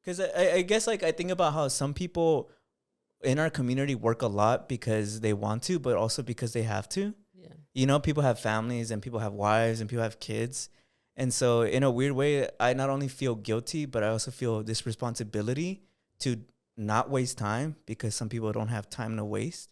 Because I guess like I think about how some people in our community work a lot because they want to, but also because they have to. Yeah. You know, people have families and people have wives and people have kids. And so in a weird way, I not only feel guilty, but I also feel this responsibility to not waste time because some people don't have time to waste.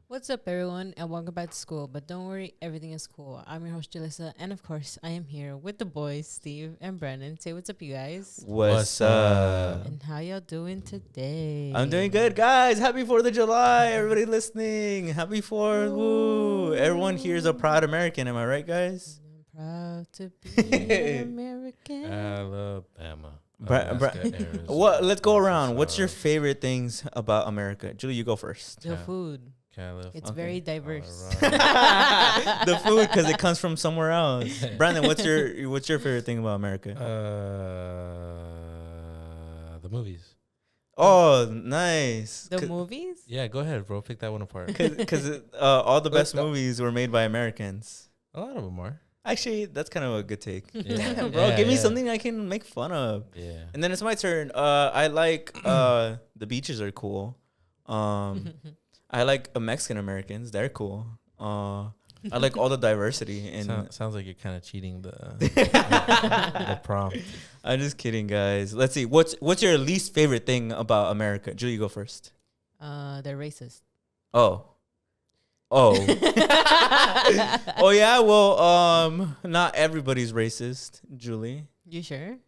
What's up, everyone, and welcome back to school. But don't worry, everything is cool. I'm your host, JULY-ssa, and of course, I am here with the boys, Steve and Brandon. Say what's up, you guys. What's up? And how y'all doing today? I'm doing good, guys. Happy 4th of July. Everybody listening. Happy 4th. Woo. Everyone here is a proud American. Am I right, guys? I'm proud to be an American. Alabama. What? Let's go around. What's your favorite things about America? Julie, you go first. The food. California. It's very diverse. The food, because it comes from somewhere else. Brandon, what's your favorite thing about America? The movies. Oh, nice. The movies? Yeah, go ahead, bro. Pick that one apart. Because all the best movies were made by Americans. A lot of them are. Actually, that's kind of a good take. Yeah. Bro, give me something I can make fun of. Yeah. And then it's my turn. I like the beaches are cool. I like Mexican Americans. They're cool. I like all the diversity. And Sounds like you're kind of cheating the prompt. I'm just kidding, guys. Let's see. What's your least favorite thing about America? Julie, you go first. They're racist. Oh. Oh yeah. Well, not everybody's racist, Julie. You sure?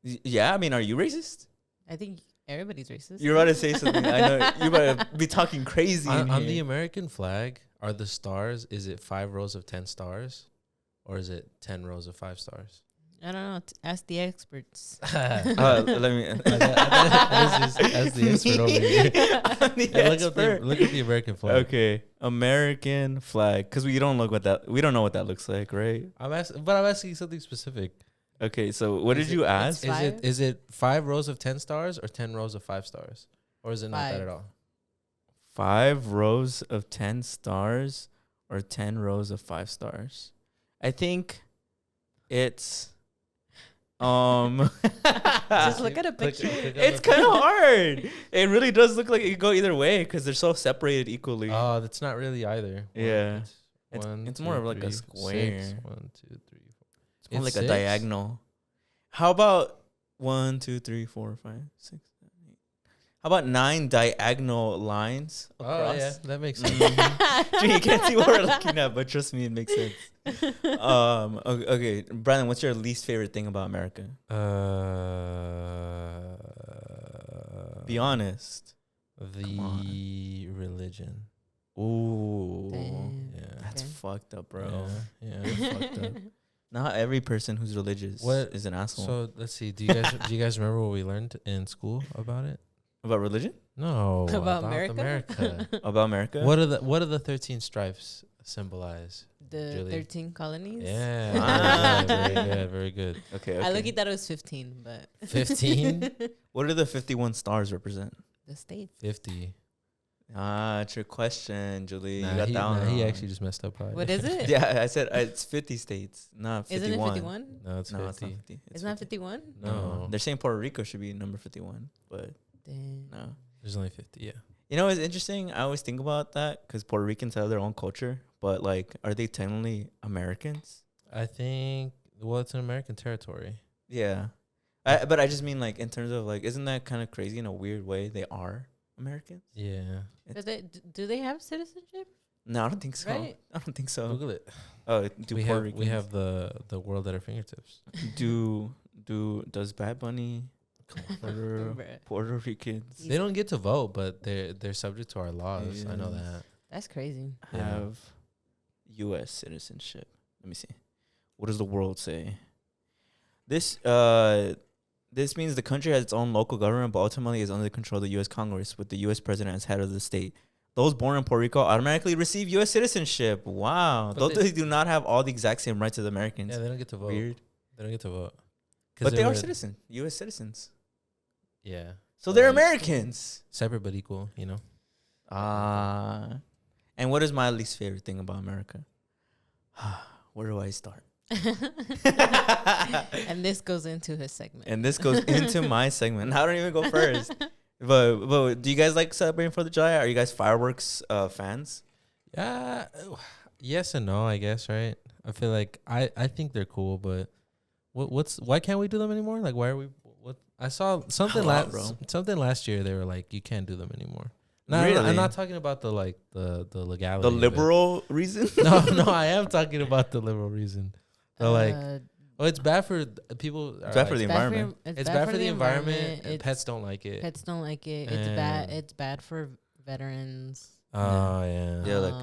Yeah. I mean, are you racist? I think everybody's racist. You're about to say something. I know you better be talking crazy. On the American flag, are the stars? Is it 5 rows of 10 stars, or is it 10 rows of 5 stars? I don't know. Ask the experts. Let me. As the expert over here. Look at the American flag. Okay, American flag, because we don't know what that looks like, right? I'm asking something specific. Okay, so what did you ask? Is it 5 rows of 10 stars or 10 rows of 5 stars, or is it not that at all? 5 rows of 10 stars or 10 rows of 5 stars? I think it's just look at a picture. It's kind of hard. It really does look like it could go either way because they're so separated equally. Oh, that's not really either. Yeah. It's more of like a square. 6, 1, 2, 3, 4. It's more like a diagonal. How about 1, 2, 3, 4, 5, 6, 7, 8? How about 9 diagonal lines across? Oh yeah, that makes sense. Gee, you can't see what we're looking at, but trust me, it makes sense. Okay, Brandon, what's your least favorite thing about America? Be honest. The religion. Ooh, Damn. Yeah, that's fucked up, bro. Yeah. You're fucked up. Not every person who's religious is an asshole. So let's see. Do you guys remember what we learned in school about it? About religion? No. About America? About America? What are the 13 stripes symbolize? The Julie? 13 colonies? Yeah. Very good. Very good. Okay. I looked at it was 15, but 15? What do the 51 stars represent? the states. 50. Trick question, Julie. Nah, you got that one he wrong. actually just messed up. Probably. What is it? Yeah, I said it's 50 states, not 51. Isn't it 51? No, it's 50. No, it's not 50. It's not 51? No. They're saying Puerto Rico should be number 51, but Damn. no. There's only 50, yeah. You know, it's interesting. I always think about that because Puerto Ricans have their own culture, but like, are they technically Americans? I think, it's an American territory. Yeah. But I just mean like in terms of like, isn't that kind of crazy in a weird way? They are Americans? Yeah. Do they have citizenship? No, I don't think so. Right. I don't think so. Google it. Oh, We have the world at our fingertips. Does Bad Bunny Puerto Ricans They don't get to vote, but they're subject to our laws. I know that. That's crazy. have U.S. citizenship? Let me see. What does the world say? This means the country has its own local government, but ultimately is under the control of the U.S. Congress, with the U.S. president as head of the state. Those born in Puerto Rico automatically receive U.S. citizenship. Wow. But they do not have all the exact same rights as Americans. Yeah, they don't get to vote. Weird. They don't get to vote. But they are citizens, U.S. citizens. Yeah. So they're Americans. Separate but equal, you know? what is my least favorite thing about America? Where do I start? And this goes into his segment. And this goes into my segment. I don't even go first. But do you guys like celebrating 4th of July? Are you guys fireworks fans? Yeah, yes and no, I guess, right? I feel like I think they're cool, but why can't we do them anymore? Like, why are we? What I saw something last year. They were like, you can't do them anymore. No, Really? I'm not talking about the legality. The liberal reason? No, I am talking about the liberal reason. So it's bad for people. It's bad for the environment. It's bad for the environment. Pets don't like it. Pets don't like it. It's bad. It's bad for veterans. Oh yeah. Yeah, like,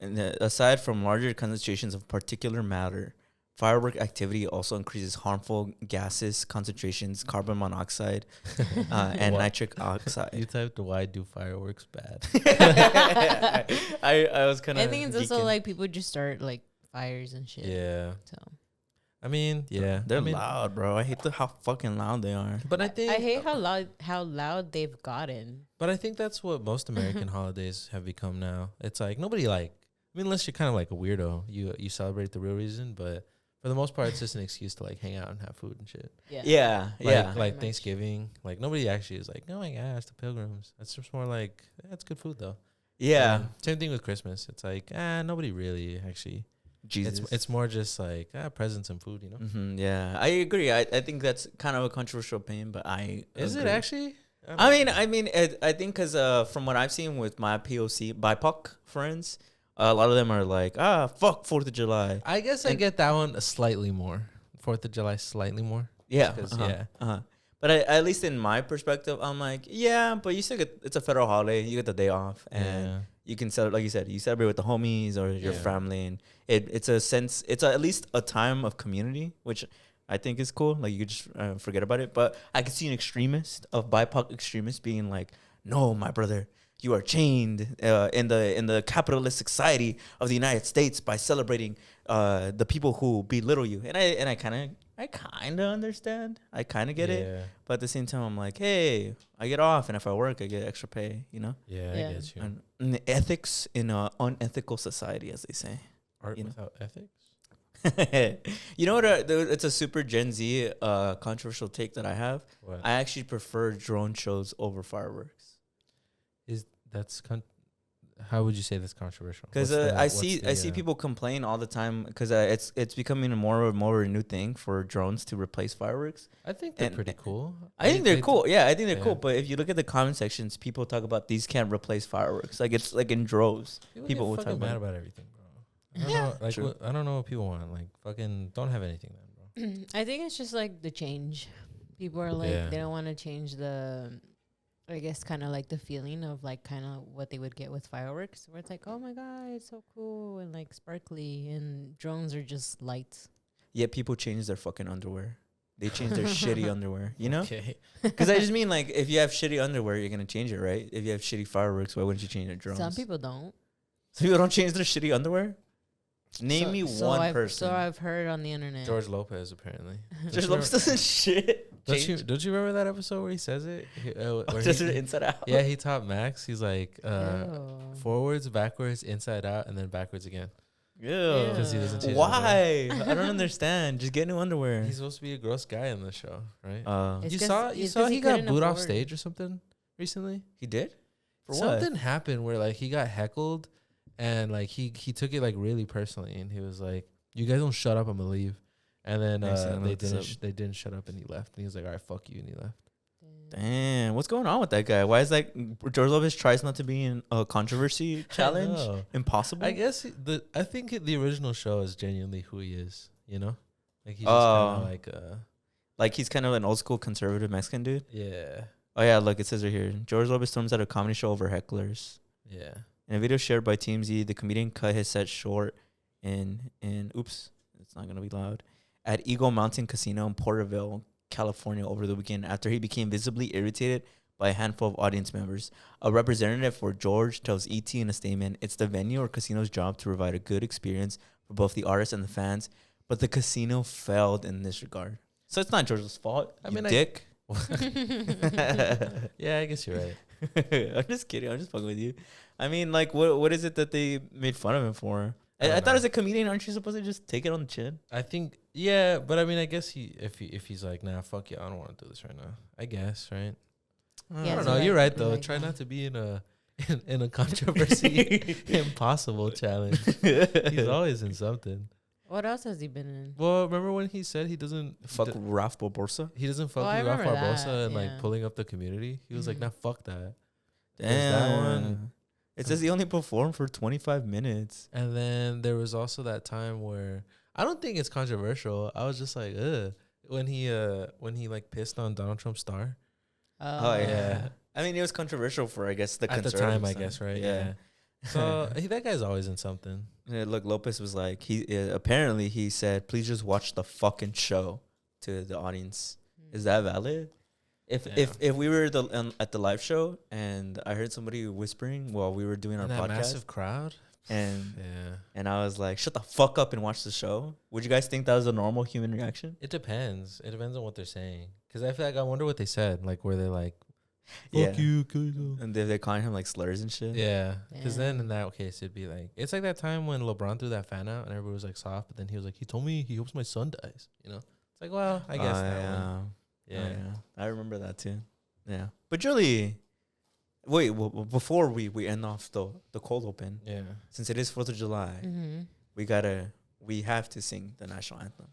and aside from larger concentrations of particular matter, firework activity also increases harmful gases concentrations, carbon monoxide, and nitric oxide. You typed, why do fireworks bad? I was kind of. I think it's also like people just start like fires and shit. Yeah. So I mean, yeah, they're loud, bro. I hate how fucking loud they are. But I think I hate how loud they've gotten. But I think that's what most American holidays have become now. It's like nobody like. I mean, unless you're kind of like a weirdo, you celebrate the real reason. But for the most part, it's just an excuse to like hang out and have food and shit. Yeah. Like Thanksgiving, like nobody actually is like, oh my gosh, the Pilgrims. That's just more like, it's good food though. Yeah. Same thing with Christmas. It's like, nobody really actually. Jesus. It's more just like presents and food, you know. Mm-hmm, yeah, I agree. I think that's kind of a controversial opinion, but is it actually? I mean, I think because from what I've seen with my POC BIPOC friends, a lot of them are like, fuck 4th of July. I guess I get that one slightly more. 4th of July slightly more. Yeah, But at least in my perspective, I'm like, yeah, but you still get, it's a federal holiday. You get the day off, and you can celebrate, like you said, you celebrate with the homies or your family, and it's a sense, it's at least a time of community, which I think is cool. Like you could just forget about it. But I could see an extremist of BIPOC extremists being like, no, my brother, you are chained in the capitalist society of the United States by celebrating the people who belittle you, and I kind of understand. I kind of get it. But at the same time, I'm like, hey, I get off, and if I work, I get extra pay, you know? Yeah. I get you. And the ethics in an unethical society, as they say. Art without ethics? You know what? It's a super Gen Z controversial take that I have. What? I actually prefer drone shows over firecworks. How would you say that's controversial? Because I see people complain all the time because it's becoming more and more a new thing for drones to replace fireworks. I think they're pretty cool. I think they're cool. Yeah, I think they're cool. But if you look at the comment sections, people talk about these can't replace fireworks. Like it's like in droves. People will talk mad about everything, bro. I don't know what people want. Like fucking don't have anything then, bro. I think it's just like the change. People are like they don't want to change the. I guess kind of like the feeling of like kind of what they would get with fireworks, where it's like, oh my god, it's so cool and like sparkly, and drones are just lights. Yet people change their fucking underwear. They change their shitty underwear, you know? Okay. Because I just mean like if you have shitty underwear, you're gonna change it, right? If you have shitty fireworks, why wouldn't you change your drones? Some people don't. Some people don't change their shitty underwear? Name me one person. So I've heard on the internet. George Lopez, apparently. George Lopez doesn't shit. Don't you remember that episode where he says it? Just inside out. Yeah, he taught Max. He's like forwards, backwards, inside out, and then backwards again. Yeah. Because he doesn't change. Why? I don't understand. Just get new underwear. He's supposed to be a gross guy in the show, right? It's you saw he got booed off stage or something recently? He did? For something happened where like he got heckled, and like he took it like really personally, and he was like, "You guys don't shut up, I'm gonna leave." And then they didn't shut up, and he left. And he was like, "All right, fuck you," and he left. Damn, what's going on with that guy? Why is like George Lopez tries not to be in a controversy challenge? Impossible. I guess I think the original show is genuinely who he is. You know, like he's just kind of like he's kind of an old school conservative Mexican dude. Yeah. Oh yeah, look, it says right here. George Lopez storms out a comedy show over hecklers. Yeah. In a video shared by TMZ, the comedian cut his set short in oops, it's not gonna be loud. At Eagle Mountain Casino in Porterville, California over the weekend after he became visibly irritated by a handful of audience members. A representative for George tells ET in a statement, it's the venue or casino's job to provide a good experience for both the artists and the fans, but the casino failed in this regard. So it's not George's fault, dick. Yeah, I guess you're right. I'm just kidding. I'm just fucking with you. I mean, like, what is it that they made fun of him for? I thought as a comedian, aren't you supposed to just take it on the chin? I think, yeah, but I mean, I guess if he's like, nah, fuck you, I don't want to do this right now. I guess, right? Yeah, I don't so know. like, You're right though. like Try that. not to be in a controversy impossible challenge. He's always in something. What else has he been in? Well, remember when he said he doesn't Fuck Ralph Barbosa? he doesn't fuck Oh, I with Ralph remember Barbosa that, and like yeah. pulling up the community? He was like, Mhm. nah, fuck that. Damn. That one. It says he only performed for 25 minutes. And then there was also that time where I don't think it's controversial. I was just like, ugh. When he like pissed on Donald Trump's star. Oh, yeah. I mean, it was controversial for, I guess, the At the conservative time, I side. guess, right? Yeah. So that guy's always in something. Yeah, look, Lopez was like, apparently he said, please just watch the fucking show to the audience. Is that valid? If we were at the live show and I heard somebody whispering while we were doing our And that podcast, massive crowd. and Yeah. and I was like, shut the fuck up and watch the show. Would you guys think that was a normal human reaction? It depends. It depends on what they're saying. Because I feel like I wonder what they said. Like, were they like, Yeah. fuck you, Kaido? And they're calling him like slurs and shit. Yeah. Because then Yeah. in that case, it'd be like, it's like that time when LeBron threw that fan out and everybody was like soft. But then he was like, he told me he hopes my son dies. You know? It's like, well, I guess that one. Yeah. Oh, yeah. I remember that too. Yeah. But Julie, wait, before we end off the cold open, Yeah. since it is 4th of July, Mm-hmm. we have to sing the national anthem.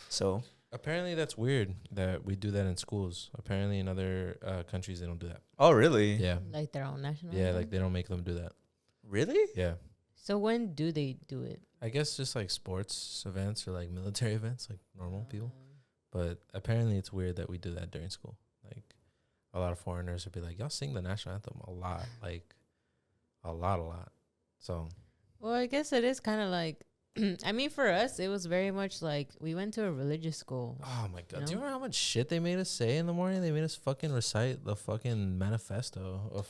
So Apparently that's weird that we do that in schools. Apparently in other countries they don't do that. oh really? Yeah. Like their own national. Yeah, anthem? like they don't make them do that. Really? Yeah. So when do they do it? I guess just like sports events or like military events, like normal people. But apparently it's weird that we do that during school. Like a lot of foreigners would be like, y'all sing the national anthem a lot. Like a lot. So Well, I guess it is kind of like, I mean, for us, it was very much like we went to a religious school. oh my god. No? Do you remember how much shit they made us say in the morning? They made us fucking recite the fucking manifesto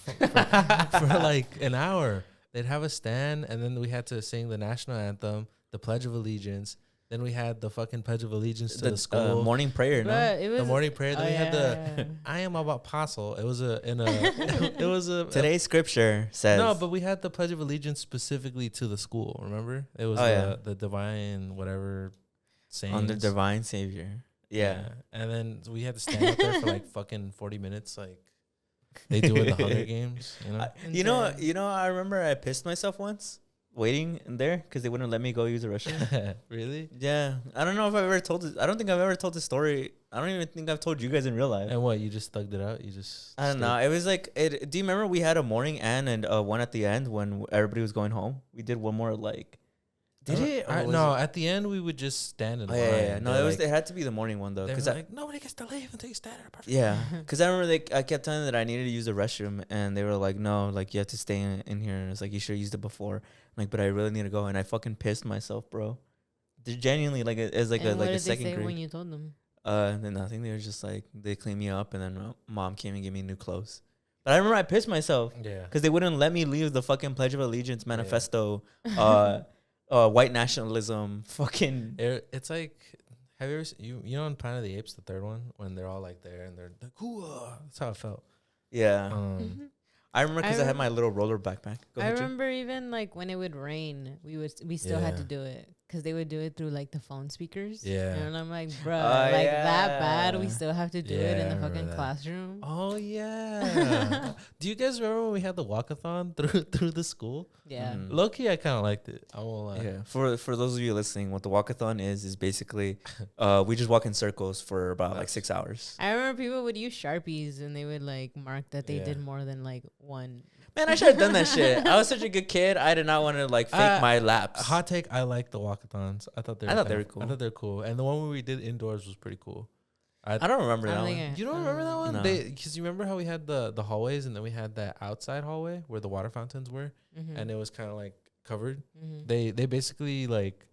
for like an hour. They'd have us stand and then we had to sing the national anthem, the Pledge of Allegiance. Then we had the fucking Pledge of Allegiance to the school. Morning prayer, no? But it was The morning prayer. Then we had the yeah. I am about apostle. It was a Today's scripture says no, but we had the Pledge of Allegiance specifically to the school. Remember? It was the divine whatever saying on the divine savior. Yeah. And then we had to stand up there for like fucking 40 minutes, like they do in the Hunger Games. You know? You know, I remember I pissed myself once waiting in there because they wouldn't let me go use the restroom. Really? Yeah. I don't know if I've ever told it. I don't think I've ever told this story. I don't even think I've told you guys in real life. And what? You just thugged it out? You just? I don't know. It was like, do you remember we had a morning and one at the end when everybody was going home? We did one more like. Did it? Or was No, it? at the end we would just stand in Oh, line. yeah. No, They're it was. like, It had to be the morning one though, they were because like, nobody gets to leave until you stand there. Perfect. yeah, because I remember I kept telling them that I needed to use the restroom, and they were like, "No, like you have to stay in here." And it's like you should have used it before. I'm like, but I really need to go, and I fucking pissed myself, bro. They're genuinely like as like And a what like did a second they say grade. when you told them? Then nothing. They were just like they cleaned me up, and then mom came and gave me new clothes. But I remember I pissed myself Yeah. because they wouldn't let me leave the fucking Pledge of Allegiance manifesto. White nationalism, fucking. It's like, have you ever you know in Planet of the Apes, the third one, when they're all like there and they're like, "Hoo-ah." That's how it felt. Yeah, Mhm. I remember because I had rem- my little roller backpack. Go I ahead, Jim. remember even like when it would rain, we still had to do it because they would do it through like the phone speakers. Yeah. And I'm like, bro, Oh, like yeah. that bad. We still have to do it Yeah, in I the remember fucking that. classroom. Oh yeah. Do you guys remember when we had the walkathon through the school? Yeah. Mhm. Low key, I kind of liked it. I won't lie. Yeah, for those of you listening, what the walkathon is basically, we just walk in circles for about like 6 hours. I remember people would use Sharpies and they would like mark that they Yeah. did more than like one. Man, I should have done that shit. I was such a good kid. I did not want to like fake my laps. Hot take: I like the walkathons. I thought they were cool. I thought they were cool, and the one where we did indoors was pretty cool. I don't remember I that don't one. think You don't remember that one? No. Because you remember how we had the hallways, and then we had that outside hallway where the water fountains were, Mm-hmm. and it was kind of like covered. Mm-hmm. They basically like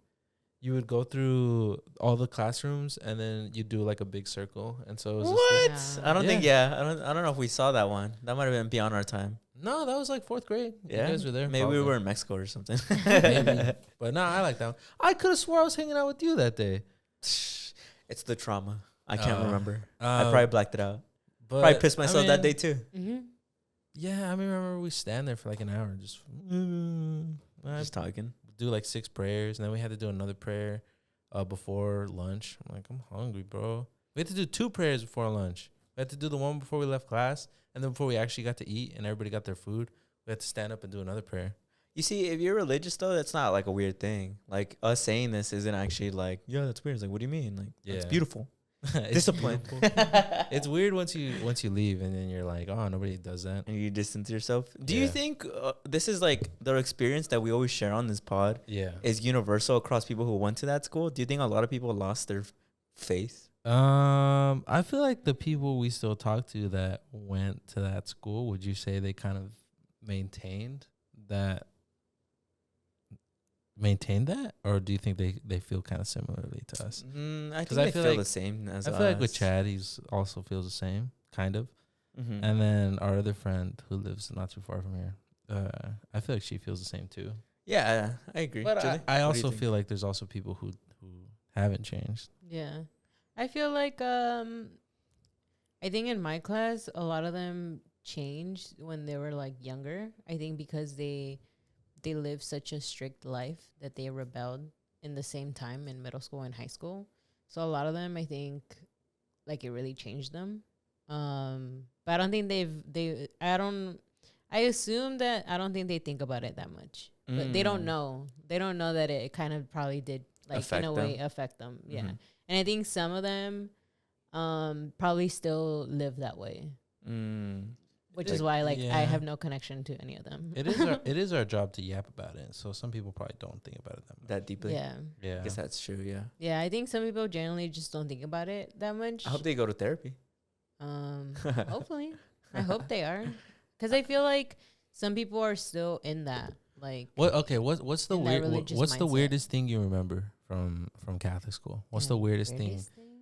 you would go through all the classrooms, and then you do like a big circle, and so it was What? Just Yeah. I don't think. Yeah, I don't know if we saw that one. That might have been beyond our time. no, that was like 4th grade. Yeah, You guys were there. Maybe we probably. were in Mexico or something. Maybe. But no, I like that one. I could have swore I was hanging out with you that day. It's the trauma. I can't remember. I Um, probably blacked it out. But Probably pissed myself that day too. Mm-hmm. Yeah, I remember we stand there for like an hour just talking. Do like 6 prayers, and then we had to do another prayer before lunch. I'm like, I'm hungry, bro. We had to do 2 prayers before lunch. We had to do the one before we left class, and then before we actually got to eat and everybody got their food, we had to stand up and do another prayer. You see, if you're religious though, that's not like a weird thing. Like us saying this isn't actually like, yeah, that's weird. It's like, what do you mean? Like, it's beautiful. Discipline. It's weird once you leave, and then you're like, oh, nobody does that, and you distance yourself. Do you think this is like the experience that we always share on this pod? Yeah, is universal across people who went to that school? Do you think a lot of people lost their faith? I feel like the people we still talk to that went to that school, would you say they kind of maintained that, or do you think they feel kind of similarly to us? I think they feel like the same as us. I feel like with Chad, he's also feels the same, kind of. Mm-hmm. And then our other friend who lives not too far from here, I feel like she feels the same too. Yeah, I agree. But I also feel like there's also people who haven't changed. Yeah. I feel like I think in my class a lot of them changed when they were like younger. I think because they lived such a strict life that they rebelled in the same time in middle school and high school. So a lot of them, I think, like it really changed them. But I don't think I assume that I don't think they think about it that much. But they don't know. They don't know that it kind of probably did like affect in a way affect them. Yeah. Mm-hmm. And I think some of them probably still live that way. Which is why, like, I have no connection to any of them. It is our job to yap about it. So some people probably don't think about it that deeply. Yeah. I guess that's true. Yeah. Yeah, I think some people generally just don't think about it that much. I hope they go to therapy. Hopefully, I hope they are, because I feel like some people are still in that. Like, what's the weirdest thing you remember from Catholic school? What's the weirdest thing?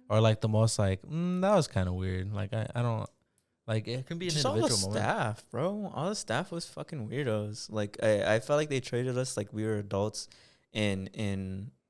Or like the most like that was kind of weird. Like I don't. Like, it can be an just individual all the moment. Staff, bro. All the staff was fucking weirdos. Like, I felt like they treated us like we were adults in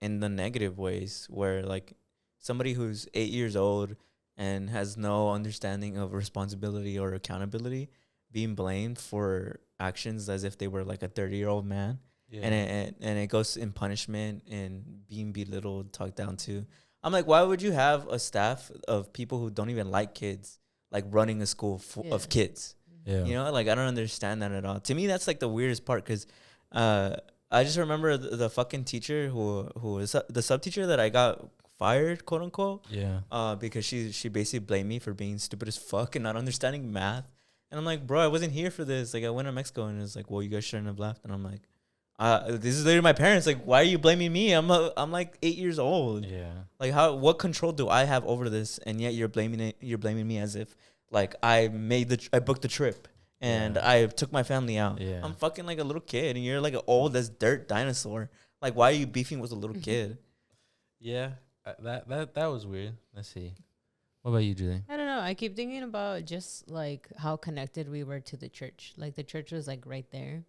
the negative ways, where, like, somebody who's 8 years old and has no understanding of responsibility or accountability being blamed for actions as if they were, like, a 30-year-old man. Yeah. And it goes in punishment and being belittled, talked down to. I'm like, why would you have a staff of people who don't even like kids like running a school of kids? Yeah. You know, like, I don't understand that at all. To me, that's like the weirdest part, because I just remember the fucking teacher who was the sub teacher that I got fired, quote unquote. Yeah. Because she basically blamed me for being stupid as fuck and not understanding math. And I'm like, bro, I wasn't here for this. Like, I went to Mexico, and it's like, well, you guys shouldn't have left. And I'm like, this is literally my parents. Like, why are you blaming me? I'm like 8 years old. Yeah. Like, what control do I have over this? And yet you're blaming me as if like I booked the trip and I took my family out. Yeah. I'm fucking like a little kid, and you're like an old as dirt dinosaur. Like, why are you beefing with a little kid? Yeah. That was weird. Let's see. What about you, Julie? I don't know. I keep thinking about just like how connected we were to the church. Like, the church was like right there.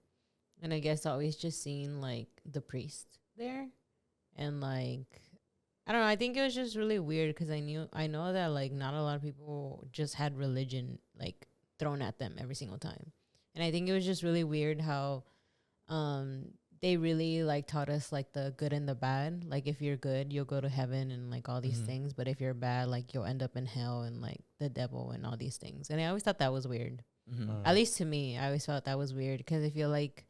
And I guess always just seeing like the priest there, and like, I don't know. I think it was just really weird because I know that like not a lot of people just had religion like thrown at them every single time. And I think it was just really weird how they really like taught us like the good and the bad. Like, if you're good, you'll go to heaven and like all these things. But if you're bad, like you'll end up in hell and like the devil and all these things. And I always thought that was weird. At least to me, I always felt that was weird because I feel like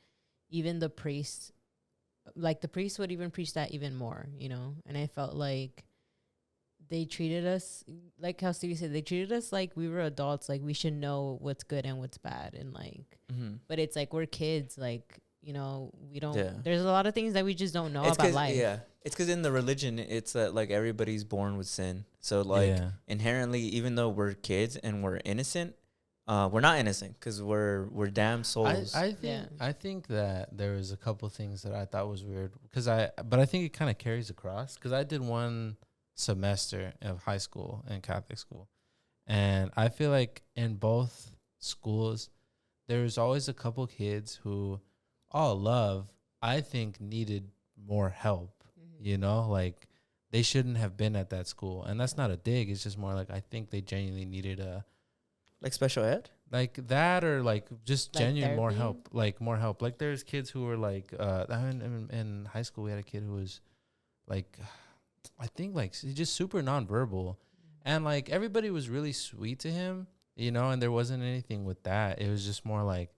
even the priest, like the priest would even preach that even more, you know? And I felt like they treated us, like how Stevie said, they treated us like we were adults, like we should know what's good and what's bad. And like, but it's like we're kids, like, you know, we don't, there's a lot of things that we just don't know about life. Yeah. It's because in the religion, it's that like everybody's born with sin. So like inherently, even though we're kids and we're innocent, we're not innocent because we're damn souls. I think that there was a couple things that I thought was weird but I think it kind of carries across because I did one semester of high school and Catholic school, and I feel like in both schools there was always a couple kids who I think needed more help. You know, like they shouldn't have been at that school, and that's not a dig. It's just more like I think they genuinely needed a. Like special ed? Like that, or like just Like genuine more therapy? help, like more help. Like there's kids who were like, in high school we had a kid who was like, I think like he's just super nonverbal, and like everybody was really sweet to him, you know, and there wasn't anything with that. It was just more like,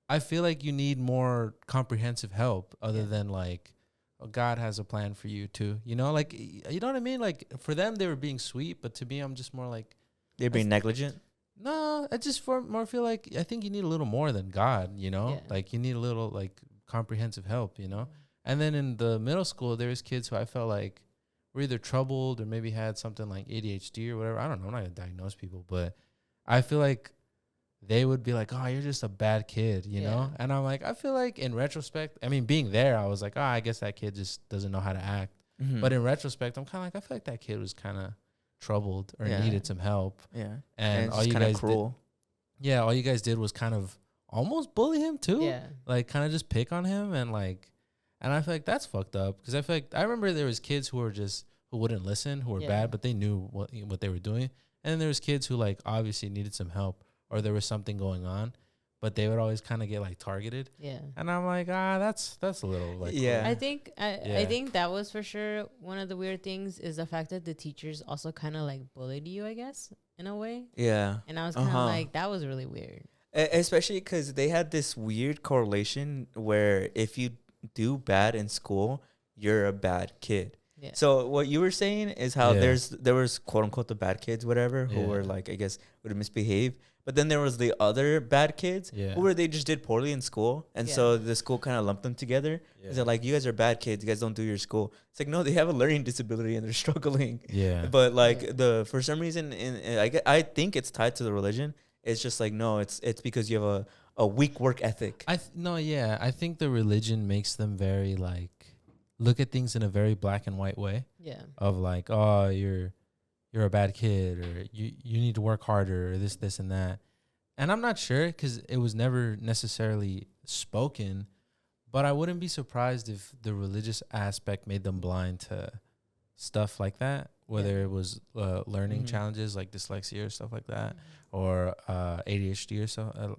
I feel like you need more comprehensive help other than like, oh, God has a plan for you too, you know, like, you know what I mean? Like for them they were being sweet, but to me I'm just more like, They're being negligent. no, I just more feel like I think you need a little more than God, you know? Yeah. Like you need a little like comprehensive help, you know? And then in the middle school there was kids who I felt like were either troubled or maybe had something like ADHD or whatever. I don't know, I'm not gonna diagnose people, but I feel like they would be like, "Oh, you're just a bad kid," you know? And I'm like, I feel like in retrospect, I mean, being there, I was like, "Oh, I guess that kid just doesn't know how to act." Mm-hmm. But in retrospect, I'm kind of like, I feel like that kid was kind of troubled or needed some help. Yeah. And it's all you guys cruel. all you guys did was kind of almost bully him too. Yeah. Like kind of just pick on him and I feel like that's fucked up because I feel like I remember there was kids who wouldn't listen, who were bad, but they knew what they were doing. And then there was kids who like obviously needed some help or there was something going on, but they would always kind of get like targeted. Yeah. And I'm like, that's a little like, Yeah. I think that was for sure one of the weird things is the fact that the teachers also kind of like bullied you, I guess, in a way. Yeah. And I was kind of like, that was really weird. Especially because they had this weird correlation where if you do bad in school, you're a bad kid. Yeah. So what you were saying is how there was quote unquote the bad kids, whatever, who were like, I guess, would misbehave. But then there was the other bad kids who they just did poorly in school. And so the school kind of lumped them together. They're like, you guys are bad kids. You guys don't do your school. It's like, no, they have a learning disability and they're struggling. Yeah. But like for some reason, I think it's tied to the religion. It's just like, no, it's because you have a weak work ethic. I think the religion makes them very like look at things in a very black and white way. Yeah. Of like, oh, you're a bad kid, or you need to work harder, or this and that. And I'm not sure because it was never necessarily spoken, but I wouldn't be surprised if the religious aspect made them blind to stuff like that, whether it was learning challenges like dyslexia or stuff like that, or ADHD or so.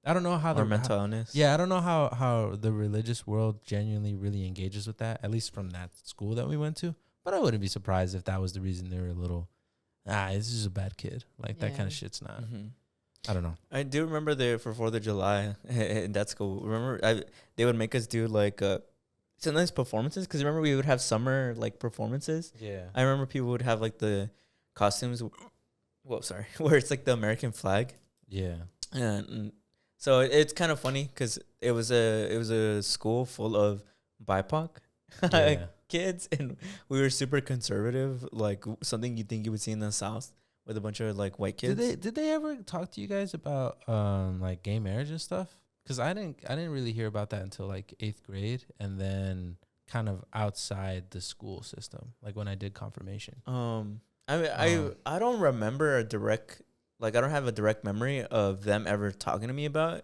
I don't know how or mental illness. Yeah, I don't know how the religious world genuinely really engages with that, at least from that school that we went to. But I wouldn't be surprised if that was the reason they were a little, this is a bad kid. Like that kind of shit's not. I don't know. I do remember for 4th of July in that school. Remember, they would make us do like sometimes performances because remember we would have summer like performances. Yeah. I remember people would have like the costumes. Whoa, sorry, where it's like the American flag. Yeah. And so it's kind of funny because it was a school full of BIPOC kids, and we were super conservative, like something you think you would see in the South with a bunch of like white kids. Did they ever talk to you guys about like gay marriage and stuff? Because I didn't really hear about that until like 8th grade, and then kind of outside the school system, like when I did confirmation. I don't remember I don't have a direct memory of them ever talking to me about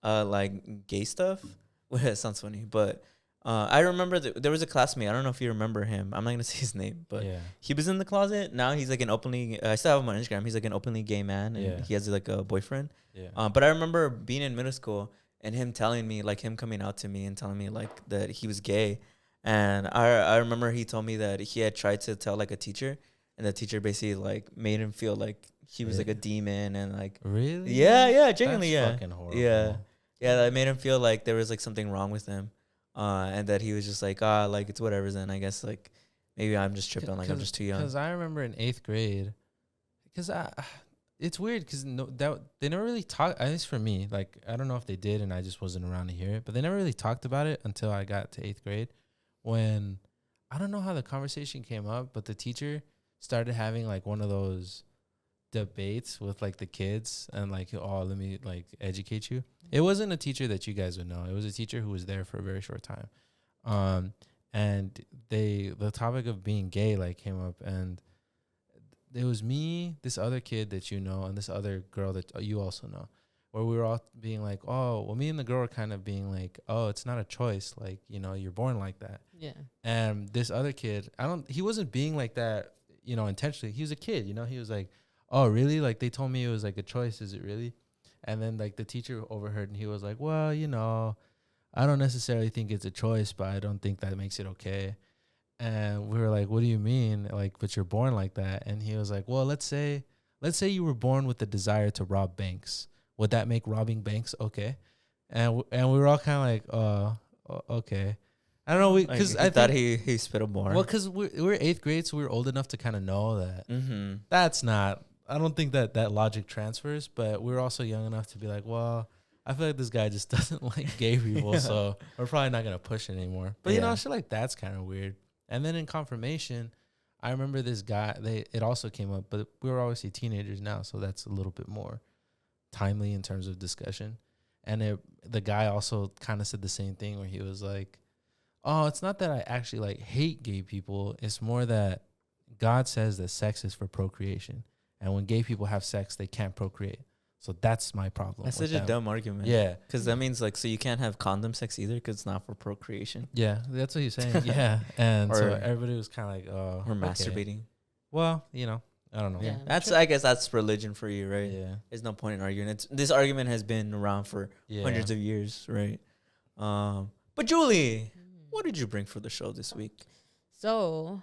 like gay stuff. It sounds funny, but I remember there was a classmate. I don't know if you remember him. I'm not gonna say his name, but he was in the closet. Now he's like an openly. I still have him on Instagram. He's like an openly gay man, and he has like a boyfriend. Yeah. But I remember being in middle school and him telling me, like him coming out to me and telling me like that he was gay, and I remember he told me that he had tried to tell like a teacher, and the teacher basically like made him feel like he was like a demon and like really genuinely that's fucking horrible. That made him feel like there was like something wrong with him. And that he was just like, like it's whatever. Then I guess like maybe I'm just tripping, like I'm just too young. Because I remember in 8th grade, because it's weird because they never really talked. At least for me, like I don't know if they did, and I just wasn't around to hear it. But they never really talked about it until I got to 8th grade, when I don't know how the conversation came up, but the teacher started having like one of those debates with like the kids and like, oh, let me like educate you. It wasn't a teacher that you guys would know. It was a teacher who was there for a very short time. And the topic of being gay like came up, and it was me, this other kid that you know, and this other girl that you also know, where we were all being like, oh, well, me and the girl were kind of being like, oh, it's not a choice. Like, you know, you're born like that. Yeah. And this other kid, he wasn't being like that, you know, intentionally. He was a kid, you know, he was like, oh, really? Like they told me it was like a choice. Is it really? And then like the teacher overheard, and he was like, well, I don't necessarily think it's a choice, but I don't think that makes it okay. And we were like, what do you mean? Like, but you're born like that. And he was like, well, let's say you were born with the desire to rob banks. Would that make robbing banks okay? And we were all kind of like, okay. I don't know, because I thought he spit a bar. Well, because we're eighth grade, so we were old enough to kind of know that that's not. I don't think that logic transfers, but we were also young enough to be like, well, I feel like this guy just doesn't like gay people, so we're probably not gonna push it anymore. But shit like that's kind of weird. And then in confirmation, I remember this guy. It also came up, but we were obviously teenagers now, so that's a little bit more timely in terms of discussion. And the guy also kind of said the same thing, where he was like, oh, it's not that I actually like hate gay people. It's more that God says that sex is for procreation. And when gay people have sex, they can't procreate. So that's my problem. That's such a dumb argument. Yeah. Because that means like, so you can't have condom sex either because it's not for procreation. Yeah, that's what he's saying. Yeah. And so everybody was kind of like, oh. Or masturbating. Well, I don't know. Yeah. I guess that's religion for you, right? Yeah. There's no point in arguing. This argument has been around for hundreds of years, right? But Julie, what did you bring for the show this week? So,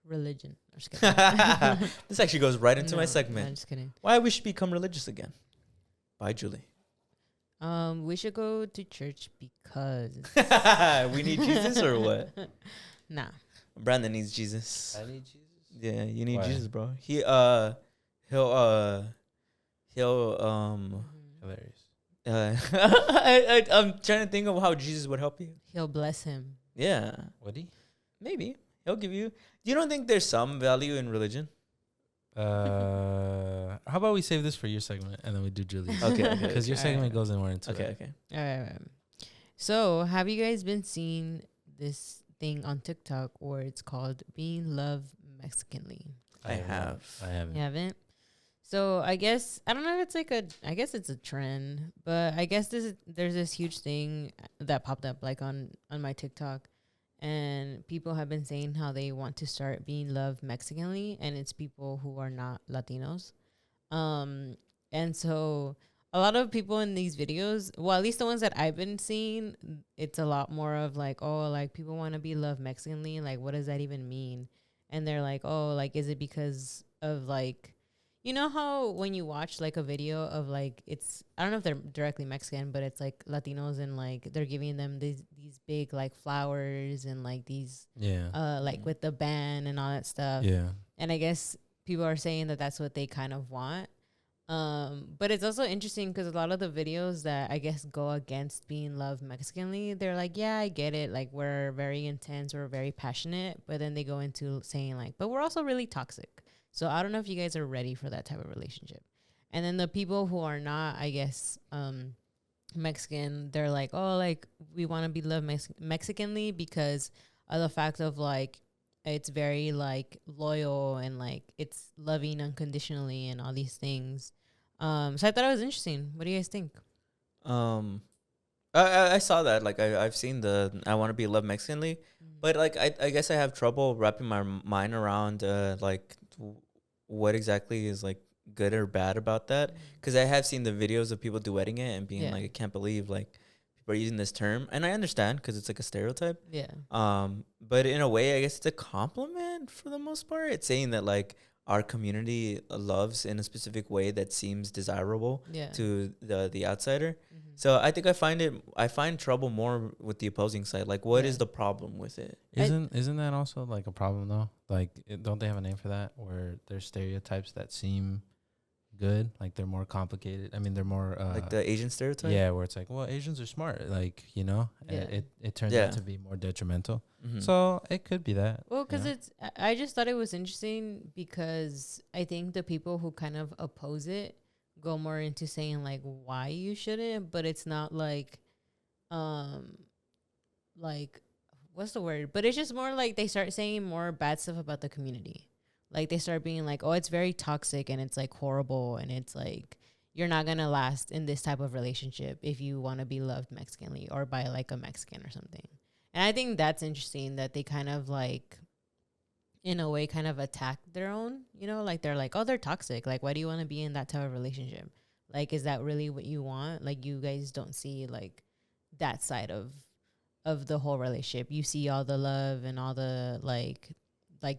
religion. I'm just kidding. This actually goes right into my segment. I'm just kidding. Why we should become religious again. Bye, Julie. We should go to church because we need Jesus or what? Nah. Brandon needs Jesus. I need Jesus? Yeah, you need Why? Jesus, bro. Hilarious. I'm trying to think of how Jesus would help you. He'll bless him. Yeah. Would he? Maybe. He'll give you. You don't think there's some value in religion? How about we save this for your segment and then we do Julie's? Okay. Because your segment goes more into Okay. All right. So, have you guys been seeing this thing on TikTok where it's called Being Loved Mexicanly? I have. I haven't. You haven't? So I guess I don't know if it's like I guess it's a trend, but I guess there's this huge thing that popped up like on my TikTok, and people have been saying how they want to start being loved Mexicanly, and it's people who are not Latinos. And so a lot of people in these videos, well, at least the ones that I've been seeing, it's a lot more of like, oh, like people want to be loved Mexicanly, like what does that even mean? And they're like, oh, like is it because of like, you know how when you watch like a video of like, it's, I don't know if they're directly Mexican, but it's like Latinos and like they're giving them these big like flowers and like these like with the band and all that stuff. Yeah. And I guess people are saying that that's what they kind of want. But it's also interesting because a lot of the videos that I guess go against being loved Mexicanly, they're like, yeah, I get it. Like we're very intense, we're very passionate, but then they go into saying like, but we're also really toxic. So I don't know if you guys are ready for that type of relationship. And then the people who are not, I guess, Mexican, they're like, oh, like we want to be loved Mexicanly because of the fact of like, it's very like loyal and like it's loving unconditionally and all these things. So I thought it was interesting. What do you guys think? I saw that. Like I've seen I want to be loved Mexicanly, but like I guess I have trouble wrapping my mind around like what exactly is like good or bad about that, because I have seen the videos of people duetting it and being like, I can't believe like people are using this term, and I understand because it's like a stereotype. Yeah. But in a way, I guess it's a compliment for the most part. It's saying that like our community loves in a specific way that seems desirable to the outsider. So I think I find trouble more with the opposing side. Like, what is the problem with it? Isn't that also like a problem though? Like, don't they have a name for that? Where there's stereotypes that seem good, like they're more complicated. I mean, they're more like the Asian stereotype. Yeah, where it's like, well, Asians are smart, like it turns out to be more detrimental. So it could be that. Well, because I just thought it was interesting because I think the people who kind of oppose it go more into saying like why you shouldn't, but it's not like like what's the word? But it's just more like they start saying more bad stuff about the community. Like they start being like, oh, it's very toxic and it's like horrible and it's like you're not gonna last in this type of relationship if you want to be loved Mexicanly or by like a Mexican or something. And I think that's interesting that they kind of like in a way kind of attack their own, you know, like they're like, oh, they're toxic. Like, why do you want to be in that type of relationship? Like, is that really what you want? Like, you guys don't see like that side of the whole relationship. You see all the love and all the like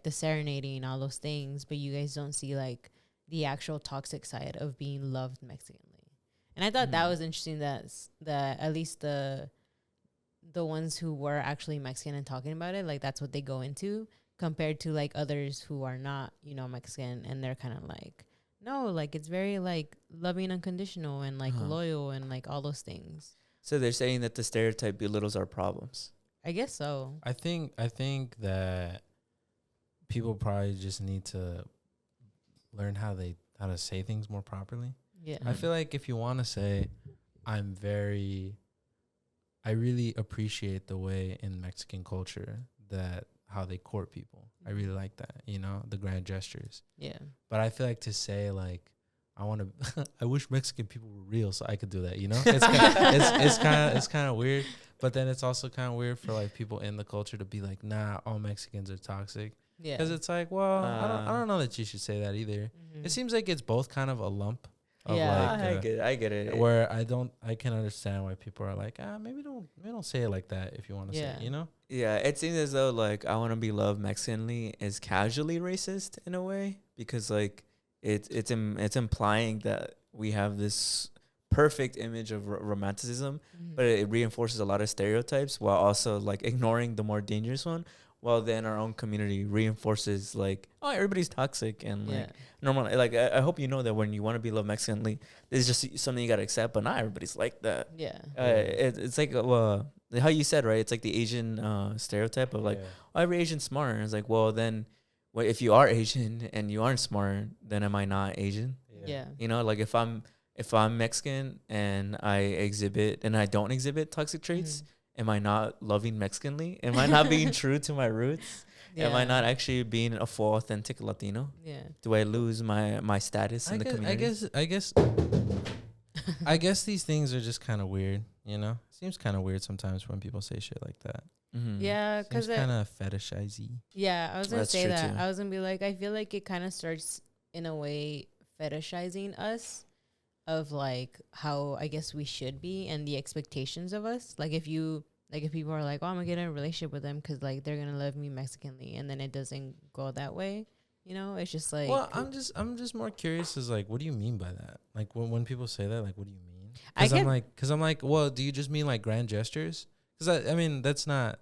the serenading, all those things, but you guys don't see like the actual toxic side of being loved Mexicanly. And I thought that was interesting, that at least the ones who were actually Mexican and talking about it, like that's what they go into, compared to like others who are not, you know, Mexican, and they're kind of like, no, like it's very like loving, unconditional, and like loyal, and like all those things. So they're saying that the stereotype belittles our problems. I guess so. I think that people probably just need to learn how to say things more properly. Yeah. I feel like if you want to say, I really appreciate the way in Mexican culture that how they court people. I really like that, you know, the grand gestures. Yeah. But I feel like to say like, I wish Mexican people were real so I could do that, you know? It's kind of weird, but then it's also kind of weird for like people in the culture to be like, nah, all Mexicans are toxic. Yeah. Because it's like, well, I don't know that you should say that either. It seems like it's both kind of a lump. Of like, I get it. Where I can understand why people are like, maybe don't say it like that if you want to say it, you know? Yeah, it seems as though like I want to be loved Mexicanly is casually racist in a way, because like it's implying that we have this perfect image of romanticism, but it reinforces a lot of stereotypes while also like ignoring the more dangerous one. While then our own community reinforces like, oh, everybody's toxic and like normal. Like I hope you know that when you want to be loved Mexicanly, this is just something you gotta accept. But not everybody's like that. Yeah. It's like how you said, right? It's like the Asian stereotype of like, oh, every Asian's smart. And it's like, well, then, if you are Asian and you aren't smart, then am I not Asian? Yeah. You know, like if I'm Mexican and I don't exhibit toxic traits. Am I not loving Mexicanly? Am I not being true to my roots? Am I not actually being a full authentic Latino? Yeah. Do I lose my status in the community? I guess these things are just kind of weird, you know? Seems kind of weird sometimes when people say shit like that. Yeah, because kind of fetishizy. Yeah, I was going to say that. I was going to be like, I feel like it kind of starts in a way fetishizing us, of like how I guess we should be and the expectations of us. Like if people are like, oh, I'm gonna get in a relationship with them because like they're gonna love me Mexicanly, and then it doesn't go that way, you know? It's just like, well, I'm just more curious as like, what do you mean by that? Like when people say that, like, what do you mean? Because I'm like, well, do you just mean like grand gestures? Because I mean that's not.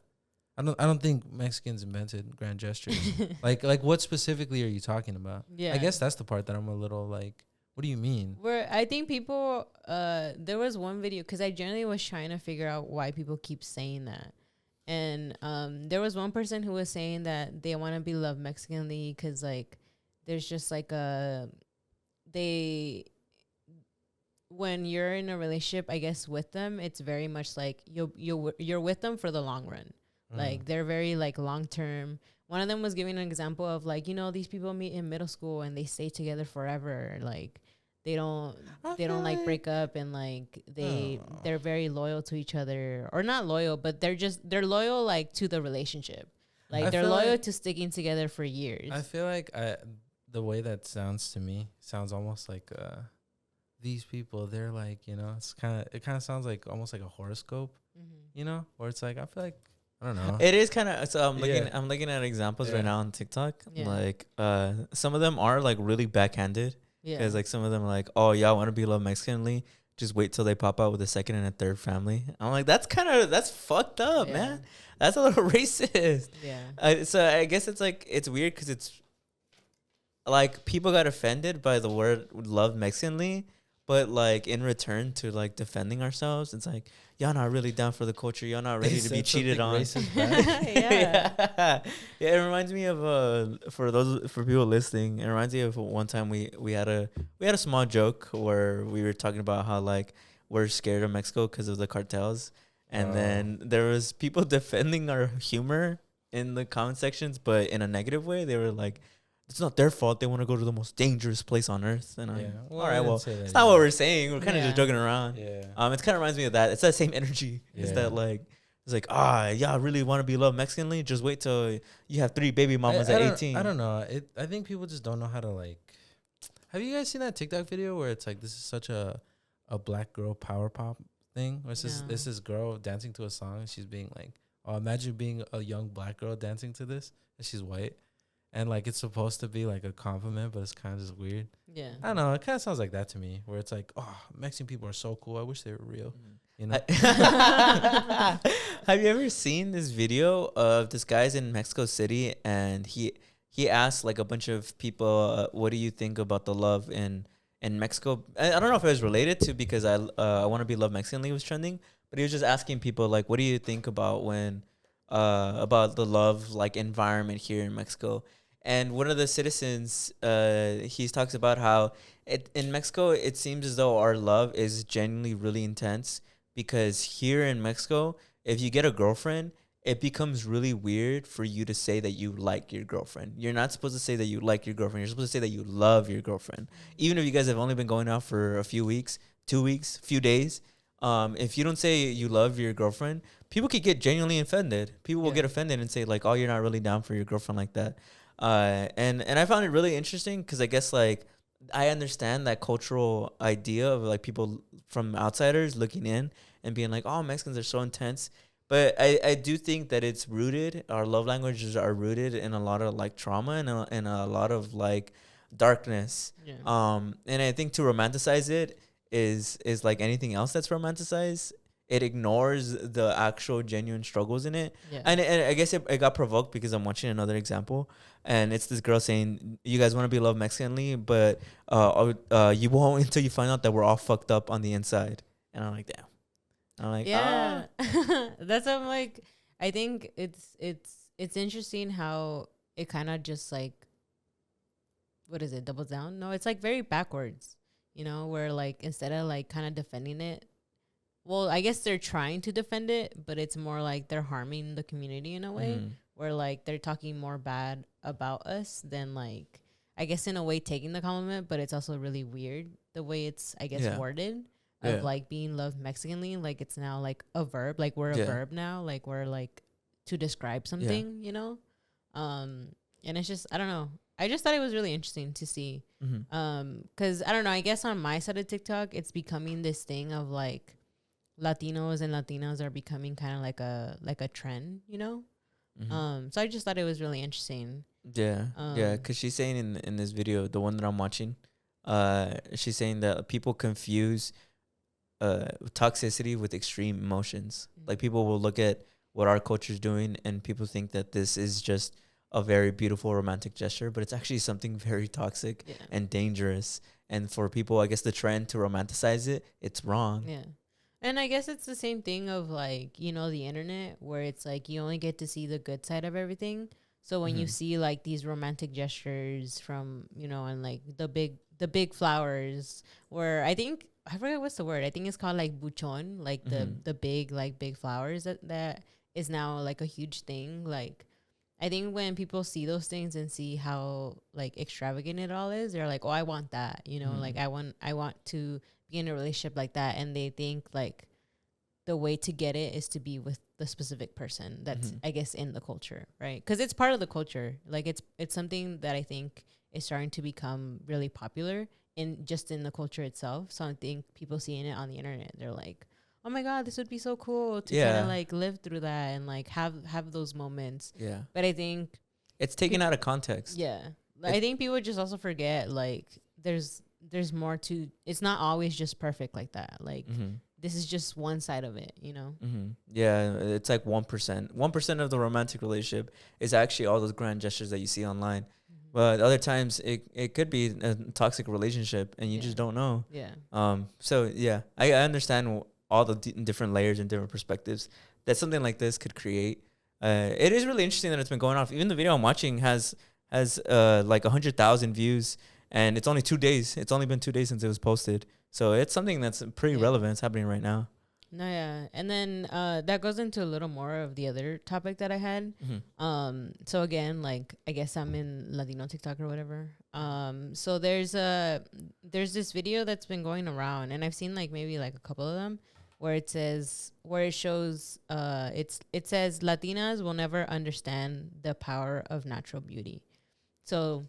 I don't think Mexicans invented grand gestures. like what specifically are you talking about? Yeah, I guess that's the part that I'm a little like, what do you mean? I think people, there was one video, because I generally was trying to figure out why people keep saying that. And there was one person who was saying that they want to be loved Mexicanly because, like, there's just, like, when you're in a relationship, I guess, with them, it's very much like you're with them for the long run. Like, they're very, like, long-term. One of them was giving an example of, like, you know, these people meet in middle school and they stay together forever. Like, they don't like break up, and like they're very loyal to each other, or not loyal, but they're loyal like to the relationship. Like they're loyal to sticking together for years. I feel like the way that sounds to me sounds almost like these people, they're like, you know, it kind of sounds like almost like a horoscope, you know, where it's like, I feel like, I don't know. It is kind of, so I'm looking at examples right now on TikTok. Like some of them are like really backhanded. Because like some of them are like, oh, y'all want to be loved Mexicanly? Just wait till they pop out with a second and a third family. I'm like, that's fucked up, man. That's a little racist. Yeah. So I guess it's like, it's weird because it's like people got offended by the word loved Mexicanly, but like in return to like defending ourselves, it's like, y'all not really down for the culture. Y'all not ready to be cheated on. Yeah. It reminds me of for people listening, it reminds me of one time we had a small joke where we were talking about how like we're scared of Mexico because of the cartels, and then there was people defending our humor in the comment sections, but in a negative way. They were like, it's not their fault. They want to go to the most dangerous place on earth. And all right, well, it's not what we're saying. We're kind of just joking around. Yeah. It kind of reminds me of that. It's that same energy. Yeah. It's that like, it's like, y'all really want to be loved Mexicanly? Just wait till you have 3 baby mamas at 18. I don't know. I think people just don't know how to like, Have you guys seen that TikTok video where it's like this is such a black girl power pop thing? Where it's this girl dancing to a song. And she's being like, oh, imagine being a young black girl dancing to this, and she's white. And like it's supposed to be like a compliment, but it's kind of just weird. Yeah. I don't know. It kind of sounds like that to me, where it's like, oh, Mexican people are so cool. I wish they were real. You know? Have you ever seen this video of this guy's in Mexico City, and he asked like a bunch of people, what do you think about the love in Mexico? I don't know if it was related to because I Want to Be Loved Mexicanly was trending, but he was just asking people like, what do you think about when about the love like environment here in Mexico? And one of the citizens, he talks about how in Mexico, it seems as though our love is genuinely really intense, because here in Mexico, if you get a girlfriend, it becomes really weird for you to say that you like your girlfriend. You're not supposed to say that you like your girlfriend. You're supposed to say that you love your girlfriend. Even if you guys have only been going out for a few weeks, 2 weeks, few days, if you don't say you love your girlfriend, people could get genuinely offended. People will get offended and say like, oh, you're not really down for your girlfriend like that. And I found it really interesting because I guess like I understand that cultural idea of like people from outsiders looking in and being like, oh, Mexicans are so intense. But I do think that it's rooted, our love languages are rooted in a lot of like trauma and a lot of like darkness. Yeah. And I think to romanticize it is like anything else that's romanticized. It ignores the actual genuine struggles in it. Yeah. And I guess it got provoked because I'm watching another example. And it's this girl saying, you guys want to be loved Mexicanly, but you won't until you find out that we're all fucked up on the inside. And I'm like, damn. I'm like, yeah. That's what I'm like. I think it's interesting how it kind of just like, what is it, doubles down? No, it's like very backwards, you know, where like instead of like kind of defending it, well, I guess they're trying to defend it, but it's more like they're harming the community in a way where like they're talking more bad about us than like, I guess in a way taking the compliment, but it's also really weird the way it's, I guess, worded of like being loved Mexicanly. Like it's now like a verb, like we're a verb now, like we're like to describe something, you know? And it's just, I don't know. I just thought it was really interesting to see. Cause I don't know, I guess on my side of TikTok, it's becoming this thing of like, Latinos and Latinas are becoming kind of like a trend, you know? So I just thought it was really interesting. Yeah. Because she's saying in this video, the one that I'm watching, she's saying that people confuse toxicity with extreme emotions. Like people will look at what our culture is doing and people think that this is just a very beautiful romantic gesture, but it's actually something very toxic and dangerous. And for people, I guess the trend to romanticize it, it's wrong. Yeah. And I guess it's the same thing of like, you know, the internet where it's like you only get to see the good side of everything. So when you see like these romantic gestures from, you know, and like the big flowers, where I forget what's the word. I think it's called like buchon, like the big flowers that is now like a huge thing. Like I think when people see those things and see how like extravagant it all is, they're like, oh, I want that, you know, like I want to be in a relationship like that, and they think like the way to get it is to be with the specific person that's I guess in the culture, right? Because it's part of the culture. Like it's something that I think is starting to become really popular in the culture itself. So I think people seeing it on the internet, they're like, oh my god, this would be so cool to kind of like live through that and like have those moments. Yeah. But I think it's taken out of context. Yeah. I think people just also forget like there's more to, it's not always just perfect like that. Like this is just one side of it, you know? Yeah, it's like 1%. 1% of the romantic relationship is actually all those grand gestures that you see online. But other times it could be a toxic relationship and you just don't know. Yeah. So yeah, I understand all the different layers and different perspectives that something like this could create. It is really interesting that it's been going off. Even the video I'm watching has like 100,000 views. And it's only 2 days. It's only been 2 days since it was posted. So it's something that's pretty relevant. It's happening right now. No, yeah. And then that goes into a little more of the other topic that I had. So again, like I guess I'm in Latino TikTok or whatever. So there's this video that's been going around, and I've seen like maybe like a couple of them where it says it says Latinas will never understand the power of natural beauty. So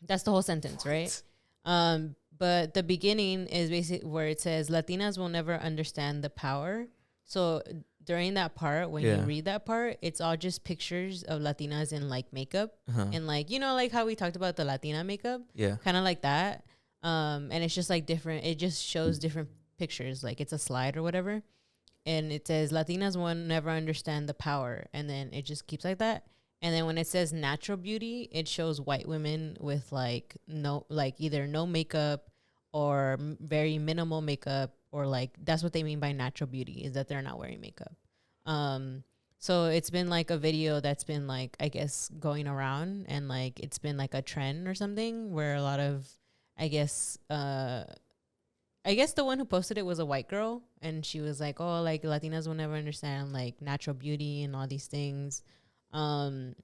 that's the whole sentence, right? But the beginning is basically where it says Latinas will never understand the power. So during that part, when you read that part, it's all just pictures of Latinas in like makeup and like, you know, like how we talked about the Latina makeup, kind of like that. And it's just like different. It just shows different pictures, like it's a slide or whatever. And it says Latinas will never understand the power, and then it just keeps like that. And then when it says natural beauty, it shows white women with like no, like either no makeup or very minimal makeup, or like that's what they mean by natural beauty, is that they're not wearing makeup. So it's been like a video that's been like, I guess, going around, and like it's been like a trend or something where a lot of, I guess the one who posted it was a white girl, and she was like, "Oh, like Latinas will never understand like natural beauty and all these things," and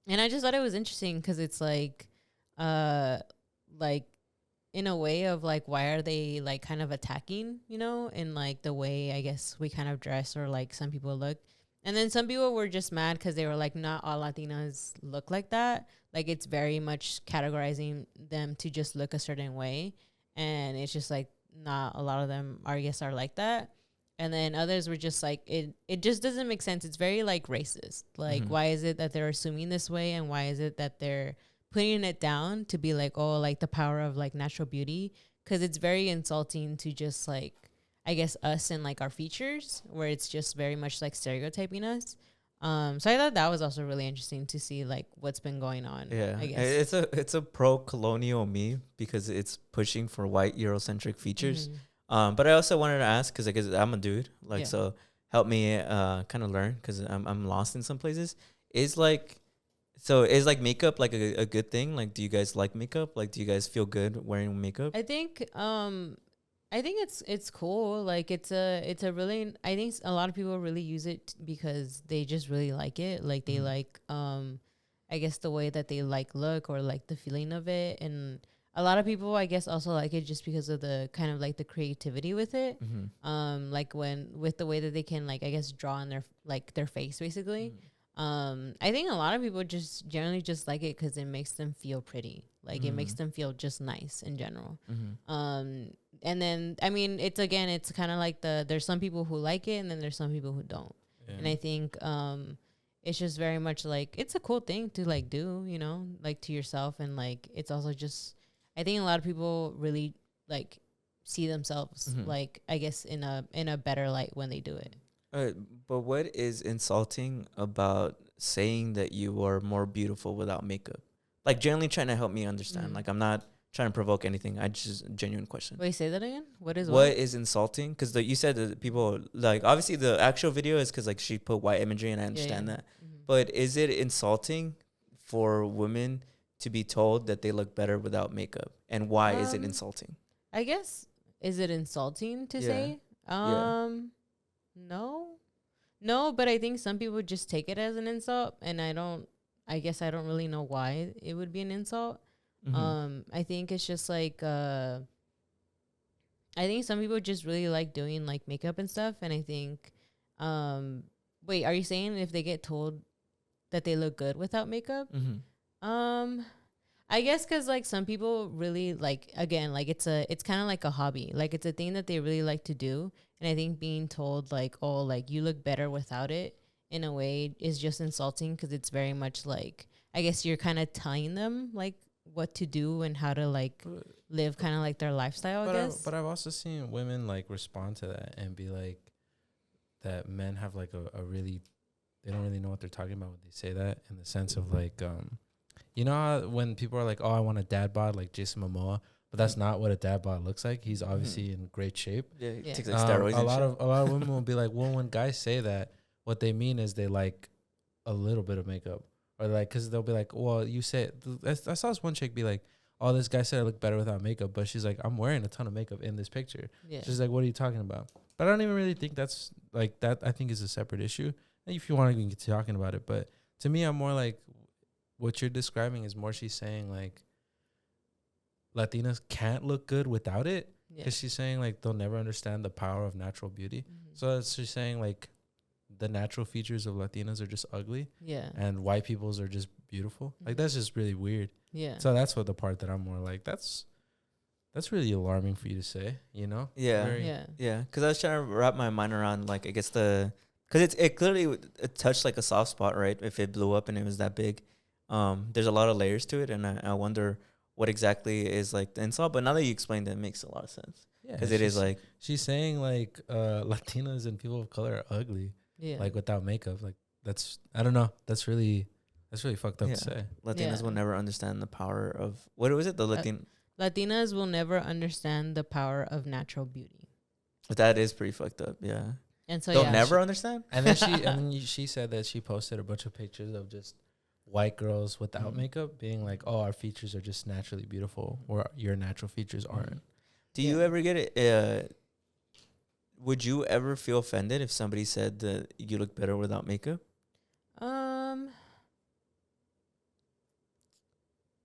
I just thought it was interesting because it's like in a way of like, why are they like kind of attacking, you know, in like the way I guess we kind of dress or like some people look, and then some people were just mad because they were like, not all Latinas look like that. Like it's very much categorizing them to just look a certain way, and it's just like, not a lot of them are, yes, are like that. And then others were just like, it just doesn't make sense. It's very like racist. Like, why is it that they're assuming this way, and why is it that they're putting it down to be like, oh, like the power of like natural beauty? Because it's very insulting to just like, I guess, us and like our features, where it's just very much like stereotyping us. So I thought that was also really interesting to see like what's been going on. Yeah, I guess it's a pro-colonial meme because it's pushing for white Eurocentric features. But I also wanted to ask, because I guess I'm a dude, like, so help me kind of learn, because I'm lost in some places. Is like makeup like a good thing? Like, do you guys like makeup? Like, do you guys feel good wearing makeup? I think it's cool. Like it's a really, I think a lot of people really use it because they just really like it. Like they like I guess the way that they like look, or like the feeling of it. And a lot of people, I guess, also like it just because of the kind of like the creativity with it. Like with the way that they can, like, I guess, draw on their face basically. I think a lot of people just generally just like it because it makes them feel pretty. Like it makes them feel just nice in general. And then, I mean, it's kind of like there's some people who like it, and then there's some people who don't. And I think it's just very much like, it's a cool thing to like do, you know, like to yourself. And like, it's also just, I think a lot of people really like see themselves like, I guess, in a better light when they do it. But what is insulting about saying that you are more beautiful without makeup? Like, generally trying to help me understand. Like, I'm not trying to provoke anything. I just, genuine question. Wait, say that again. What is insulting? Because you said that people, like, obviously the actual video is because like she put white imagery, and I understand that. But is it insulting for women to be told that they look better without makeup? And why is it insulting? I guess, is it insulting to say? No, but I think some people just take it as an insult, and I guess I don't really know why it would be an insult. I think it's just like, I think some people just really like doing like makeup and stuff. And I think, wait, are you saying if they get told that they look good without makeup? I guess because like some people really like, again, like it's kind of like a hobby. Like it's a thing that they really like to do. And I think being told like, oh, like you look better without it, in a way, is just insulting, because it's very much like, I guess you're kind of telling them like what to do and how to like live kind of like their lifestyle, I guess. But I've also seen women like respond to that and be like, that men have like a really, they don't really know what they're talking about when they say that, in the sense of like, you know how when people are like, oh, I want a dad bod like Jason Momoa, but that's not what a dad bod looks like. He's obviously in great shape. Yeah, he takes like steroids. A lot of women will be like, well, when guys say that, what they mean is they like a little bit of makeup, or like, because they'll be like, well, you said, I saw this one chick be like, oh, this guy said I look better without makeup, but she's like, I'm wearing a ton of makeup in this picture. She's like, what are you talking about? But I don't even really think that's like that. I think is a separate issue. And if you want to get talking about it, but to me, I'm more like, what you're describing is more she's saying like Latinas can't look good without it, because she's saying like they'll never understand the power of natural beauty. So she's saying like the natural features of Latinas are just ugly, and white people's are just beautiful. Like that's just really weird. So that's what the part that I'm more like, that's That's really alarming for you to say, you know? Yeah. Yeah. Because I was trying to wrap my mind around, like, I guess because it clearly it touched like a soft spot, right? If it blew up and it was that big. There's a lot of layers to it. And I wonder what exactly is like the insult. But now that you explained it, it makes a lot of sense. Yeah. Because it is like. She's saying, like, Latinas and people of color are ugly. Yeah. Like, without makeup. Like, that's, I don't know. That's really fucked up to say. Latinas will never understand the power of, what was it? The Latinas will never understand the power of natural beauty. That is pretty fucked up, yeah. And so they'll never understand. And then she said that she posted a bunch of pictures of just white girls without makeup, being like, "Oh, our features are just naturally beautiful, or your natural features aren't." Do you ever get it? Would you ever feel offended if somebody said that you look better without makeup?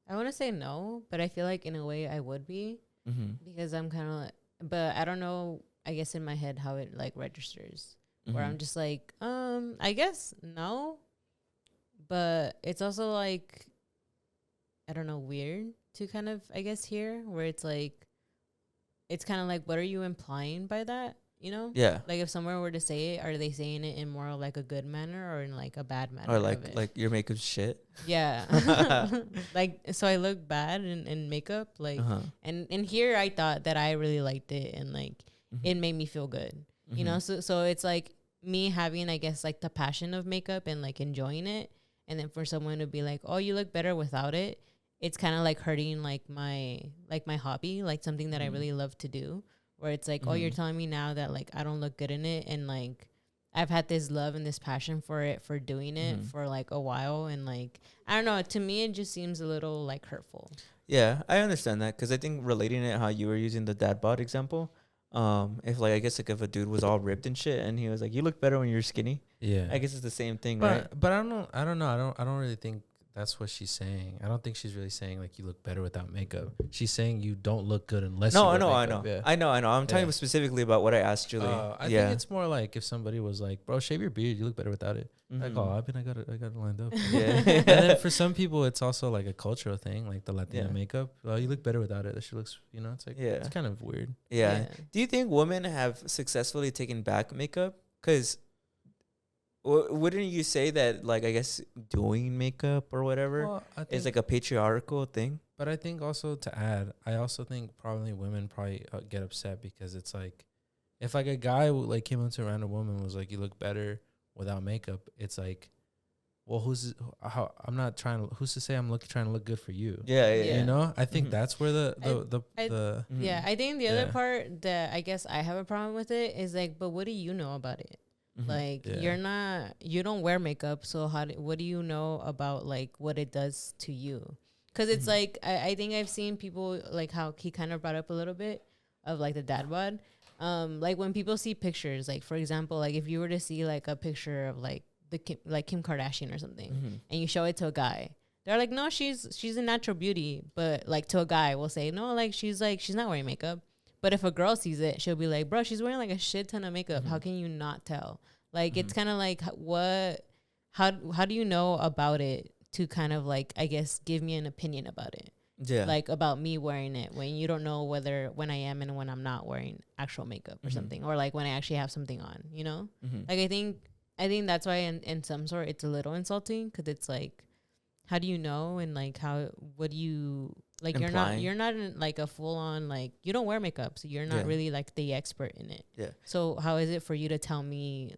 I want to say no, but I feel like in a way I would be, because I'm kind of like, but I don't know, I guess in my head how it like registers, where I'm just like, I guess no, but it's also like, I don't know, weird to kind of, I guess, hear, where it's like, it's kind of like, what are you implying by that? You know? Yeah. Like if someone were to say it, are they saying it in more of like a good manner or in like a bad manner? Or like your makeup shit. Yeah. Like, so I look bad in makeup. Like, and here I thought that I really liked it and like it made me feel good. You know? So it's like me having, I guess, like the passion of makeup and like enjoying it. And then for someone to be like, oh, you look better without it. It's kind of like hurting like my hobby, like something that I really love to do. Where it's like, oh, you're telling me now that, like, I don't look good in it. And, like, I've had this love and this passion for it, for doing it for, like, a while. And, like, I don't know. To me, it just seems a little, like, hurtful. Yeah, I understand that. Because I think relating it how you were using the dad bod example, if, like, I guess, like, if a dude was all ripped and shit and he was like, you look better when you're skinny. Yeah. I guess it's the same thing, right? But I don't know. I don't really think that's what she's saying. I don't think she's really saying like you look better without makeup. She's saying you don't look good unless you wear makeup. Yeah. I know. I'm talking specifically about what I asked Julie. I think it's more like if somebody was like, "Bro, shave your beard. You look better without it." Like, oh, I got it lined up. Yeah. And then for some people, it's also like a cultural thing, like the Latina makeup. Well, you look better without it. That shit looks, you know, it's like it's kind of weird. Yeah. Do you think women have successfully taken back makeup? Because wouldn't you say that, like, I guess doing makeup or whatever is like a patriarchal thing? But I think also to add, I also think probably women get upset because it's like, if like a guy like came into a random woman and was like, you look better without makeup, it's like, well, who's to say I'm trying to look good for you? Yeah. You know, I think that's where yeah, I think the other part that I guess I have a problem with it is like, but what do you know about it? Like, you don't wear makeup, so what do you know about like what it does to you? Because it's like, I think I've seen people like how he kind of brought up a little bit of like the dad bod. Like when people see pictures, like for example, like if you were to see like a picture of like Kim Kardashian or something, and you show it to a guy, they're like, no, she's a natural beauty. But like to a guy, we'll say, no, like she's not wearing makeup. But if a girl sees it, she'll be like, bro, she's wearing like a shit ton of makeup. How can you not tell? Like, it's kind of like, how do you know about it to kind of like, I guess, give me an opinion about it? Yeah. Like about me wearing it when you don't know when I am and when I'm not wearing actual makeup or something, or like when I actually have something on, you know? Like, I think that's why in some sort it's a little insulting, because it's like, how do you know? And like, what do you, like, implying. you're not in like a full on, like, you don't wear makeup, so you're not really like the expert in it. Yeah. So how is it for you to tell me,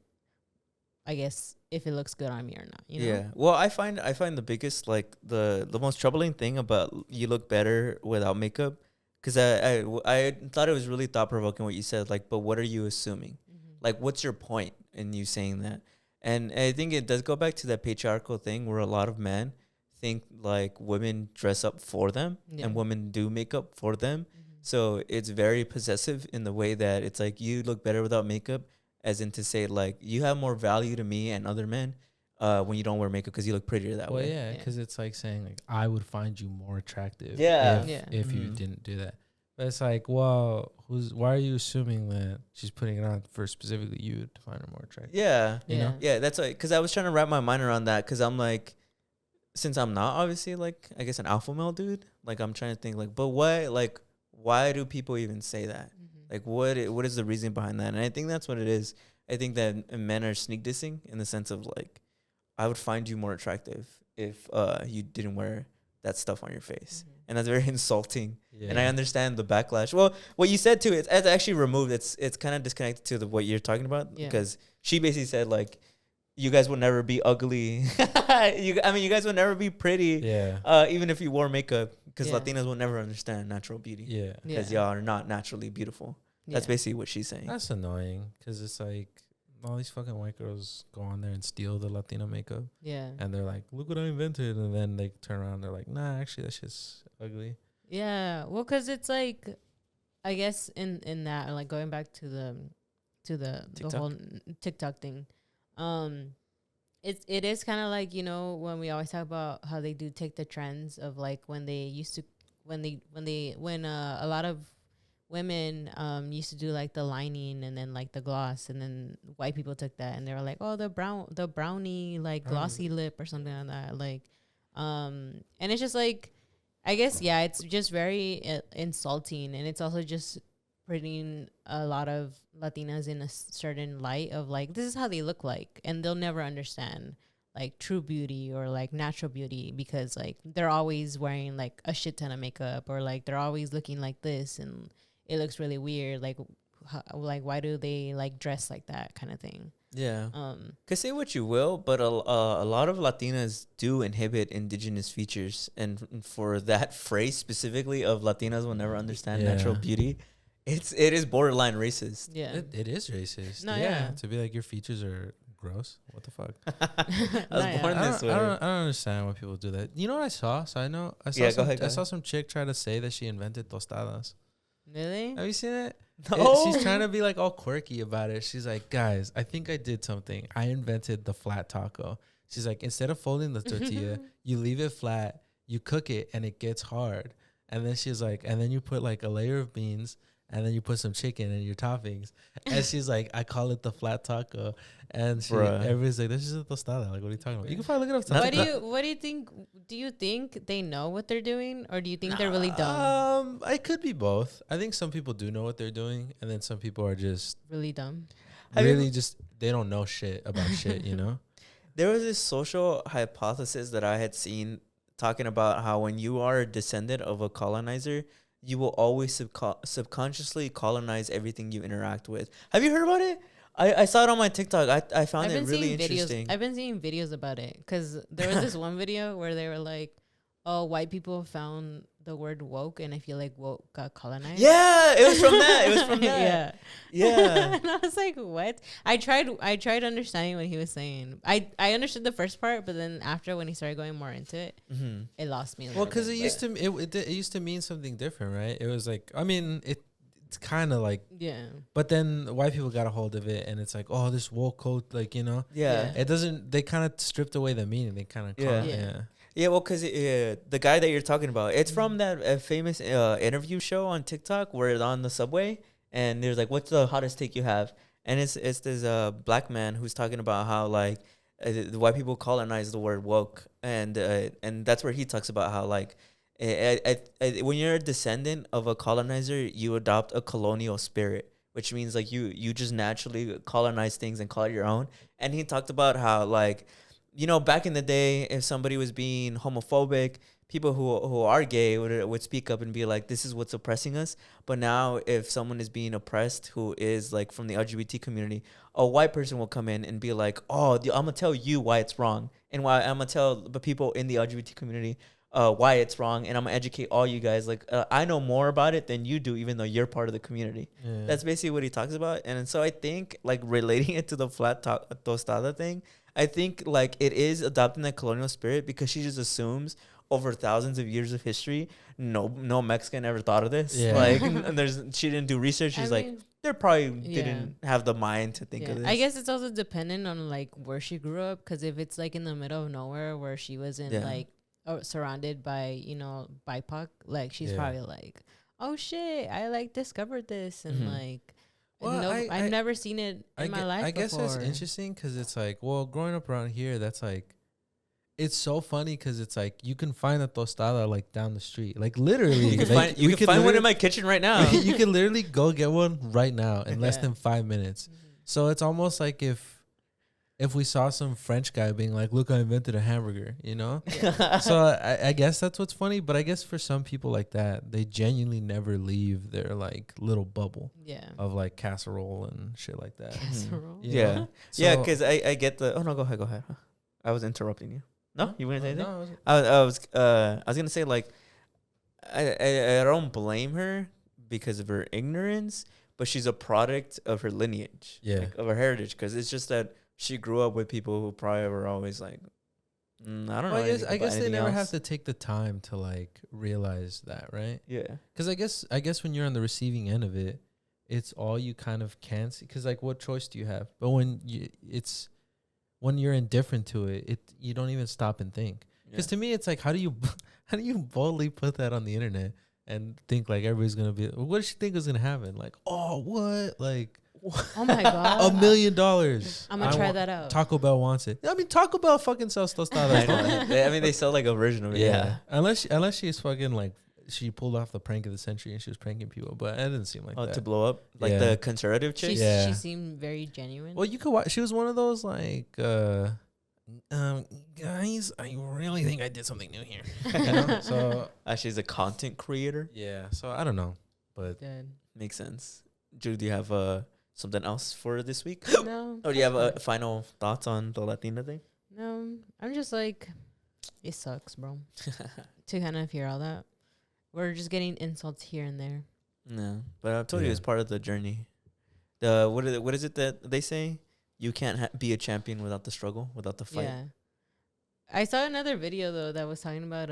I guess, if it looks good on me or not, you know? Yeah. Well, I find the biggest, like, the most troubling thing about you look better without makeup, because I thought it was really thought-provoking what you said, like, but what are you assuming? Like, what's your point in you saying that? And I think it does go back to that patriarchal thing where a lot of men think like women dress up for them and women do makeup for them. So it's very possessive in the way that it's like, you look better without makeup, as in to say like you have more value to me and other men when you don't wear makeup because you look prettier that way. Well, yeah, because it's like saying like, I would find you more attractive if you didn't do that. But it's like, well, why are you assuming that she's putting it on for specifically you to find her more attractive? Yeah. You know? Yeah, that's like, because I was trying to wrap my mind around that, because I'm like, since I'm not obviously like, I guess, an alpha male dude, like I'm trying to think like, but why do people even say that? Like, what is the reason behind that? And I think that's what it is. I think that men are sneak dissing in the sense of like, I would find you more attractive if you didn't wear that stuff on your face. And that's very insulting. Yeah. And I understand the backlash. Well, what you said too, it's actually removed. It's kind of disconnected to what you're talking about, because she basically said like, you guys will never be ugly. You guys will never be pretty. Yeah. Even if you wore makeup, because Latinas will never understand natural beauty. Yeah. Because y'all are not naturally beautiful. That's basically what she's saying. That's annoying, because it's like all these fucking white girls go on there and steal the Latina makeup. Yeah. And they're like, look what I invented. And then they turn around and they're like, nah, actually, that shit's ugly. Yeah. Well, because it's like, I guess in that, like going back to the whole TikTok thing, it is kind of like, you know, when we always talk about how they do take the trends of like when a lot of women used to do like the lining and then like the gloss, and then white people took that and they were like, oh, the brownie like glossy lip or something like that, like and it's just like, I guess it's just very insulting, and it's also just putting a lot of Latinas in a certain light of like, this is how they look like, and they'll never understand like true beauty or like natural beauty, because like they're always wearing like a shit ton of makeup, or like they're always looking like this and it looks really weird, like why do they like dress like that kind of thing. Yeah. Cause say what you will, but a lot of Latinas do inhibit indigenous features, and for that phrase specifically of Latinas will never understand natural beauty, it is borderline racist. Yeah, it is racist. No, yeah, to be like, your features are gross. What the fuck? I was born this way. I don't understand why people do that. You know what I saw? So I saw some chick try to say that she invented tostadas. Really? Have you seen it? No. She's trying to be like all quirky about it. She's like, guys, I think I did something. I invented the flat taco. She's like, instead of folding the tortilla, you leave it flat, you cook it, and it gets hard. And then she's like, and then you put like a layer of beans, and then you put some chicken and your toppings. And she's like, I call it the flat taco. And everybody's like, this is a tostada. Like, what are you talking about? You can probably look it up. What do you think? Do you think they know what they're doing, or do you think they're really dumb? It could be both. I think some people do know what they're doing, and then some people are just really dumb. They don't know shit about shit, you know? There was this social hypothesis that I had seen talking about how when you are a descendant of a colonizer, you will always subconsciously colonize everything you interact with. Have you heard about it? I saw it on my TikTok. I found it really interesting. I've been seeing videos about it, because there was this one video where they were like, oh, white people found the word woke, and I feel like woke got colonized. Yeah, it was from that. Yeah. And I was like, what? I tried understanding what he was saying. I understood the first part, but then after, when he started going more into it, it lost me a little bit. Well, because it used to mean something different, right? It was like, I mean, it's kind of like, but then white people got a hold of it, and it's like, oh, this woke code, like, you know, it doesn't, they kind of stripped away the meaning. They kind of well, because the guy that you're talking about, it's from that famous interview show on TikTok where it's on the subway, and there's like, what's the hottest take you have? And it's this black man who's talking about how like the white people colonized the word woke, and that's where he talks about how like when you're a descendant of a colonizer, you adopt a colonial spirit, which means like you just naturally colonize things and call it your own. And he talked about how like, you know, back in the day, if somebody was being homophobic, people who are gay would speak up and be like, this is what's oppressing us. But now if someone is being oppressed who is like from the LGBT community, a white person will come in and be like, oh, I'm going to tell you why it's wrong, and why I'm going to tell the people in the LGBT community why it's wrong, and I'm going to educate all you guys. Like, I know more about it than you do, even though you're part of the community. Yeah. That's basically what he talks about. And so I think like relating it to the flat tostada thing, I think like it is adopting that colonial spirit, because she just assumes over thousands of years of history, no Mexican ever thought of this. Yeah. Like, and she didn't do research. She's like, they probably didn't have the mind to think of this. I guess it's also dependent on like where she grew up, because if it's like in the middle of nowhere where she wasn't like surrounded by, you know, BIPOC, like she's probably like, oh shit, I like discovered this, and like, well, I've never seen it in my life. I guess that's interesting, because it's like, well, growing up around here, that's like, it's so funny because it's like you can find a tostada like down the street, like literally. You can find one in my kitchen right now. You can literally go get one right now in less than 5 minutes. So it's almost like if we saw some French guy being like, "Look, I invented a hamburger," you know. So I guess that's what's funny. But I guess for some people like that, they genuinely never leave their like little bubble of like casserole and shit like that. Casserole. Yeah, yeah. Because I get the. Oh no, go ahead. I was interrupting you. No, you wouldn't say anything. No, I was gonna say like, I don't blame her because of her ignorance, but she's a product of her lineage, like, of her heritage. Because it's just that she grew up with people who probably were always like, I don't know. I guess they never have to take the time to like realize that, right? Yeah. Because I guess when you're on the receiving end of it, it's all you kind of can see. Because like, what choice do you have? But when you're indifferent to it, you don't even stop and think. Because to me, it's like, how do you boldly put that on the internet and think like everybody's gonna be? What does she think is gonna happen? Like, oh, what? Like, oh my god, $1 million. I'm gonna try that out. Taco Bell wants it. I mean, Taco Bell fucking sells tostadas. I mean, they sell like a version of it. Yeah. Unless she's fucking like, she pulled off the prank of the century and she was pranking people, but it didn't seem like that. To blow up, like the conservative chick. She seemed very genuine. Well, you could watch. She was one of those like, guys, I really think I did something new here. You know? So she's a content creator. Yeah. So I don't know, but makes sense. Julie, do you have something else for this week? No. Or do you have final thoughts on the Latina thing? No, I'm just like, it sucks, bro. To kind of hear all that. We're just getting insults here and there. No, but I told you it's part of the journey. What is it that they say? You can't be a champion without the struggle, without the fight. Yeah. I saw another video though that was talking about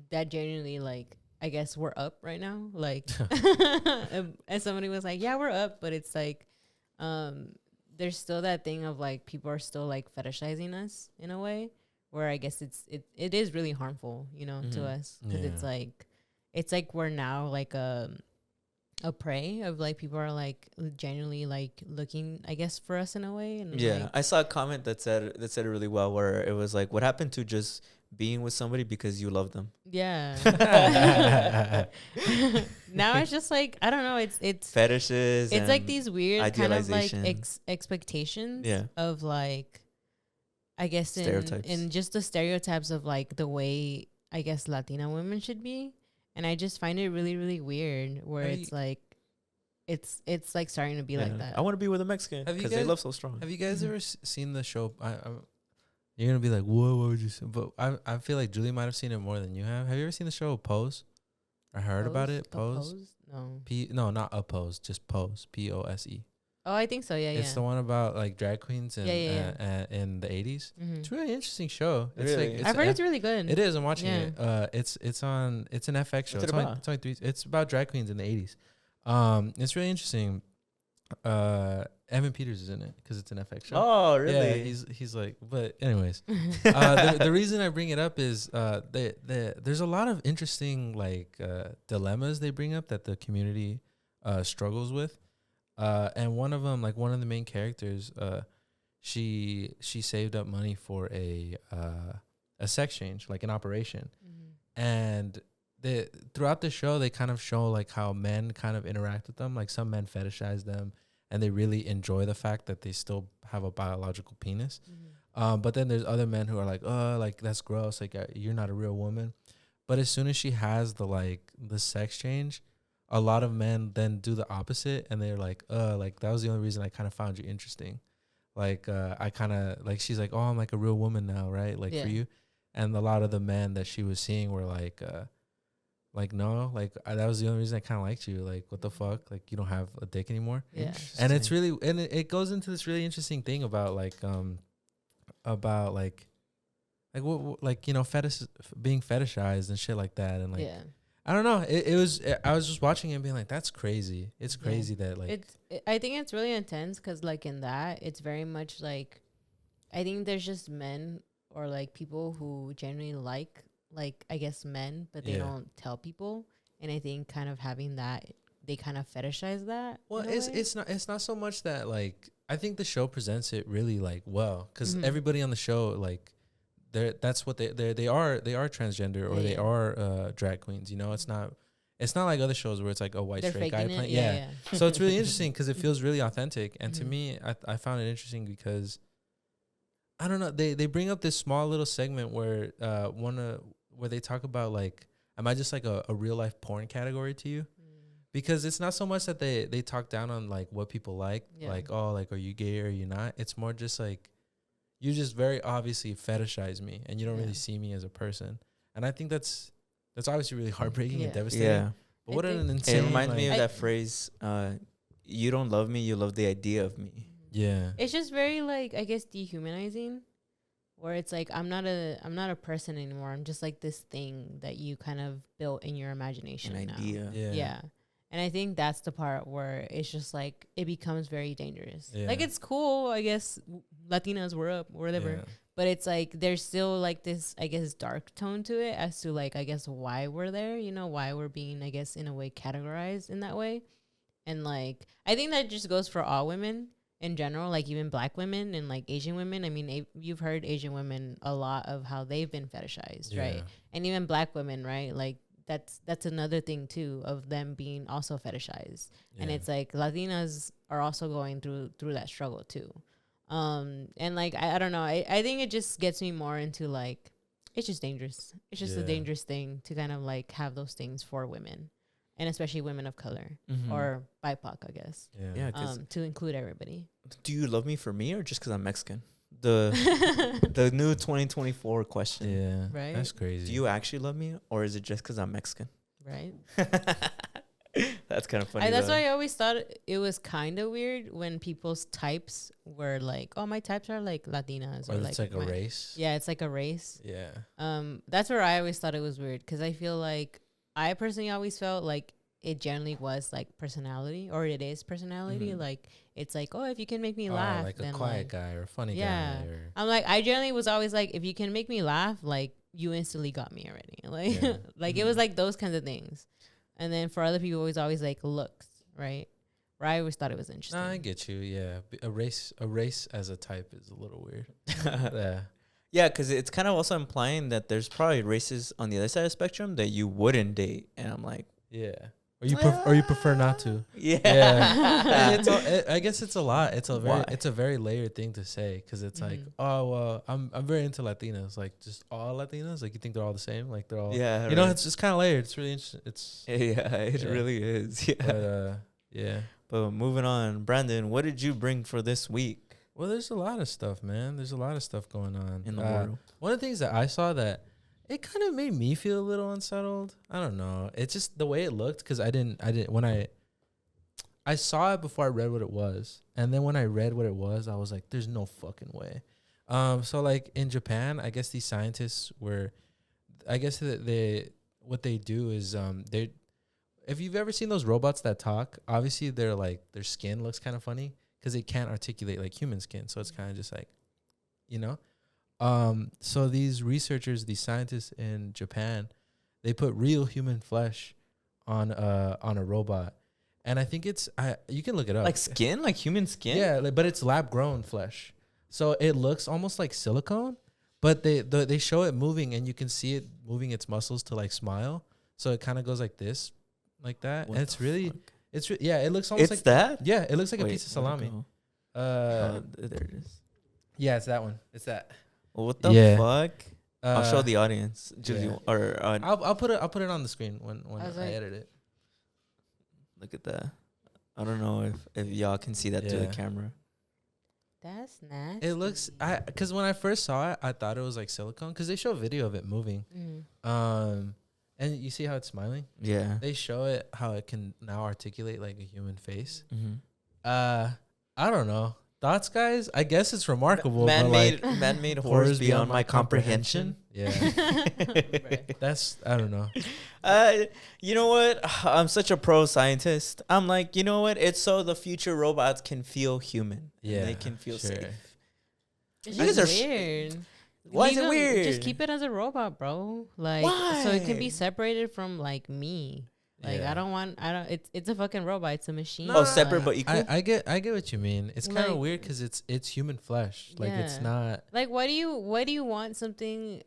that genuinely, like, I guess we're up right now. Like, and somebody was like, "Yeah, we're up," but it's like, there's still that thing of like people are still like fetishizing us in a way where I guess it is really harmful, you know, to us, because it's like we're now like a prey of like people are like genuinely like looking, I guess, for us in a way. And like, I saw a comment that said it really well, where it was like, what happened to just being with somebody because you love them? Yeah. Now it's just like, I don't know, it's fetishes, it's like these weird kind of like expectations Yeah. of like, I guess in just the stereotypes of like the way I guess Latina women should be. And I just find it really, really weird where it's like, it's like starting to be like that. I want to be with a Mexican because they love so strong. Have you guys ever seen the show? You're going to be like, whoa, what would you say? But I feel like Julie might have seen it more than you have. Have you ever seen the show Pose? Or heard about it? Pose? No. No, not Oppose, just Pose. Pose. Oh, I think so. Yeah, it's the one about like drag queens and in the 80s. It's a really interesting show. It's really? like, I've heard it's really good. It is. I'm watching it. It's an FX show. It's about drag queens in the 80s. It's really interesting. Evan Peters is in it because it's an FX show. Oh, really? Yeah, he's like. But anyways, the reason I bring it up is there's a lot of interesting like dilemmas they bring up that the community struggles with. And one of them, like one of the main characters, she saved up money for a sex change, like an operation. And throughout the show, they kind of show like how men kind of interact with them. Like some men fetishize them and they really enjoy the fact that they still have a biological penis. But then there's other men who are like, oh, like that's gross. Like you're not a real woman. But as soon as she has the sex change, a lot of men then do the opposite, and they're like that was the only reason I kind of found you interesting. Like, I kind of, like, she's like, oh, I'm like a real woman now, right? Like, for you. And a lot of the men that she was seeing were like, no, like, that was the only reason I kind of liked you. Like, what the fuck? Like, you don't have a dick anymore? Yeah. And it's really, and it goes into this really interesting thing about, like, what, you know, being fetishized and shit like that. And, like, I don't know. I was just watching it and being like, that's crazy. It's crazy that like. I think it's really intense because like in that, it's very much like, I think there's just men or like people who genuinely like I guess men, but they don't tell people. And I think kind of having that, they kind of fetishize that. Well, it's not so much that like, I think the show presents it really like well because everybody on the show like that's what they are transgender, or they are drag queens. You know, it's not like other shows where it's like a white straight guy playing. Yeah. So it's really interesting because it feels really authentic. And to me, I found it interesting because I don't know, they bring up this small little segment where where they talk about like, am I just like a real life porn category to you? Because it's not so much that they talk down on like what people like, like, oh, like, are you gay or are you not? It's more just like, you just very obviously fetishize me and you don't really see me as a person. And I think that's obviously really heartbreaking and devastating. Yeah. But what an insane... It reminds me of that phrase, you don't love me, you love the idea of me. Yeah. It's just very like, I guess, dehumanizing, where it's like, I'm not a person anymore. I'm just like this thing that you kind of built in your imagination. An idea. Yeah. And I think that's the part where it's just like, it becomes very dangerous. Yeah. Like, it's cool, I guess, Latinas were up or whatever. Yeah. But it's like, there's still like this, I guess, dark tone to it as to like, I guess, why we're there, you know, why we're being, I guess, in a way categorized in that way. And like, I think that just goes for all women in general, like even Black women and like Asian women. I mean, you've heard Asian women a lot of how they've been fetishized, right? And even Black women, right? Like, that's another thing too, of them being also fetishized. And it's like Latinas are also going through that struggle too. And like I don't know, I think it just gets me more into like, it's just dangerous. It's just a dangerous thing to kind of like have those things for women, and especially women of color or BIPOC, I guess. Yeah. To include everybody. Do you love me for me or just because I'm Mexican? The new 2024 question. Yeah, right. That's crazy. Do you actually love me, or is it just because I'm Mexican? Right. That's kind of funny. That's why I always thought it was kind of weird when people's types were like, "Oh, my types are like Latinas," or it's like a race. Yeah, it's like a race. Yeah. That's where I always thought it was weird, because I feel like I personally always felt like it generally was like personality, or it is personality. Like, it's like, oh, if you can make me laugh, like a quiet guy or a funny guy. Or I'm like, I generally was always like, if you can make me laugh, like, you instantly got me already. Like, like it was like those kinds of things. And then for other people, it was always like looks, right? Where I always thought it was interesting. I get you. Yeah, a race as a type is a little weird. Yeah, because it's kind of also implying that there's probably races on the other side of the spectrum that you wouldn't date, and I'm like, yeah. Or you prefer not to. Yeah. I guess it's a lot. It's a very layered thing to say, because it's like, oh, well, I'm very into Latinas. Like, just all Latinas? Like, you think they're all the same? Like, they're all... Yeah. You know, it's just kind of layered. It's really interesting. It really is. Yeah. But, But moving on, Brandon, what did you bring for this week? Well, there's a lot of stuff, man. There's a lot of stuff going on in the world. One of the things that I saw that it kind of made me feel a little unsettled. I don't know. It's just the way it looked, because when I saw it before I read what it was. And then when I read what it was, I was like, there's no fucking way. So like in Japan, I guess these scientists what they do is, if you've ever seen those robots that talk, obviously their skin looks kind of funny because they can't articulate like human skin. So it's kind of just like, you know? So these researchers, these scientists in Japan, they put real human flesh on a robot, and I think you can look it up. Like skin, like human skin. Yeah, but it's lab grown flesh, so it looks almost like silicone. But they show it moving, and you can see it moving its muscles to like smile. So it kind of goes like this, like that, and it's really, it looks almost like that. Yeah, it looks like a piece of salami. There it is. Yeah, it's that one. It's that. What the fuck? I'll show the audience. I'll put it on the screen when I edit it. Look at that. I don't know if y'all can see that through the camera. That's nasty. It looks, because when I first saw it, I thought it was like silicone, because they show a video of it moving. And you see how it's smiling? Yeah. They show it how it can now articulate like a human face. I don't know. Thoughts, guys? I guess it's remarkable. Man-made horrors beyond my comprehension. Yeah. That's, I don't know. You know what? I'm such a pro scientist. I'm like, you know what? It's so the future robots can feel human. Yeah. And they can feel safe. It's just weird. Why is it weird? Just keep it as a robot, bro. Like, why? So it can be separated from like me. Like I don't. It's a fucking robot. It's a machine. Oh, separate but equal. I get what you mean. It's kind of Like- weird because it's human flesh. Like it's Yeah. not. Like, why do you want something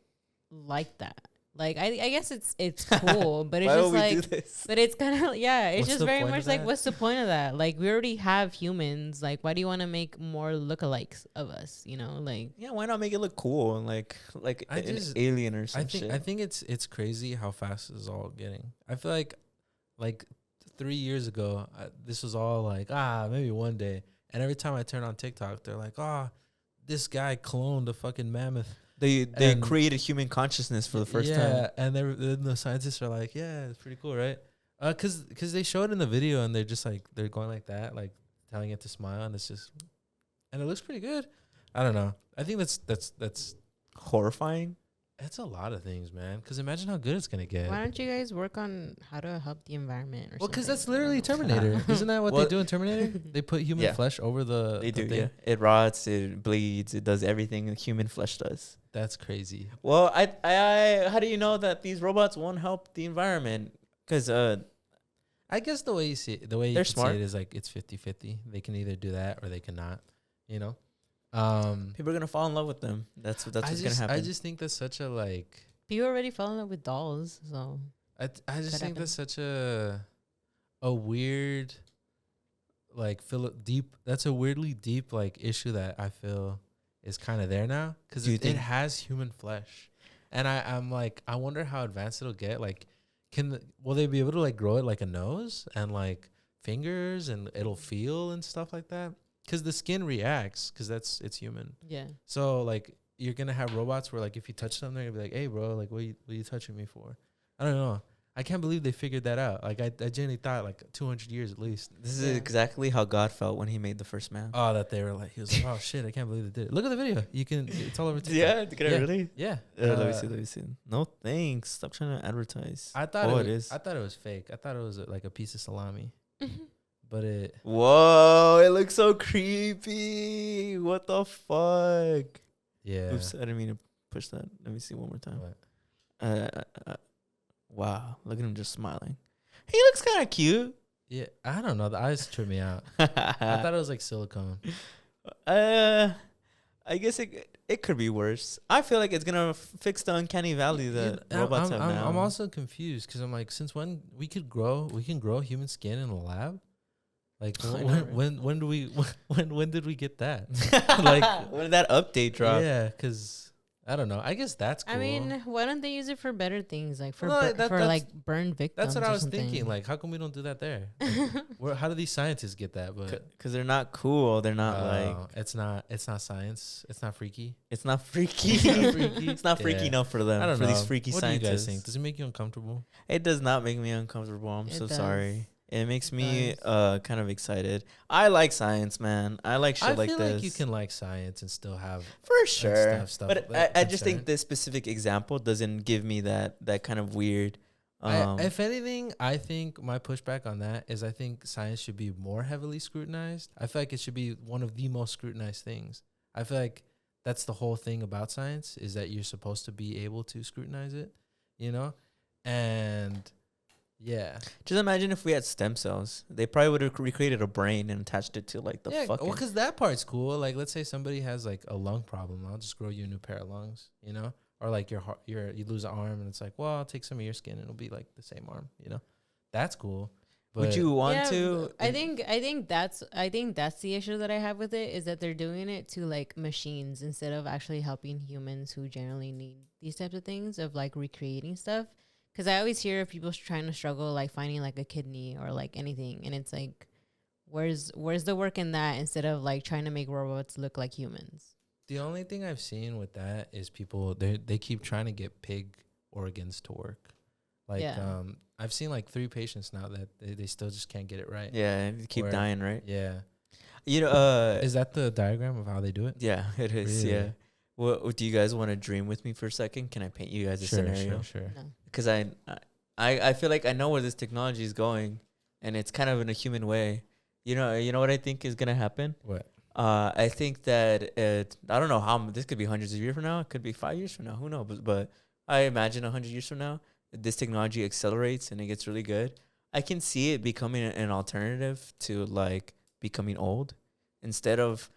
like that? Like, I guess it's cool, but it's Why just would we do like, this? but it's kind of, yeah, it's What's just the very point much of like, that? what's the point of that? Like, we already have humans. Like, why do you want to make more lookalikes of us? You know, like, Yeah, why not make it look cool and like an alien or some shit? I think it's crazy how fast this is all getting. I feel like 3 years ago, this was all like maybe one day. And every time I turn on TikTok, they're like, this guy cloned a fucking mammoth. They And- created human consciousness for the first time. Yeah, and then the scientists are like, yeah, it's pretty cool, right? Cause they show it in the video and they're just like they're going like that, like telling it to smile, and it looks pretty good. I don't know. I think that's Horrifying. it's a lot of things, man. Cause imagine how good it's gonna get. why don't you guys work on how to help the environment? Or Well, because something? that's literally Terminator. Isn't that what Well- they do in Terminator? They put human Yeah. flesh over the They the do, thing. yeah. It rots, it bleeds, it does everything that human flesh does. That's crazy. Well, I how do you know that these robots won't help the environment? Because I guess the way you see it, the way you They're can smart. see it is like it's 50-50. They can either do that or they cannot, you know? people are gonna fall in love with them. That's what's gonna happen. I just think that's such a like People already fell in love with dolls, so I just Could think happen. that's such a weird like that's a weirdly deep like issue that I feel is kind of there now because Do you it think- has human flesh, and I'm like I wonder how advanced it'll get. Like, will they be able to like grow it like a nose and like fingers and it'll feel and stuff like that? Because the skin reacts because it's human. yeah. So like you're gonna have robots where like if you touch them, they're gonna be like, "Hey, bro, like what are you touching me for?" I don't know. I can't believe they figured that out. Like I genuinely thought like 200 years at least. This is Yeah. exactly how God felt when He made the first man. Oh, that they were like, he was like, "Oh shit, I can't believe they did it." Look at the video. You can. It's all over TikTok. Yeah, did I Yeah. really? Yeah. Let me see. Let me see. No thanks. Stop trying to advertise. I thought it is. I thought it was fake. I thought it was like a piece of salami, but it. Whoa! It looks so creepy. What the fuck? Yeah. Oops! I didn't mean to push that. Let me see one more time. What? Wow! Look at him just smiling. He looks kind of cute. Yeah. I don't know. The eyes trip me out. I thought it was like silicone. I guess it could be worse. I feel like it's gonna fix the uncanny valley that Yeah, robots have now. I'm also confused because I'm like, since when we can grow human skin in a lab? Like I know, right? when do we when did we get that? Like when did that update drop? yeah, because I don't know. I guess that's cool. I mean, why don't they use it for better things, like for Well, for that's- like burn victims? that's what I or was something? thinking. Like, how come we don't do that there? Like, how do these scientists get that? But Because they're not cool. They're not like. it's not science. It's not freaky. It's not freaky. It's not freaky. It's not freaky Yeah. enough for them. I don't for know. these freaky what do you guys scientists. think? Does it make you uncomfortable? It does not make me uncomfortable. I'm It so does. sorry. It makes me does. kind of excited. I like science, man. I like shit I like feel this. like you can like science and still have for sure. stuff But that I just think concern. this specific example doesn't give me that kind of weird. If anything, I think my pushback on that is I think science should be more heavily scrutinized. I feel like it should be one of the most scrutinized things. I feel like that's the whole thing about science is that you're supposed to be able to scrutinize it, you know? And yeah. Just imagine if we had stem cells. They probably would have recreated a brain and attached it to like the Yeah, fucking. well, because that part's cool. Like, let's say somebody has like a lung problem. I'll just grow you a new pair of lungs, you know? Or like you lose an arm and it's like, well, I'll take some of your skin and it'll be like the same arm, you know? That's cool. Would But you want Yeah, to? I think that's the issue that I have with it is that they're doing it to like machines instead of actually helping humans who generally need these types of things of like recreating stuff. Because I always hear of people trying to struggle like finding like a kidney or like anything, and it's like, where's the work in that instead of like trying to make robots look like humans? The only thing I've seen with that is people they keep trying to get pig organs to work. Like Yeah. I've seen like 3 patients now that they still just can't get it right. Yeah, you keep Or- dying, right? Yeah. You know, Is that the diagram of how they do it? yeah, it is. Really? Yeah. What do you guys want to dream with me for a second? Can I paint you guys a scenario? Sure. No. Because I feel like I know where this technology is going, and it's kind of in a human way. You know what I think is gonna happen. What? I think that I don't know how this could be hundreds of years from now. It could be 5 years from now. Who knows? But I imagine 100 years from now, this technology accelerates and it gets really good. I can see it becoming an alternative to like becoming old. Instead of,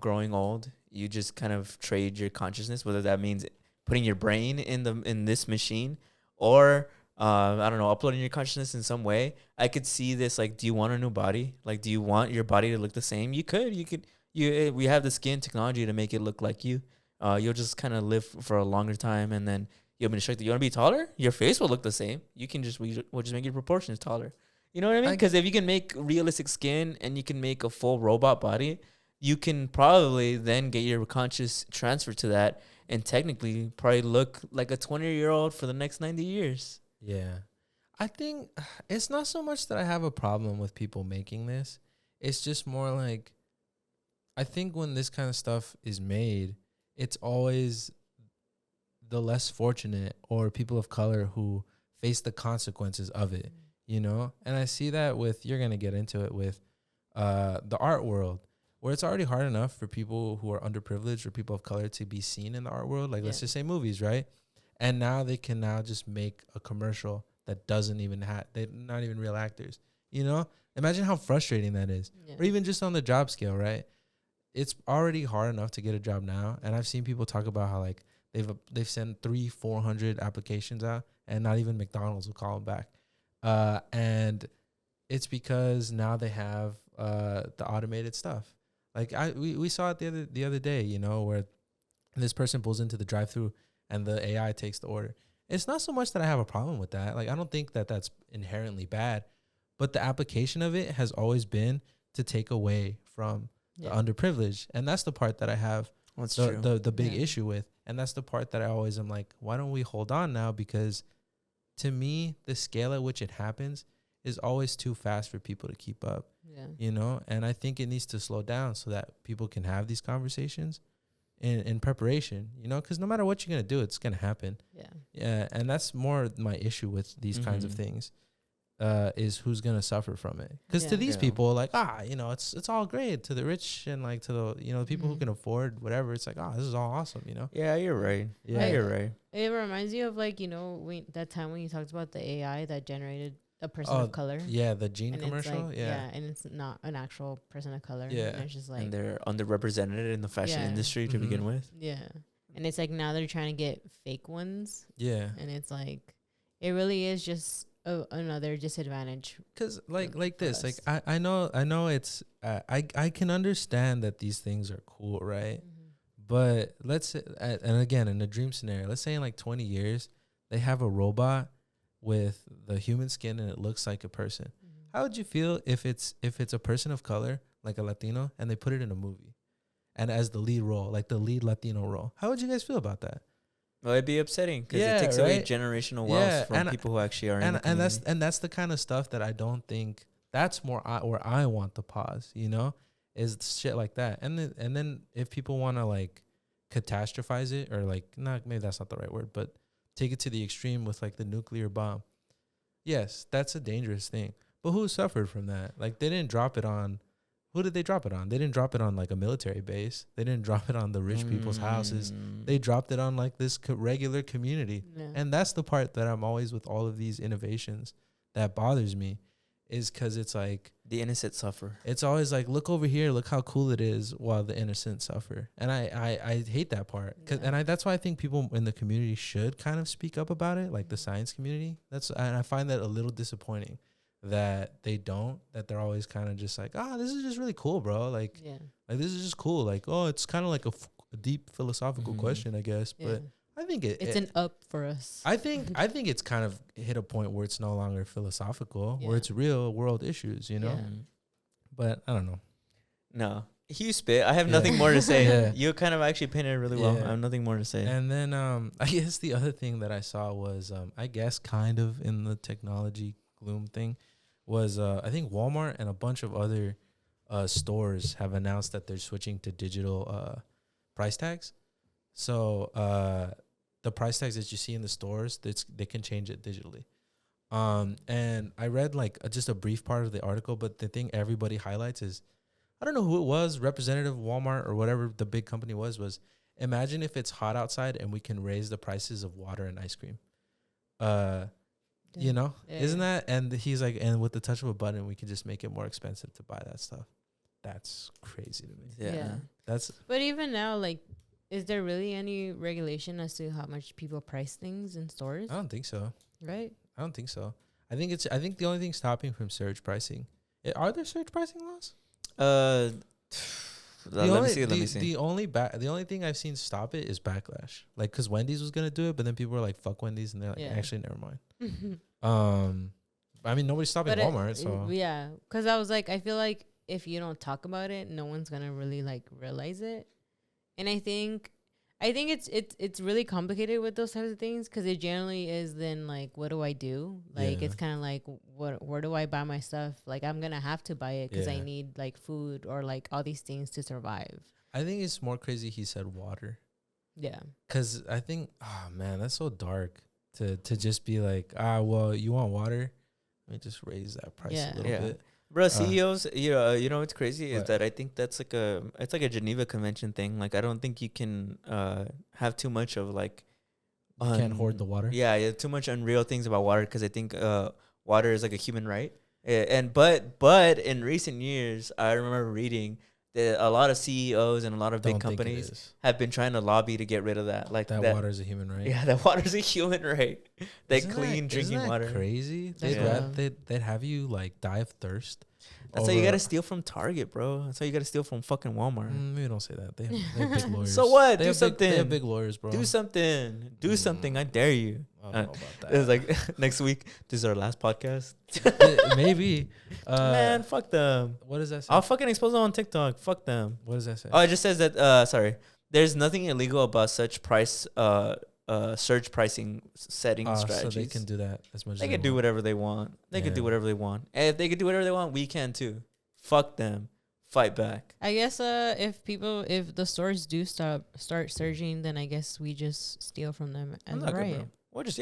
growing old, you just kind of trade your consciousness, whether that means putting your brain in this machine, or I don't know, uploading your consciousness in some way. I could see this, like, do you want a new body? Like, do you want your body to look the same? We have the skin technology to make it look like you. You'll just kind of live for a longer time, and then you'll be instructed. You want to be taller? Your face will look the same. We'll just make your proportions taller. You know what I mean? Because if you can make realistic skin and you can make a full robot body, you can probably then get your conscious transfer to that, and technically probably look like a 20-year-old for the next 90 years. Yeah. I think it's not so much that I have a problem with people making this. It's just more like, I think when this kind of stuff is made, it's always the less fortunate or people of color who face the consequences of it, And I see that you're going to get into it with the art world, where it's already hard enough for people who are underprivileged or people of color to be seen in the art world. Like, let's just say movies, right? And now they can just make a commercial that doesn't even they're not even real actors, Imagine how frustrating that is. Yeah. Or even just on the job scale, right? It's already hard enough to get a job now. And I've seen people talk about how, like, they've sent 300-400 applications out, and not even McDonald's will call them back. And it's because now they have the automated stuff. Like, we saw it the other day, where this person pulls into the drive-thru and the AI takes the order. It's not so much that I have a problem with that. Like, I don't think that that's inherently bad, but the application of it has always been to take away from the underprivileged. And that's the part that I have the big issue with. And that's the part that I always am like, why don't we hold on now? Because to me, the scale at which it happens is always too fast for people to keep up, And I think it needs to slow down so that people can have these conversations in preparation, because no matter what you're going to do, it's going to happen. Yeah. And that's more my issue with these kinds of things, is who's going to suffer from it. Because to these people, like, it's all great. To the rich and, like, to the, people who can afford whatever, it's like, this is all awesome, Yeah, you're right. Yeah, you're right. It reminds you of, like, that time when you talked about the AI that generated a person of color. Yeah, the Gene and commercial. Like, and it's not an actual person of color. Yeah. And it's just like, and they're underrepresented in the fashion industry to begin with. Yeah. And it's like now they're trying to get fake ones. Yeah. And it's like, it really is just another disadvantage. Because like this, us. Like I know it's I can understand that these things are cool, right? But let's say, and again, in a dream scenario, let's say in like 20 years they have a robot with the human skin and it looks like a person. How would you feel if it's a person of color, like a Latino, and they put it in a movie and as the lead role, like the lead Latino role? How would you guys feel about that? Well, it'd be upsetting because it takes away generational wealth from people who actually are in the community. And that's the kind of stuff that I don't think, that's more where I want the pause, is shit like that. And then if people want to, like, catastrophize it, or, like, maybe that's not the right word, but take it to the extreme with, like, the nuclear bomb. Yes, that's a dangerous thing. But who suffered from that? Like, they didn't drop it on. Who did they drop it on? They didn't drop it on, like, a military base. They didn't drop it on the rich people's houses. They dropped it on, like, this regular community. Yeah. And that's the part that I'm always, with all of these innovations, that bothers me, is because it's like, the innocent suffer. It's always like, look over here, look how cool it is, while the innocent suffer. And I hate that part. And that's why I think people in the community should kind of speak up about it, like the science community. And I find that a little disappointing that they don't, that they're always kind of just like, this is just really cool, bro. Like, like, this is just cool. Like, it's kind of like a deep philosophical question, I guess. But I think it's an up for us. I think it's kind of hit a point where it's no longer philosophical, where it's real world issues, But I don't know. No, you spit. I have nothing more to say. You kind of actually painted it really well. I have nothing more to say. And then I guess the other thing that I saw was I guess kind of in the technology gloom thing was I think Walmart and a bunch of other stores have announced that they're switching to digital price tags. So the price tags that you see in the stores, they can change it digitally. And I read like just a brief part of the article, but the thing everybody highlights is, I don't know who it was, representative Walmart or whatever the big company was imagine if it's hot outside and we can raise the prices of water and ice cream. You know, isn't that? And he's like, and with the touch of a button, we can just make it more expensive to buy that stuff. That's crazy to me. Yeah. That's. But even now, like, is there really any regulation as to how much people price things in stores? I don't think so. Right? I don't think so. I think the only thing stopping from surge pricing, are there surge pricing laws? Let me see. The only thing I've seen stop it is backlash. Like, cause Wendy's was gonna do it, but then people were like, "Fuck Wendy's," and they're like, "Actually, never mind." I mean, nobody's stopping Walmart, so yeah. Cause I was like, I feel like if you don't talk about it, no one's gonna really like realize it. And I think it's really complicated with those types of things because it generally is then like, what do I do? Like, it's kind of like, where do I buy my stuff? Like, I'm going to have to buy it because I need like food or like all these things to survive. I think it's more crazy he said water. Yeah. Because I think, oh man, that's so dark to just be like, well, you want water? Let me just raise that price a little bit. Bro, CEOs, you know what's crazy is that I think that's like it's like a Geneva Convention thing. Like, I don't think you can have too much of like, you can't hoard the water. Yeah, too much unreal things about water because I think water is like a human right. But in recent years, I remember reading that a lot of CEOs and a lot of big companies have been trying to lobby to get rid of that. Like that water is a human right. Yeah, that water is a human right. Clean drinking water. Crazy. They'd have you like die of thirst. That's how you gotta steal from Target, bro. That's how you gotta steal from fucking Walmart. Maybe don't say that. They have big lawyers. So what? Do something. They have big lawyers, bro. Do something. Do something. I dare you. I don't know about that. It's like next week. This is our last podcast. Maybe. Man, fuck them. What does that say? I'll fucking expose them on TikTok. Fuck them. What does that say? Oh, it just says that. Sorry. There's nothing illegal about such price. Surge pricing setting strategies. So they can do that as much as they can do whatever they want. They can do whatever they want. And if they can do whatever they want, we can too. Fuck them. Fight back. I guess if the stores do start surging, then I guess we just steal from them as a riot. We'll just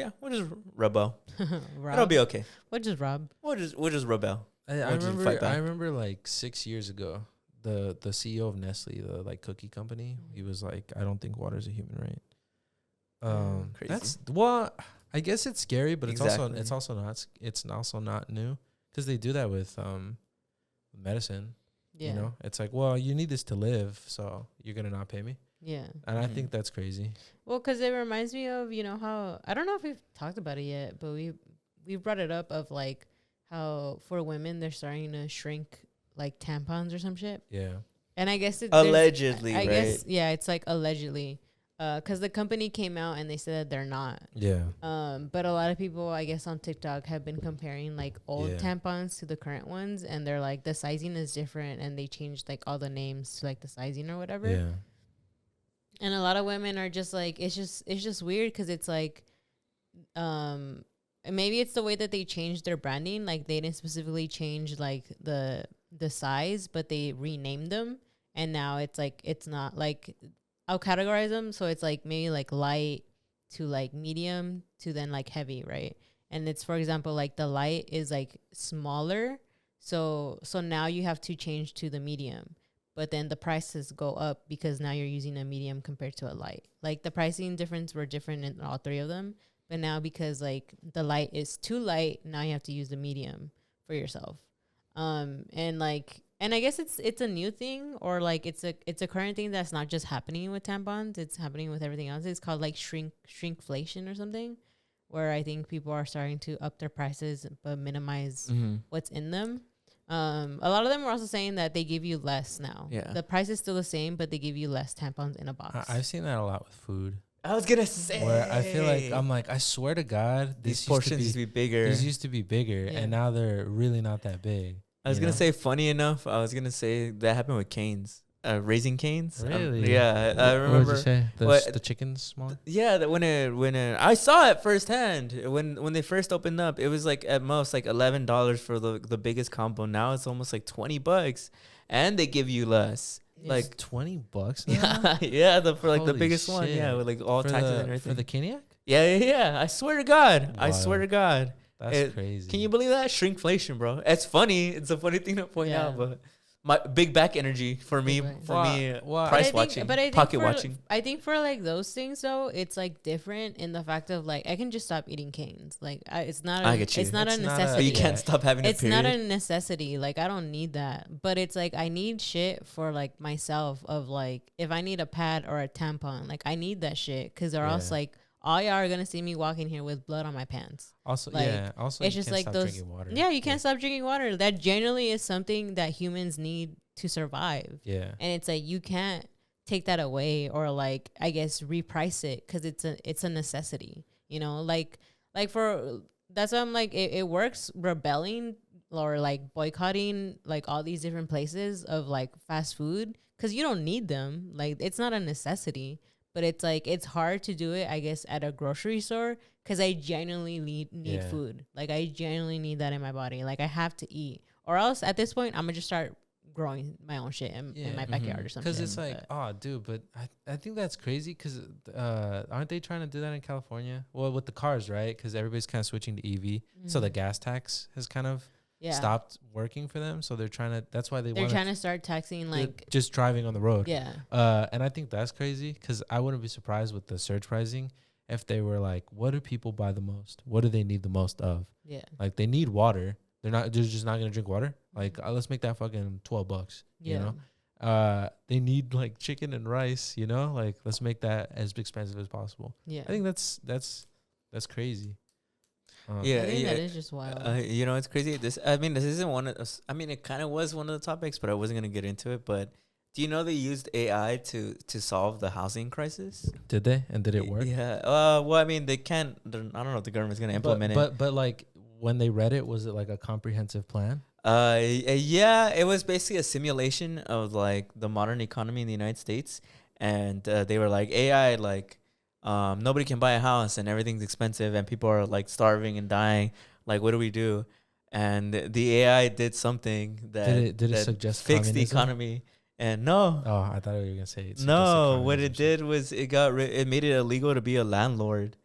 rebel. It'll be okay. We'll just rob. We'll just rebel. I remember like 6 years ago, the CEO of Nestle, the like cookie company, he was like, I don't think water is a human right. Crazy. That's I guess it's scary, but it's also not new because they do that with medicine. Yeah. You know, it's like, well, you need this to live, so you're gonna not pay me. Yeah. And I think that's crazy. Well, because it reminds me of, you know, how I don't know if we've talked about it yet, but we brought it up of like how for women they're starting to shrink like tampons or some shit. Yeah. And I guess it's allegedly, I guess it's like allegedly. Because the company came out and they said that they're not. Yeah. But a lot of people, I guess, on TikTok have been comparing like old tampons to the current ones, and they're like the sizing is different, and they changed like all the names to like the sizing or whatever. Yeah. And a lot of women are just like, it's just weird because it's like, maybe it's the way that they changed their branding. Like they didn't specifically change like the size, but they renamed them, and now it's like it's not like. I'll categorize them. So it's like maybe like light to like medium to then like heavy, right? And it's, for example, like the light is like smaller. So now you have to change to the medium. But then the prices go up because now you're using a medium compared to a light. Like the pricing difference were different in all three of them. But now because like the light is too light, now you have to use the medium for yourself. And I guess it's a new thing, or like it's a current thing that's not just happening with tampons, it's happening with everything else. It's called like shrinkflation or something, where I think people are starting to up their prices but minimize what's in them. A lot of them are also saying that they give you less now. Yeah. The price is still the same, but they give you less tampons in a box. I've seen that a lot with food. I was gonna say, where I feel like I swear to God, these portions used to be bigger. These used to be bigger, and now they're really not that big. I was gonna say, funny enough, I was gonna say that happened with Cane's, Raising Cane's. Really? Yeah, I remember. What did you say? The chicken's small. Yeah, that when I saw it firsthand when they first opened up, it was like at most like $11 for the biggest combo. Now it's almost like $20, and they give you less. Yes. Like $20 now? Yeah, for like Holy the biggest shit. one. Yeah, with like all taxes and everything. For the Caniac? Yeah. I swear to God. Wow. I swear to God. That's crazy. Can you believe that? Shrinkflation, bro. It's funny. It's a funny thing to point out, but my big back energy for me. Price watching, pocket watching. I think for like those things though, it's like different in the fact of like I can just stop eating canes. Like it's not. It's not a necessity. You can't stop having. It's not a necessity. Like I don't need that. But it's like I need shit for like myself. Of like if I need a pad or a tampon, like I need that shit because or else like. All y'all are gonna see me walking here with blood on my pants. Also, like, Also, it's just like those. Yeah, you can't stop drinking water. That generally is something that humans need to survive. Yeah, and it's like you can't take that away or like I guess reprice it because it's a necessity. You know, like for that's why I'm like it works rebelling or like boycotting like all these different places of like fast food because you don't need them. Like it's not a necessity. But it's like it's hard to do it, I guess, at a grocery store because I genuinely need food. Like I genuinely need that in my body. Like I have to eat, or else at this point I'm gonna just start growing my own shit in my backyard or something. Because it's like, oh, dude, but I think that's crazy. Because aren't they trying to do that in California? Well, with the cars, right? Because everybody's kind of switching to EV, so the gas tax has kind of stopped working for them. So they're trying to. That's why they're trying to start taxing like just driving on the road. Yeah. And I think that's crazy because I wouldn't be surprised with the surge pricing if they were like, what do people buy the most? What do they need the most of? Yeah. Like they need water. They're just not gonna drink water. Like let's make that fucking $12. Yeah. You know. They need like chicken and rice. You know. Like let's make that as expensive as possible. Yeah. I think that's crazy. I think that is just wild. You know, it's crazy. This isn't one of. I mean, it kind of was one of the topics, but I wasn't gonna get into it. But do you know they used AI to solve the housing crisis? Did they? And did it work? Yeah. Well, I mean, they can't. I don't know if the government's gonna implement it. But like when they read it, was it like a comprehensive plan? Yeah, it was basically a simulation of like the modern economy in the United States, and they were like AI like. Nobody can buy a house and everything's expensive and people are like starving and dying. Like, what do we do? And the AI did something that did it suggest fixed communism? the economy. And no. Oh, I thought you were gonna say no. What it did was it made it illegal to be a landlord.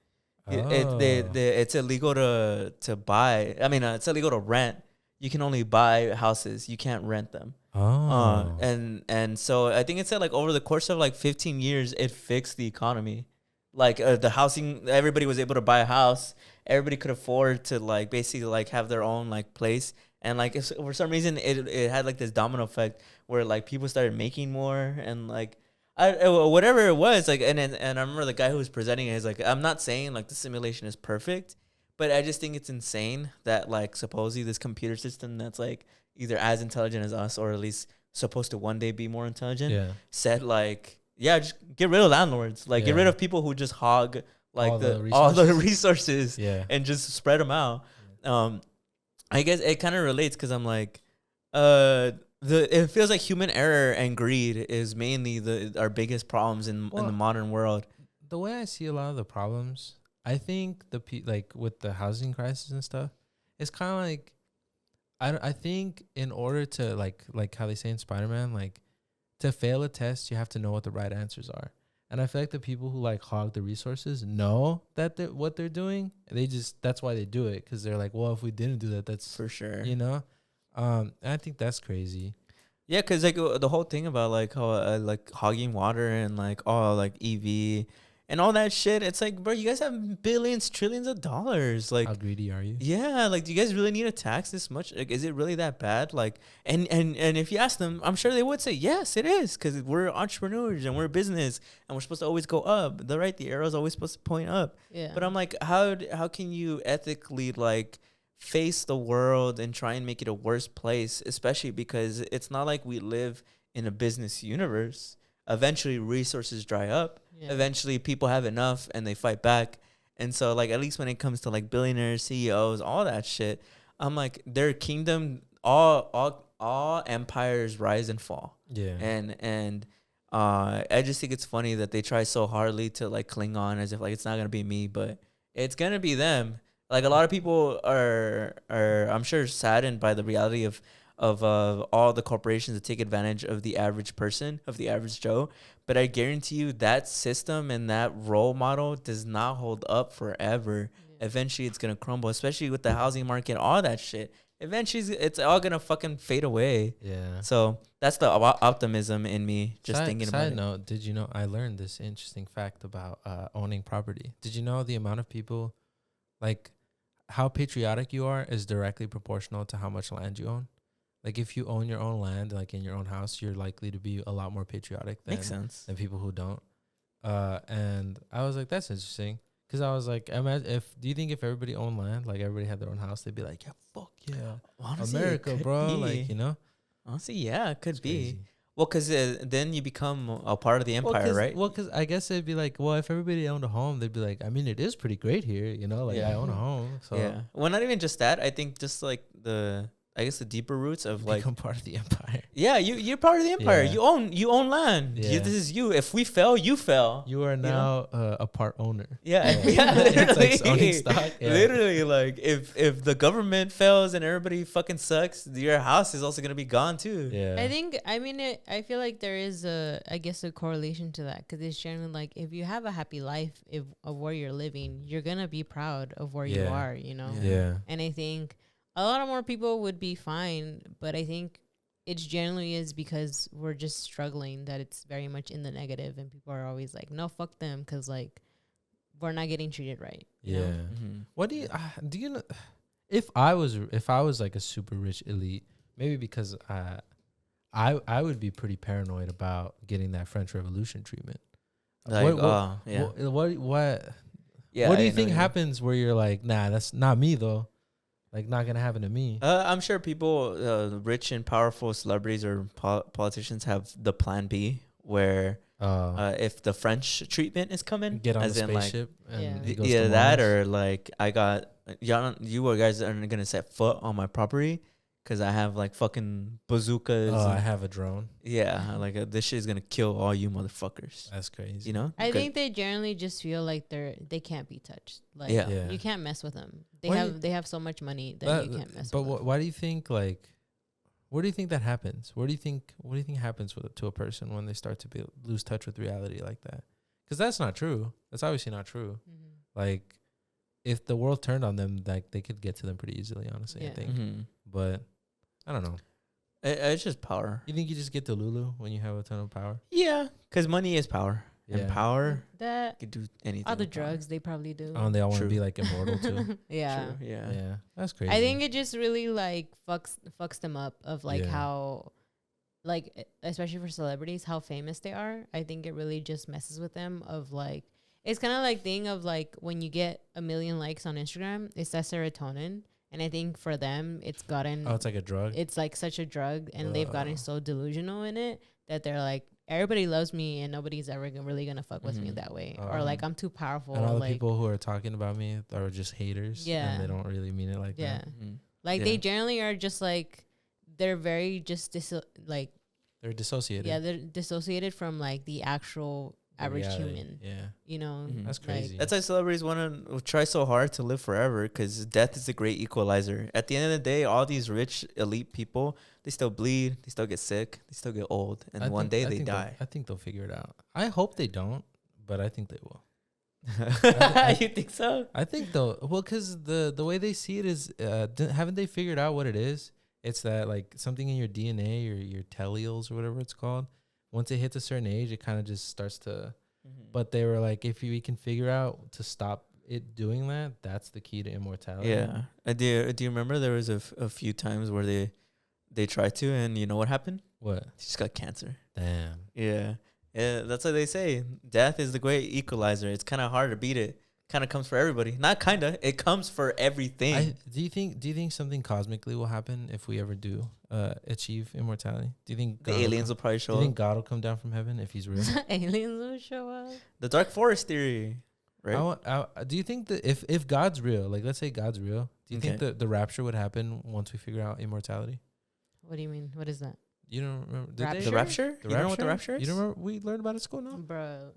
It's illegal to buy. I mean, it's illegal to rent. You can only buy houses. You can't rent them. Oh. And so I think it said like over the course of like 15 years, it fixed the economy. Like the housing, everybody was able to buy a house. Everybody could afford to like basically like have their own like place. And like if for some reason it had like this domino effect where like people started making more and like whatever it was like and I remember the guy who was presenting it is like I'm not saying like the simulation is perfect, but I just think it's insane that like supposedly this computer system that's like either as intelligent as us or at least supposed to one day be more intelligent said like. Yeah, just get rid of landlords. Like, get rid of people who just hog like all the resources and just spread them out. I guess it kind of relates because I'm like, it feels like human error and greed is mainly our biggest problems in the modern world. The way I see a lot of the problems, I think like with the housing crisis and stuff, it's kind of like, I think in order to like how they say in Spider-Man, like. To fail a test, you have to know what the right answers are. And I feel like the people who like hog the resources know that what they're doing. That's why they do it. Because they're like, well, if we didn't do that, that's for sure. You know? And I think that's crazy. Yeah, because like the whole thing about like how like hogging water and like like EV and all that shit. It's like, bro, you guys have billions, trillions of dollars. Like, how greedy are you? Yeah, like, do you guys really need to tax this much? Like, is it really that bad? Like, and if you ask them, I'm sure they would say, yes, it is, because we're entrepreneurs and we're a business and we're supposed to always go up. The arrow is always supposed to point up. Yeah. But I'm like, how can you ethically like face the world and try and make it a worse place? Especially because it's not like we live in a business universe. Eventually, resources dry up. Yeah. Eventually, people have enough and they fight back. And so, like, at least when it comes to like billionaires, CEOs, all that shit, I'm like, their kingdom, all empires rise and fall. Yeah. And I just think it's funny that they try so hardly to like cling on as if like it's not gonna be me, but it's gonna be them. Like, a lot of people are I'm sure saddened by the reality of all the corporations that take advantage of the average person, of the average Joe. But I guarantee you that system and that role model does not hold up forever. Yeah. Eventually, it's going to crumble, especially with the housing market, all that shit. Eventually, it's all gonna fucking fade away. Yeah. So that's the optimism in me. Just thinking about it. Side note, did you know I learned this interesting fact about owning property? Did you know the amount of people, like, how patriotic you are is directly proportional to how much land you own? Like, if you own your own land, like in your own house, you're likely to be a lot more patriotic Makes sense. than people who don't. And I was like, that's interesting. Because I was like, do you think if everybody owned land, like everybody had their own house, they'd be like, yeah, fuck yeah. Honestly, America, bro. Like, you know? Honestly, yeah, it could be. Crazy. Well, because then you become a part of the empire, right? Well, because I guess it'd be like, well, if everybody owned a home, they'd be like, I mean, it is pretty great here, you know? Like, I own a home. So yeah. Well, not even just that. I think just like I guess the deeper roots of like become part of the empire. Yeah, you're part of the empire. Yeah. You own land. Yeah. This is you. If we fell, you fell. You are now a part owner. Yeah, literally. It's like owning stock. Yeah. Literally, like if the government fails and everybody fucking sucks, your house is also gonna be gone too. Yeah. I feel like there is a correlation to that, because it's generally like, if you have a happy life of where you're living, you're gonna be proud of where you are, you know. Yeah. And I think a lot of more people would be fine, but I think it's generally is because we're just struggling, that it's very much in the negative, and people are always like, no, fuck them, because like we're not getting treated right. Yeah. You know? Mm-hmm. What do you know? If I was like a super rich elite, maybe because I would be pretty paranoid about getting that French Revolution treatment. Like, What do you think happens where you're like, nah, that's not me though? Like, not gonna happen to me. I'm sure people, rich and powerful celebrities or politicians have the plan B, where if the French treatment is coming, Get on as the in spaceship. And it goes yeah, to that, Mars. or like you guys aren't gonna set foot on my property because I have like fucking bazookas. Oh, I have a drone. Yeah, like this shit is gonna kill all you motherfuckers. That's crazy. You know? I think they generally just feel like they can't be touched. Like, Yeah. you can't mess with them. Why They have so much money that you can't mess but with them. why do you think, like, where do you think that happens? What do you think happens to a person when they start to lose touch with reality like that? Because that's not true. That's obviously not true. Mm-hmm. Like, if the world turned on them, like, they could get to them pretty easily, honestly, I think. Mm-hmm. But I don't know. It's just power. You think you just get to Lulu when you have a ton of power? Yeah, because money is power. Yeah. And power, That you can do anything. all the with power. drugs they probably do. Oh, and they all want to True. be like immortal too. Yeah. True, yeah. Yeah, that's crazy. I think it just really like fucks them up of like Yeah. how, like, especially for celebrities, how famous they are. I think it really just messes with them of like, it's kind of like thing of like when you get 1 million likes on Instagram, it's that serotonin. And I think for them, it's gotten, it's like a drug. it's like such a drug, and they've gotten so delusional in it that they're like, everybody loves me and nobody's ever really gonna fuck with me that way. Or like, I'm too powerful. And all the like, people who are talking about me are just haters. Yeah. And they don't really mean it like yeah. that. Mhm. Like, Yeah. they generally are just like, they're very just like, They're dissociated. yeah, they're dissociated from like the actual The average reality. human, Yeah. you know. Mhm. That's Like, crazy. That's why celebrities want to try so hard to live forever, because death is a great equalizer. At the end of the day, all these rich elite people, they still bleed, they still get sick, they still get old, and one day they die. I think they'll figure it out. I hope they don't, but I think they will. You think so? I think though, well, because the way they see it is, haven't they figured out what it is? It's that like something in your DNA or your teleals or whatever it's called. Once it hits a certain age, it kind of just starts to. But they were like, if we can figure out to stop it doing that, that's the key to immortality. Yeah. Do you remember there was a few times where they tried to, and you know what happened? What? They just got cancer. Damn. Yeah. Yeah, that's what they say. Death is the great equalizer. It's kind of hard to beat it. Kind of comes for everybody. Not kind of. It comes for everything. Do you think something cosmically will happen if we ever do achieve immortality? Do you think the God will aliens come- will probably Do show you up. think God will come down from heaven if he's real? aliens will show up. The Dark Forest theory, right? Do you think that if God's real, like let's say God's real, do you think Okay. that the rapture would happen once we figure out immortality? What do you mean? What is that, You don't remember? Did Rapture? they? The rapture? The You know what the rapture is? You don't remember? We learned about it at school, no? bro?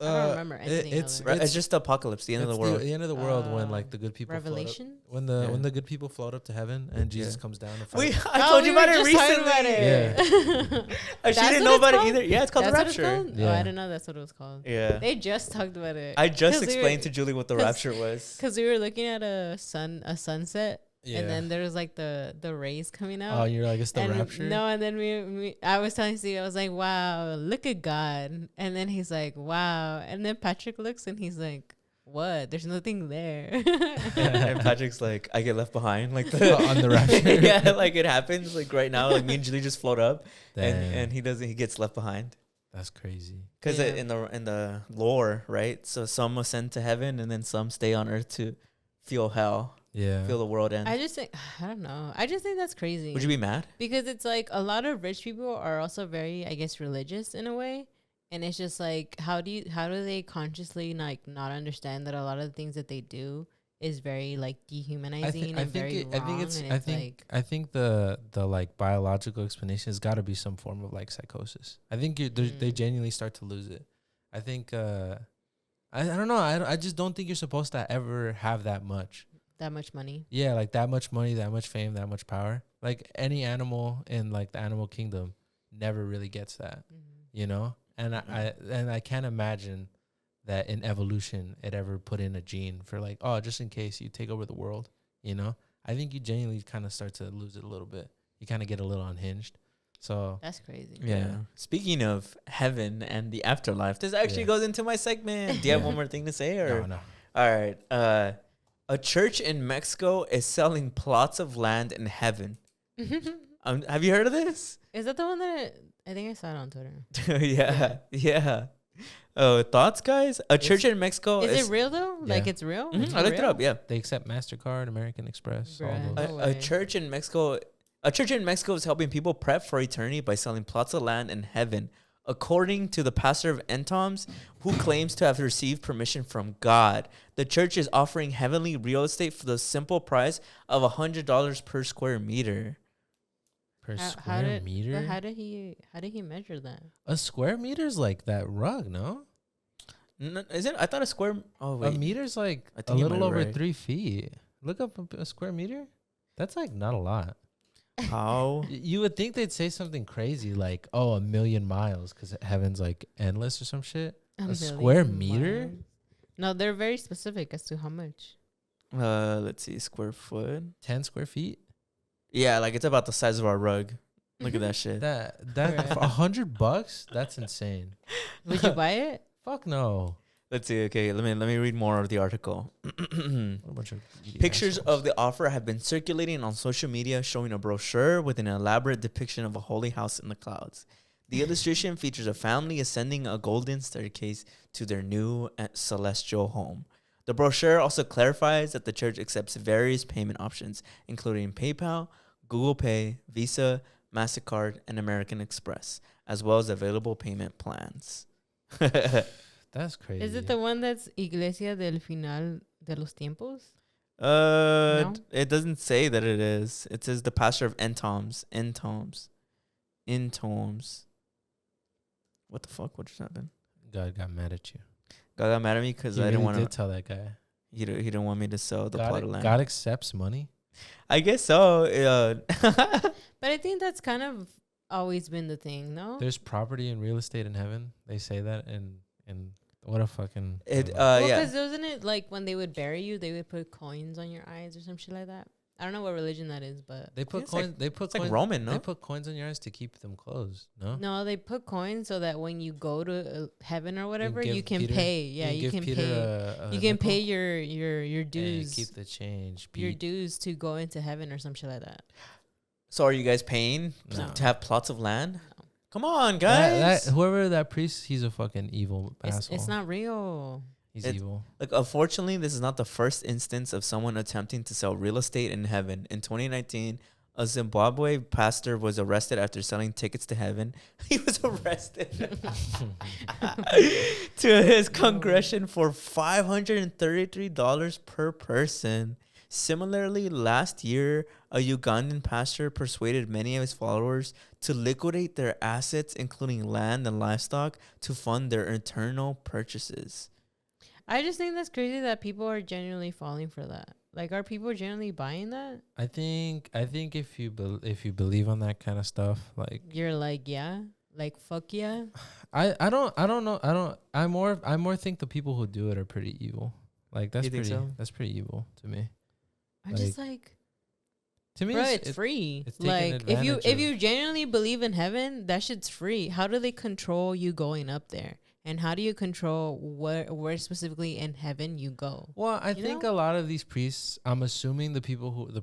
I don't remember anything. it's- other. It's just the apocalypse, the end of the It's world. The end of the world when like the good people Revelation. Float up, Yeah. when the good people float up to heaven and Jesus Yeah. comes down to fight. I told you we about were it just talking recently. about it. She That's didn't what know it's about it called? either. Yeah, it's called That's the what it's rapture. called? Oh, Yeah. I didn't know that's what it was called. Yeah. They just talked about it. I just 'Cause we explained were- to Julie what the 'cause- rapture was. Because we were looking at a sunset Yeah. And then there was like the rays coming out. Oh, you're like, it's the and rapture? No, and then I was telling Steve, I was like, wow, look at God. And then he's like, wow. And then Patrick looks and he's like, what? There's nothing there. And Patrick's like, I get left behind, like on the rapture. Yeah, like it happens like right now. Like me and Julie just float up, and he gets left behind. That's crazy. Because in the lore, right? So some ascend to heaven, and then some stay on earth to feel hell. Yeah. Feel the world end. I don't know. I just think that's crazy. Would you be mad? Because it's like a lot of rich people are also very, I guess, religious in a way. And it's just like, how do they consciously like not understand that a lot of the things that they do is very like dehumanizing and very wrong? I think the like biological explanation has got to be some form of like psychosis. I think they genuinely start to lose it. I think I don't know. I just don't think you're supposed to ever have that much. That much money. Yeah, like that much money, that much fame, that much power. Like any animal in like the animal kingdom never really gets that, you know? And I can't imagine that in evolution it ever put in a gene for like, oh, just in case you take over the world, you know? I think you genuinely kind of start to lose it a little bit. You kind of get a little unhinged. So that's crazy. Yeah. Speaking of heaven and the afterlife, this actually goes into my segment. Do you have one more thing to say? Or? No. All right. A church in Mexico is selling plots of land in heaven. Have you heard of this? Is that the one that I think I saw it on Twitter? Yeah. Oh, thoughts, guys? A church in Mexico is it real though? Yeah. Like it's real? Mm-hmm. I looked it up. Yeah, they accept MasterCard, American Express. Bruh, all those. A church in Mexico. A church in Mexico is helping people prep for eternity by selling plots of land in heaven, according to the pastor of Entoms, who claims to have received permission from God. The church is offering heavenly real estate for the simple price of $100 per square meter. Per square meter? But how did he measure that? A square meter's like that rug, no? No, is it? I thought a square. Oh wait, a meter's like a little over 3 feet. Look up a square meter. That's like not a lot. How? You would think they'd say something crazy like, oh, 1 million miles because heaven's like endless or some shit. A square meter? Miles. No, they're very specific as to how much. Let's see, square foot. 10 square feet? Yeah, like it's about the size of our rug. Look at that shit. That for $100? That's insane. Would you buy it? Fuck no. Let's see. Okay, let me read more of the article. A bunch of Pictures of the offer have been circulating on social media showing a brochure with an elaborate depiction of a holy house in the clouds. The illustration features a family ascending a golden staircase to their new celestial home. The brochure also clarifies that the church accepts various payment options, including PayPal, Google Pay, Visa, MasterCard, and American Express, as well as available payment plans. That's crazy. Is it the one that's Iglesia del Final de los Tiempos? No? It doesn't say that it is. It says the pastor of Entoms. What the fuck? What just happened? God got mad at you. God got mad at me because I didn't want to tell that guy. He didn't want me to sell the plot of land. God accepts money? I guess so. But I think that's kind of always been the thing, no? There's property and real estate in heaven. They say that, and what a fucking... Well, yeah. because wasn't it like when they would bury you, they would put coins on your eyes or some shit like that? I don't know what religion that is, but they put coins. It's like Roman, no? They put coins on your eyes to keep them closed. No, they put coins so that when you go to heaven or whatever, you can pay. Yeah, you can pay. You can pay your dues. And keep the change. Your dues to go into heaven or some shit like that. So are you guys paying to have plots of land? No. Come on, guys. Whoever that priest, he's a fucking evil asshole. It's not real. He's evil. Like, unfortunately, this is not the first instance of someone attempting to sell real estate in heaven. In 2019, a Zimbabwe pastor was arrested after selling tickets to heaven. He was arrested to his congregation for $533 per person. Similarly, last year, a Ugandan pastor persuaded many of his followers to liquidate their assets, including land and livestock, to fund their eternal purchases. I just think that's crazy that people are genuinely falling for that. Like, are people genuinely buying that? I think if you believe on that kind of stuff, like you're like, yeah, like fuck yeah. I don't know. I more think the people who do it are pretty evil. Like that's pretty evil to me. I'm just like, To me, bro, it's free. It's taking Like if you of- genuinely believe in heaven, that shit's free. How do they control you going up there? And how do you control where specifically in heaven you go? Well, I think know? a lot of these priests, I'm assuming the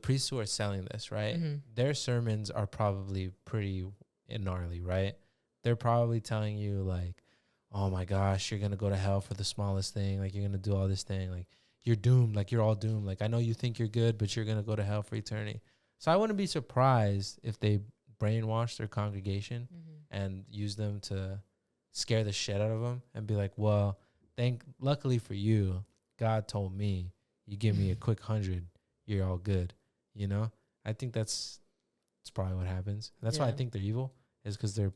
priests who are selling this, right? Mm-hmm. Their sermons are probably pretty gnarly, right? They're probably telling you like, oh my gosh, you're going to go to hell for the smallest thing. Like, you're going to do all this thing. Like, you're doomed. Like, you're all doomed. Like, I know you think you're good, but you're going to go to hell for eternity. So I wouldn't be surprised if they brainwash their congregation and use them to scare the shit out of them and be like, well, luckily for you, God told me, you give me a quick 100, you're all good. You know, I think that's probably what happens. That's why I think they're evil, is because they're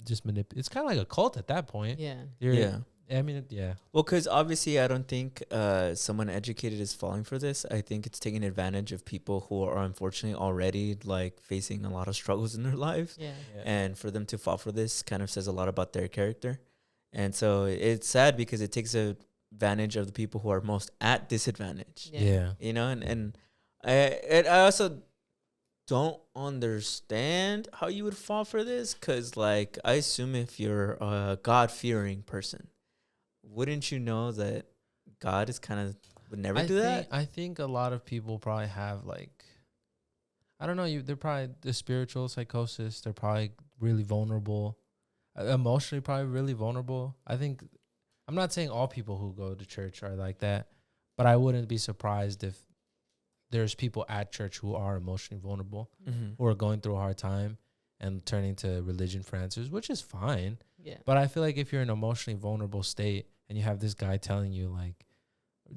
just It's kind of like a cult at that point. Yeah. I mean, yeah. Well, because obviously I don't think someone educated is falling for this. I think it's taking advantage of people who are unfortunately already like facing a lot of struggles in their lives. Yeah. And for them to fall for this kind of says a lot about their character. And so it's sad because it takes advantage of the people who are most at disadvantage. Yeah. You know, and I also don't understand how you would fall for this, because like I assume if you're a God-fearing person, wouldn't you know that God is kind of would never do that? I think a lot of people probably have like, I don't know, they're probably the spiritual psychosis. They're probably really vulnerable, emotionally probably really vulnerable. I think, I'm not saying all people who go to church are like that, but I wouldn't be surprised if there's people at church who are emotionally vulnerable, who are going through a hard time and turning to religion for answers, which is fine. Yeah. But I feel like if you're in an emotionally vulnerable state and you have this guy telling you, like,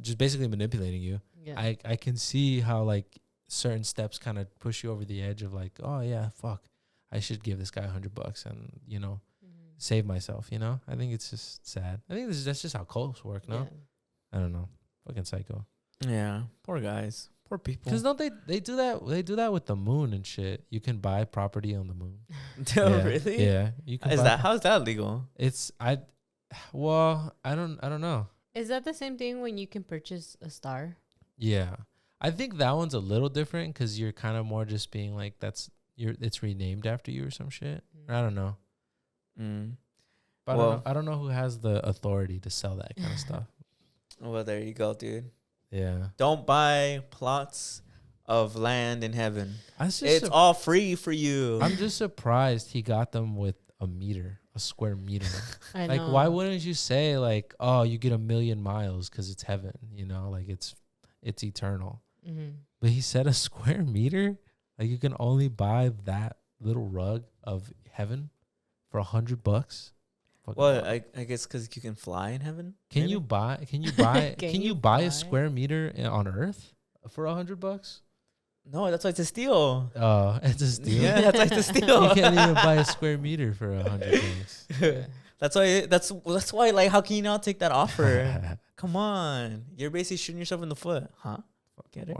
just basically manipulating you, I can see how, like, certain steps kind of push you over the edge of, like, oh, yeah, fuck, I should give this guy $100 and, you know, save myself, you know? I think it's just sad. I think that's just how cults work, no? I don't know. Fucking psycho. Yeah. Poor guys. Poor people. Because don't they do that? They do that with the moon and shit. You can buy property on the moon. Oh, really? Yeah. You can. How's that legal? Well, I don't know. Is that the same thing when you can purchase a star? Yeah, I think that one's a little different because you're kind of more just being like it's renamed after you or some shit. I don't know. But I don't know who has the authority to sell that kind of stuff. Well, there you go, dude. Yeah. Don't buy plots of land in heaven. It's all free for you. I'm just surprised he got them with a square meter. I like, know. why wouldn't you say like, oh, you get 1,000,000 miles because it's heaven, you know, like it's eternal. But he said a square meter, like you can only buy that little rug of heaven for $100. Well, I guess because you can fly in heaven. Can you buy a square meter on Earth for $100? No, that's why it's a steal. Oh, it's a steal. Yeah, that's why it's a steal. You can't even buy a square meter for $100. That's why. Like, how can you not take that offer? Come on, you're basically shooting yourself in the foot, huh? Get it?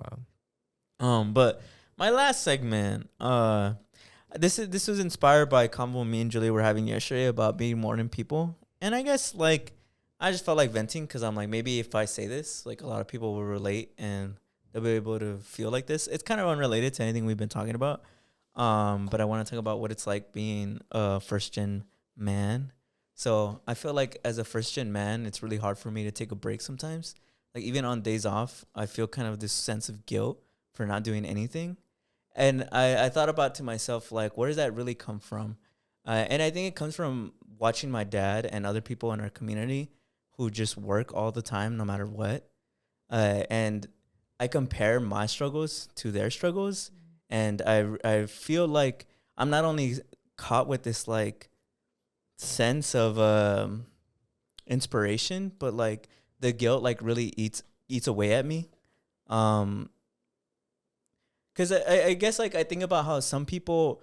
Wow. But my last segment, this was inspired by a convo me and Julie were having yesterday about being morning people, and I guess like I just felt like venting because I'm like, maybe if I say this, like a lot of people will relate and they'll be able to feel like this. It's kind of unrelated to anything we've been talking about, but I want to talk about what it's like being a first gen man. So I feel like as a first gen man, it's really hard for me to take a break sometimes. Like even on days off, I feel kind of this sense of guilt for not doing anything. And I thought about to myself, like, where does that really come from? And I think it comes from watching my dad and other people in our community who just work all the time, no matter what. And I compare my struggles to their struggles. And I feel like I'm not only caught with this, like, sense of inspiration, but, like, the guilt, like, really eats away at me. Because I guess, like, I think about how some people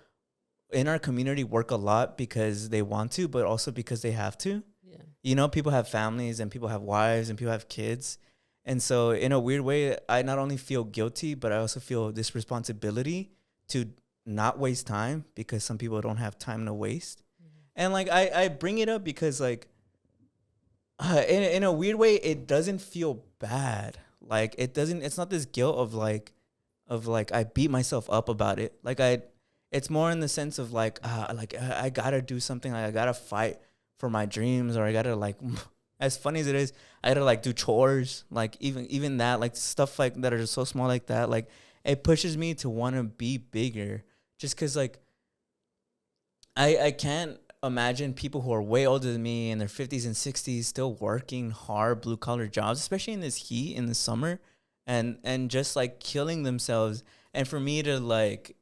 in our community work a lot because they want to, but also because they have to. Yeah. You know, people have families and people have wives and people have kids. And so in a weird way, I not only feel guilty, but I also feel this responsibility to not waste time because some people don't have time to waste. And, like, I bring it up because, like, in a weird way, it doesn't feel bad. Like, it's not this guilt of, like, of like I beat myself up about it. Like it's more in the sense of like I gotta do something. Like I gotta fight for my dreams, or I gotta like as funny as it is, I gotta like do chores. Like even that, like stuff like that are just so small like that. Like it pushes me to want to be bigger. Just cause like I can't imagine people who are way older than me in their 50s and 60s still working hard blue collar jobs, especially in this heat in the summer, and just like killing themselves. And for me to like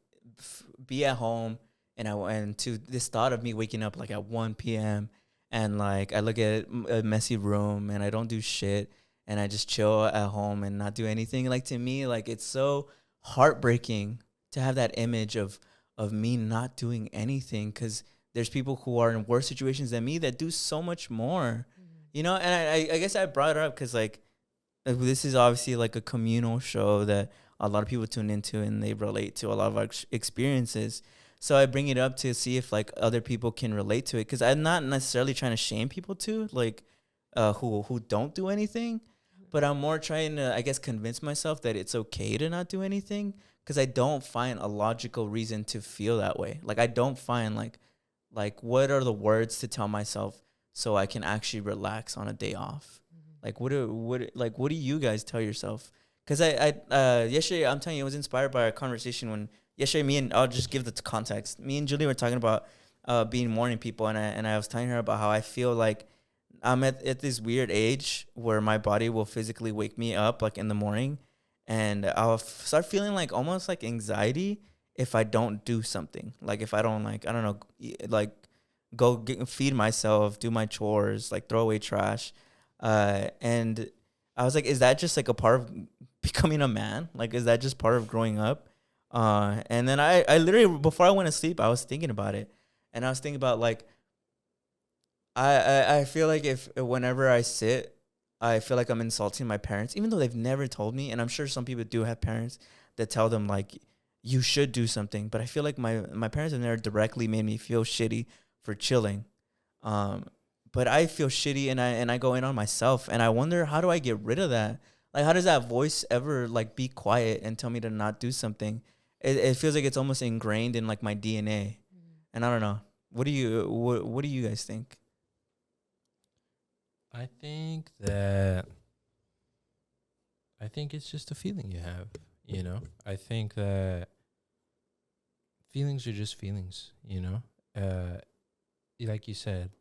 be at home, and to this thought of me waking up like at 1 p.m. and like I look at a messy room and I don't do shit and I just chill at home and not do anything. Like to me, like it's so heartbreaking to have that image of me not doing anything, because there's people who are in worse situations than me that do so much more, you know. And I guess I brought it up because like this is obviously like a communal show that a lot of people tune into and they relate to a lot of our experiences. So I bring it up to see if like other people can relate to it, because I'm not necessarily trying to shame people too, like who don't do anything, but I'm more trying to, I guess, convince myself that it's okay to not do anything, because I don't find a logical reason to feel that way. Like I don't find like what are the words to tell myself so I can actually relax on a day off. Like what do you guys tell yourself? Because I yesterday, I'm telling you, I was inspired by a conversation when yesterday I'll just give the context. Me and Julie were talking about being morning people, and I was telling her about how I feel like I'm at this weird age where my body will physically wake me up like in the morning, and I'll start feeling like almost like anxiety if I don't do something. Like if I don't, like, I don't know, like go feed myself, do my chores, like throw away trash. And I was like, is that just like a part of becoming a man? Like, is that just part of growing up? And then I literally, before I went to sleep, I was thinking about it. And I was thinking about like, I feel like whenever I sit, I feel like I'm insulting my parents, even though they've never told me. And I'm sure some people do have parents that tell them like, you should do something. But I feel like my parents have never directly made me feel shitty for chilling. But I feel shitty, and I go in on myself, and I wonder, how do I get rid of that? Like, how does that voice ever like be quiet and tell me to not do something? It feels like it's almost ingrained in like my DNA. And I don't know. What do you guys think? I think it's just a feeling you have, you know? I think that feelings are just feelings, you know? Like you said,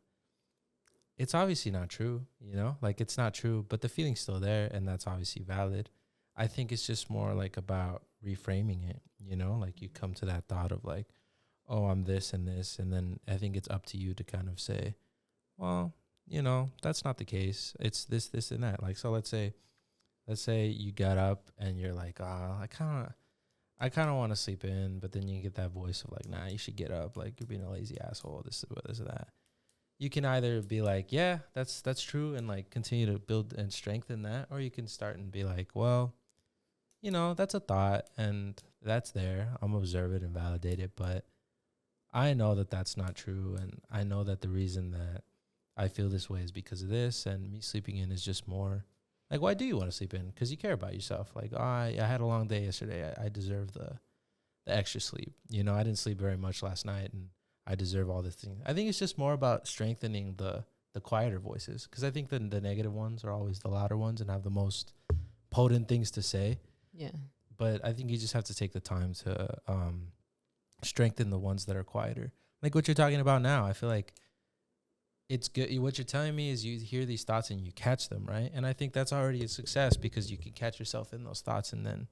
it's obviously not true, you know? Like, it's not true, but the feeling's still there, and that's obviously valid. I think it's just more like about reframing it, you know? Like, you come to that thought of like, oh, I'm this and this, and then I think it's up to you to kind of say, well, you know, that's not the case. It's this, and that. Like, so let's say you got up and you're like, I kind of want to sleep in, but then you get that voice of like, nah, you should get up. Like, you're being a lazy asshole. This or that. You can either be like, yeah, that's true, and like continue to build and strengthen that, or you can start and be like, well, you know, that's a thought and that's there. I'm observe it and validate it, but I know that that's not true, and I know that the reason that I feel this way is because of this, and me sleeping in is just more like, why do you want to sleep in? Because you care about yourself. Like, oh, I had a long day yesterday. I deserve the extra sleep. You know, I didn't sleep very much last night, and I deserve all this thing. I think it's just more about strengthening the quieter voices, because I think the negative ones are always the louder ones and have the most potent things to say. Yeah. But I think you just have to take the time to strengthen the ones that are quieter. Like what you're talking about now. I feel like it's good. What you're telling me is you hear these thoughts and you catch them, right? And I think that's already a success, because you can catch yourself in those thoughts, and then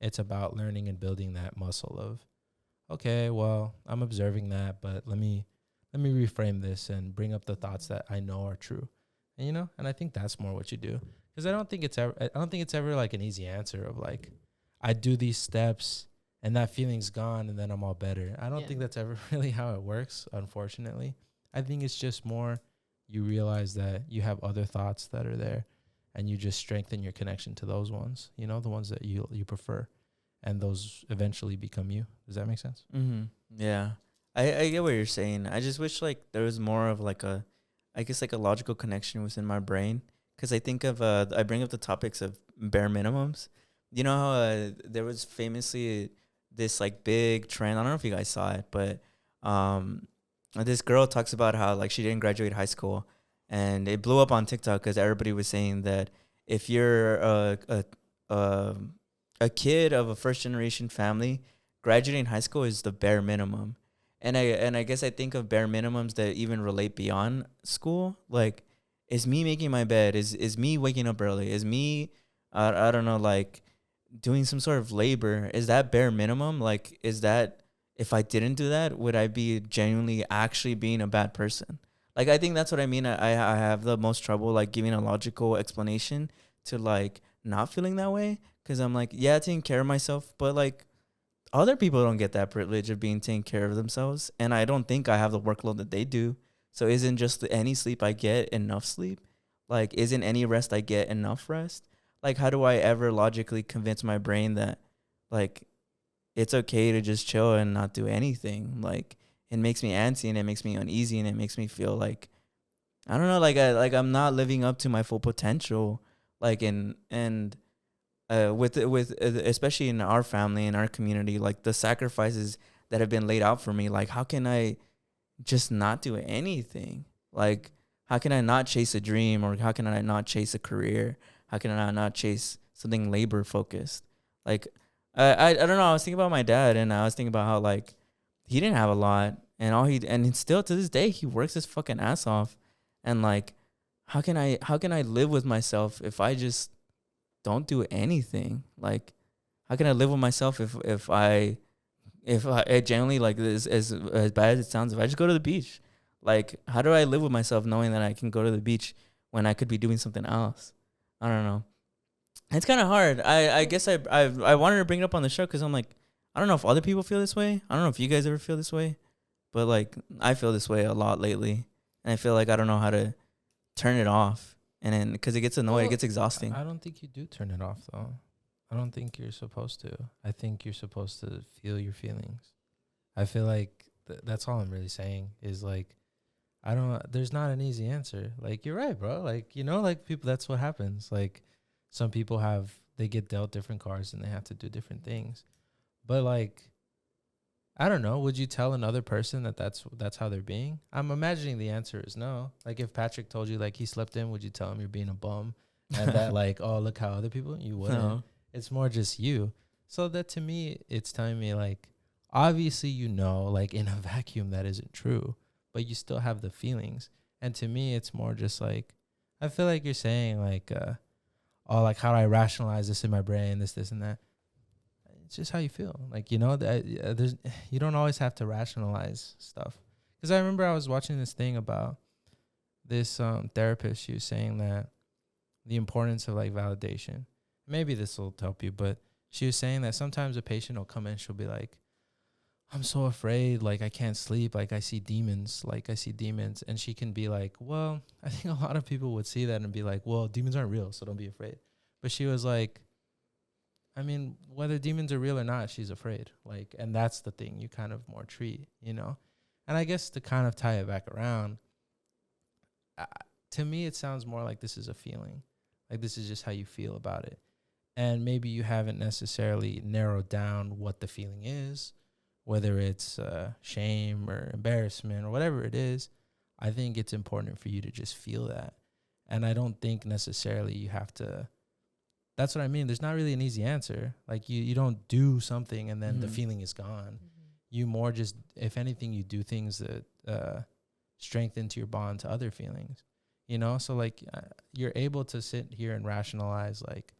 it's about learning and building that muscle of, okay, well, I'm observing that, but let me reframe this and bring up the thoughts that I know are true. And, you know, and I think that's more what you do. Because I don't think it's ever like an easy answer of like, I do these steps and that feeling's gone and then I'm all better. I don't think that's ever really how it works, unfortunately. I think it's just more you realize that you have other thoughts that are there, and you just strengthen your connection to those ones, you know, the ones that you prefer. And those eventually become you. Does that make sense? Mm-hmm. Yeah. I get what you're saying. I just wish like there was more of like a logical connection within my brain. Because I think of, I bring up the topics of bare minimums. you know how there was famously this like big trend. I don't know if you guys saw it, but this girl talks about how like she didn't graduate high school, and it blew up on TikTok because everybody was saying that if you're a a kid of a first generation family, graduating high school is the bare minimum. And I guess I think of bare minimums that even relate beyond school. Like, is me making my bed? Is me waking up early? Is me I don't know, like doing some sort of labor? Is that bare minimum? Like, is that, if I didn't do that, would I be genuinely actually being a bad person? Like, I think that's what I mean. I have the most trouble like giving a logical explanation to like not feeling that way, because I'm like, yeah, taking care of myself, but like other people don't get that privilege of being taken care of themselves, and I don't think I have the workload that they do. So isn't just any sleep I get enough sleep? Like, isn't any rest I get enough rest? Like, how do I ever logically convince my brain that like it's okay to just chill and not do anything? Like, it makes me antsy and it makes me uneasy and it makes me feel like, I don't know, like I'm not living up to my full potential. Like, and with especially in our family, in our community, like the sacrifices that have been laid out for me, like how can I just not do anything? Like, how can I not chase a dream, or how can I not chase a career? How can I not chase something labor focused? Like, I don't know. I was thinking about my dad, and I was thinking about how like he didn't have a lot, and still to this day he works his fucking ass off, and like how can I live with myself if I just don't do anything? Like, how can I live with myself if I genuinely, like, this, as bad as it sounds, if I just go to the beach? Like, how do I live with myself knowing that I can go to the beach when I could be doing something else? I don't know. It's kind of hard. I guess I wanted to bring it up on the show because I'm like, I don't know if other people feel this way. I don't know if you guys ever feel this way, but like I feel this way a lot lately, and I feel like I don't know how to turn it off. And then because it gets annoying, it gets exhausting. I don't think you do turn it off though. I don't think you're supposed to. I think you're supposed to feel your feelings. I feel like that's all I'm really saying is like, I don't, there's not an easy answer. Like, you're right, bro. Like, you know, like people, that's what happens. Like, some people they get dealt different cards and they have to do different things. But like, I don't know. Would you tell another person that that's how they're being? I'm imagining the answer is no. Like, if Patrick told you like he slept in, would you tell him you're being a bum? And that like, oh, look how other people, you wouldn't. No. It's more just you. So that to me, it's telling me like, obviously, you know, like in a vacuum that isn't true, but you still have the feelings. And to me, it's more just like, I feel like you're saying like, oh, like how do I rationalize this in my brain, this, and that. It's just how you feel. Like, you know, you don't always have to rationalize stuff. Because I remember I was watching this thing about this therapist. She was saying that the importance of like validation. Maybe this will help you, but she was saying that sometimes a patient will come in, she'll be like, I'm so afraid, like I can't sleep, like I see demons. And she can be like, well, I think a lot of people would see that and be like, well, demons aren't real, so don't be afraid. But she was like, I mean, whether demons are real or not, she's afraid. Like, and that's the thing you kind of more treat, you know? And I guess to kind of tie it back around, to me, it sounds more like this is a feeling. Like, this is just how you feel about it. And maybe you haven't necessarily narrowed down what the feeling is, whether it's shame or embarrassment or whatever it is. I think it's important for you to just feel that. And I don't think necessarily you have to. That's what I mean. There's not really an easy answer. Like, you don't do something and then the feeling is gone. You more just, if anything, you do things that strengthen to your bond to other feelings, you know? So like you're able to sit here and rationalize like,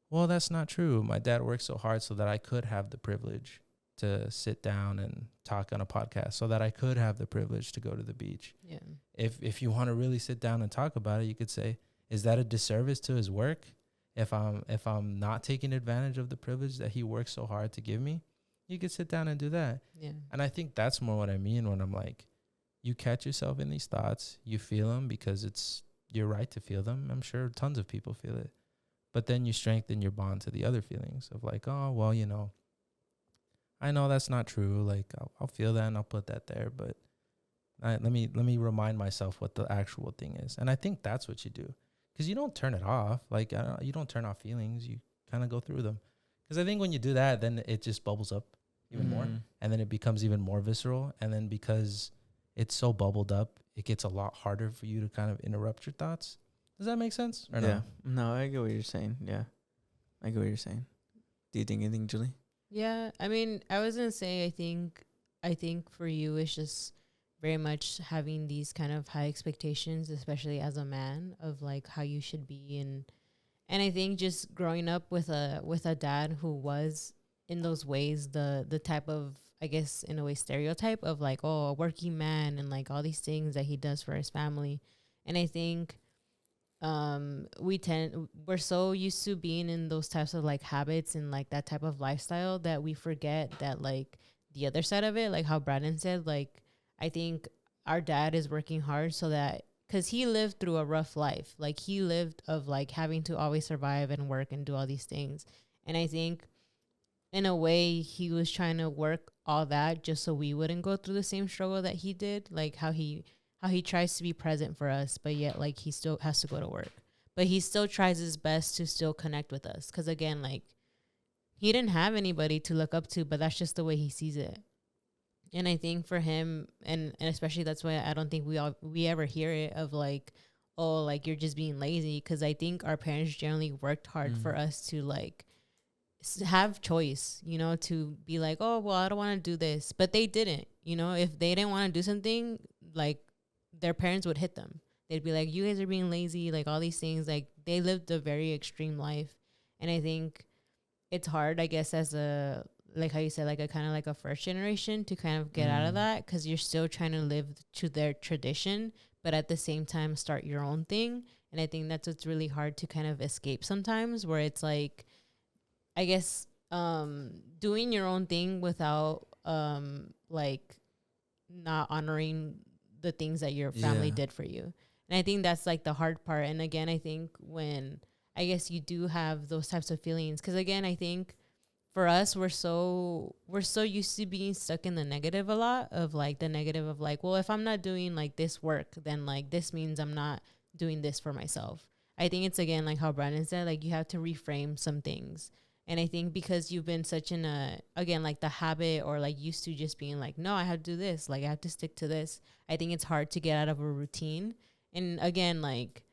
well, that's not true. My dad worked so hard so that I could have the privilege to sit down and talk on a podcast, so that I could have the privilege to go to the beach. Yeah. If you want to really sit down and talk about it, you could say, is that a disservice to his work? If I'm not taking advantage of the privilege that he works so hard to give me, you could sit down and do that. Yeah. And I think that's more what I mean when I'm like, you catch yourself in these thoughts, you feel them because it's your right to feel them. I'm sure tons of people feel it. But then you strengthen your bond to the other feelings of like, oh, well, you know, I know that's not true. Like, I'll feel that and I'll put that there. But let me remind myself what the actual thing is. And I think that's what you do. Because you don't turn it off. Like, you don't turn off feelings. You kind of go through them. Because I think when you do that, then it just bubbles up even more, and then it becomes even more visceral. And then because it's so bubbled up, it gets a lot harder for you to kind of interrupt your thoughts. Does that make sense? Or yeah. No, I get what you're saying. Yeah, I get what you're saying. Do you think anything, Julie? Yeah, I mean, I was gonna say, I think for you, it's just very much having these kind of high expectations, especially as a man, of like how you should be, and I think just growing up with a dad who was in those ways, the type of, I guess in a way, stereotype of like, oh, a working man and like all these things that he does for his family, and I think we're so used to being in those types of like habits and like that type of lifestyle that we forget that like the other side of it, like how Brandon said, like I think our dad is working hard so that, because he lived through a rough life, like he lived of like having to always survive and work and do all these things, and I think in a way he was trying to work all that just so we wouldn't go through the same struggle that he did, like how he tries to be present for us, but yet like he still has to go to work, but he still tries his best to still connect with us, because again, like he didn't have anybody to look up to, but that's just the way he sees it. And I think for him, and especially that's why I don't think we ever hear it of like, oh, like you're just being lazy, because I think our parents generally worked hard for us to like have choice, you know, to be like, oh, well, I don't want to do this, but they didn't, you know, if they didn't want to do something, like their parents would hit them. They'd be like, you guys are being lazy, like all these things. Like they lived a very extreme life, and I think it's hard, I guess, as a, like how you said, like a kind of like a first generation to kind of get out of that, because you're still trying to live to their tradition, but at the same time start your own thing. And I think that's what's really hard to kind of escape sometimes, where it's like, I guess, doing your own thing without like not honoring the things that your family did for you. And I think that's like the hard part. And again, I think when, I guess you do have those types of feelings, because again, I think for us, we're so used to being stuck in the negative a lot, of like the negative of like, well, if I'm not doing like this work, then like this means I'm not doing this for myself. I think it's again like how Brandon said, like you have to reframe some things. And I think because you've been such in a, again, like the habit or like used to just being like, no, I have to do this, like I have to stick to this, I think it's hard to get out of a routine. And again, like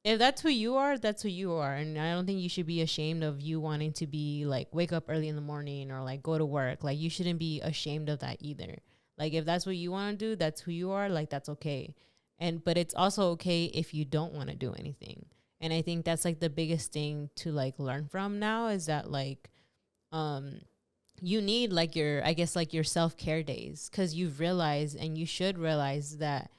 if that's who you are, that's who you are. And I don't think you should be ashamed of you wanting to be like wake up early in the morning or like go to work. Like you shouldn't be ashamed of that either. Like if that's what you want to do, that's who you are, like that's okay. But it's also okay if you don't want to do anything. And I think that's like the biggest thing to like learn from now, is that like you need like your, I guess like your self-care days, because you've realized, and you should realize that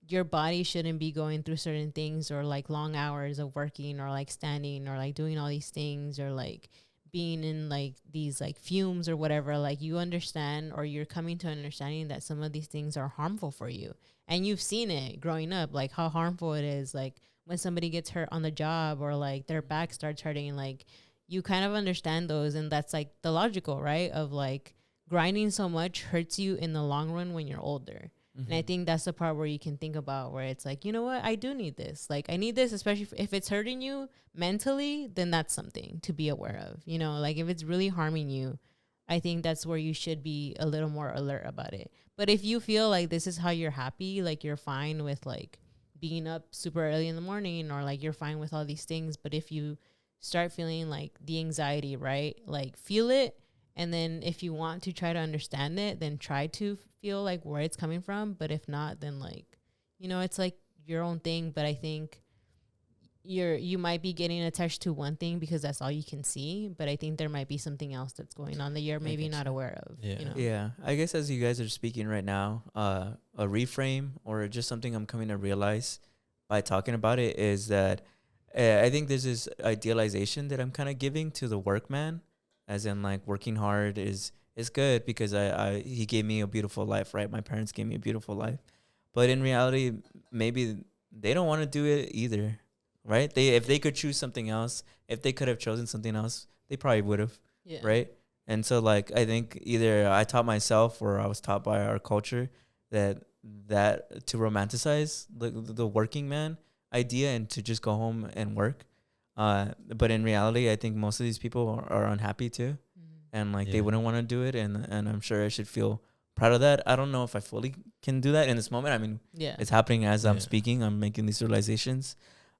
your body shouldn't be going through certain things, or like long hours of working, or like standing, or like doing all these things, or like being in like these like fumes or whatever. Like you understand, or you're coming to understanding that some of these things are harmful for you, and you've seen it growing up, like how harmful it is, like when somebody gets hurt on the job, or like their back starts hurting, like you kind of understand those. And that's like the logical, right, of like grinding so much hurts you in the long run when you're older. And I think that's the part where you can think about, where it's like, you know what, I do need this. Like I need this, especially if it's hurting you mentally, then that's something to be aware of. You know, like if it's really harming you, I think that's where you should be a little more alert about it. But if you feel like this is how you're happy, like you're fine with like being up super early in the morning, or like you're fine with all these things, but if you start feeling like the anxiety, right, like feel it. And then if you want to try to understand it, then try to feel like where it's coming from. But if not, then like, you know, it's like your own thing. But I think you might be getting attached to one thing because that's all you can see. But I think there might be something else that's going on that you're maybe not aware of. Yeah. You know? Yeah. I guess as you guys are speaking right now, a reframe, or just something I'm coming to realize by talking about it, is that I think there's this idealization that I'm kind of giving to the workman. As in, like, working hard is good because he gave me a beautiful life, right? My parents gave me a beautiful life. But in reality, maybe they don't want to do it either, right? If they could choose something else, if they could have chosen something else, they probably would have, right? And so, like, I think either I taught myself or I was taught by our culture that to romanticize the working man idea and to just go home and work. But in reality, I think most of these people are unhappy too, and like they wouldn't want to do it, and I'm sure I should feel proud of that. I don't know if I fully can do that in this moment. I mean, it's happening as I'm speaking. I'm making these realizations,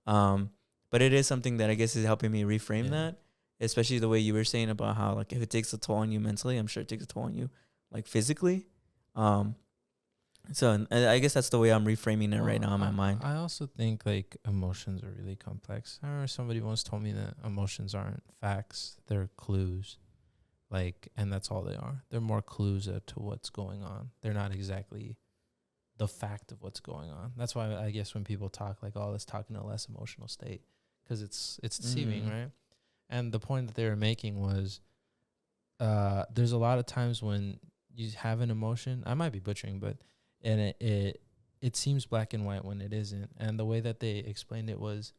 but it is something that I guess is helping me reframe that, especially the way you were saying about how like if it takes a toll on you mentally, I'm sure it takes a toll on you like physically. So I guess that's the way I'm reframing it right now in my mind. I also think like emotions are really complex. I remember somebody once told me that emotions aren't facts, they're clues. Like, and that's all they are. They're more clues to what's going on. They're not exactly the fact of what's going on. That's why I guess when people talk like, oh, let's talk in a less emotional state, because it's deceiving, right? And the point that they were making was there's a lot of times when you have an emotion. I might be butchering, but and it seems black and white when it isn't. And the way that they explained it was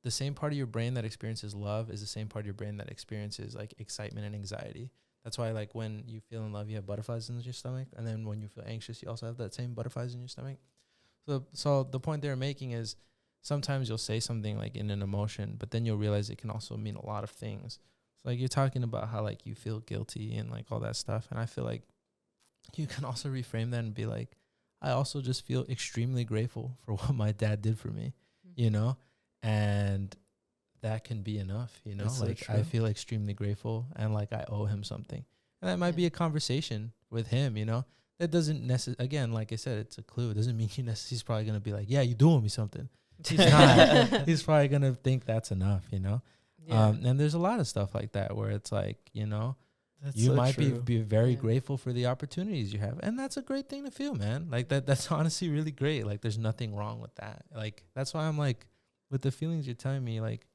the same part of your brain that experiences love is the same part of your brain that experiences like excitement and anxiety. That's why like when you feel in love, you have butterflies in your stomach. And then when you feel anxious, you also have that same butterflies in your stomach. So the point they're making is sometimes you'll say something like in an emotion, but then you'll realize it can also mean a lot of things. So like you're talking about how like you feel guilty and like all that stuff. And I feel like you can also reframe that and be like, I also just feel extremely grateful for what my dad did for me, you know, and that can be enough, you know, that's like so I feel extremely grateful and like I owe him something. And that might be a conversation with him, you know, that doesn't necessarily, again, like I said, it's a clue. It doesn't mean he's probably going to be like, yeah, you doing me something. He's not. He's probably going to think that's enough, you know. And there's a lot of stuff like that where it's like, you know, that's you so might be very grateful for the opportunities you have. And that's a great thing to feel, man. Like that's honestly really great. Like there's nothing wrong with that. Like that's why I'm like, with the feelings you're telling me, like,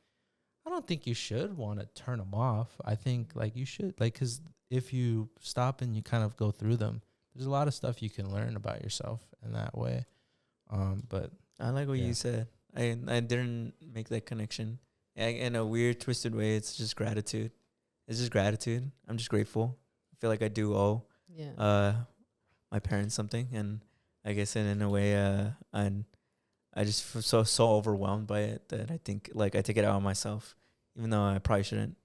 I don't think you should want to turn them off. I think like you should, like, because if you stop and you kind of go through them, there's a lot of stuff you can learn about yourself in that way. But I like what you said. I didn't make that connection. In a weird, twisted way, it's just gratitude. It's just gratitude. I'm just grateful. I feel like I do owe my parents something, and I guess in a way, I just feel so overwhelmed by it that I think like I take it out on myself, even though I probably shouldn't.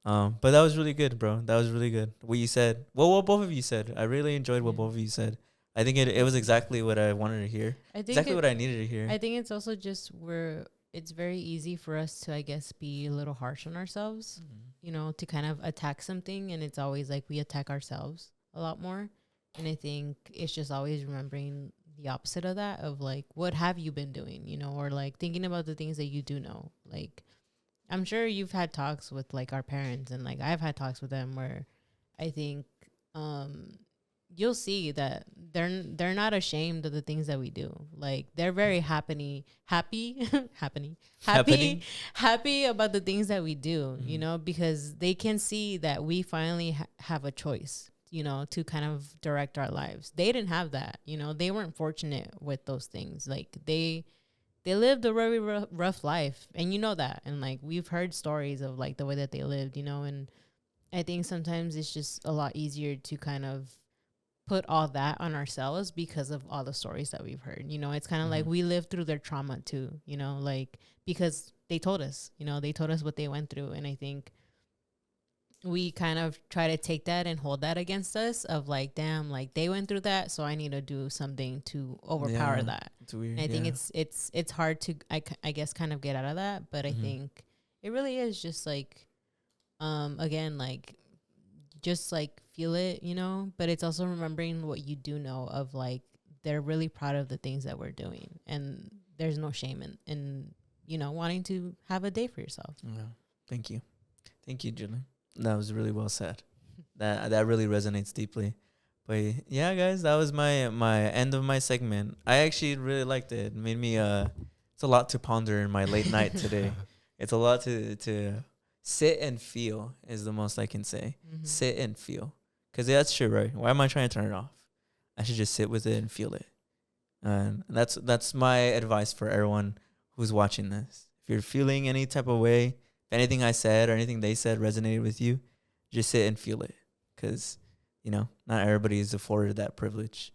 But that was really good, bro. That was really good. What you said, what both of you said, I really enjoyed what both of you said. I think it was exactly what I wanted to hear. Exactly what I needed to hear. I think it's also just it's very easy for us to, I guess, be a little harsh on ourselves, you know, to kind of attack something. And it's always like we attack ourselves a lot more. And I think it's just always remembering the opposite of that, of like, what have you been doing, you know, or like thinking about the things that you do know. Like, I'm sure you've had talks with like our parents, and like I've had talks with them where I think you'll see that they're not ashamed of the things that we do. Like they're very happy about the things that we do, you know, because they can see that we finally have a choice, you know, to kind of direct our lives. They didn't have that, you know, they weren't fortunate with those things. Like they lived a very rough life, and you know that. And like we've heard stories of like the way that they lived, you know, and I think sometimes it's just a lot easier to kind of put all that on ourselves because of all the stories that we've heard. You know, it's kind of like we lived through their trauma too, you know, like because they told us, you know, they told us what they went through. And I think we kind of try to take that and hold that against us of like, damn, like they went through that, so I need to do something to overpower that. It's weird. And I think it's hard to, I guess, kind of get out of that. But I think it really is just like, again, like, just like feel it, you know, but it's also remembering what you do know of like, they're really proud of the things that we're doing, and there's no shame in you know, wanting to have a day for yourself. Yeah. Thank you, Julie. That was really well said. That really resonates deeply. But yeah, guys, that was my end of my segment. I actually really liked it. It made me it's a lot to ponder in my late night today. It's a lot to sit and feel is the most I can say. Sit and feel. Because that's true, right? Why am I trying to turn it off? I should just sit with it and feel it. And that's my advice for everyone who's watching this. If you're feeling any type of way, if anything I said or anything they said resonated with you, just sit and feel it. Because, you know, not everybody is afforded that privilege.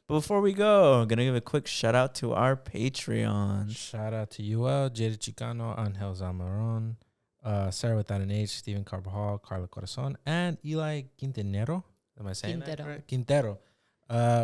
But before we go, I'm gonna give a quick shout out to our Patreons. Shout out to UL, Jada Chicano, Angel Zamaron, Sarah without an H, Stephen Carvajal, Carla Corazon, and Eli Quintanero. Am I saying that right? Quintero.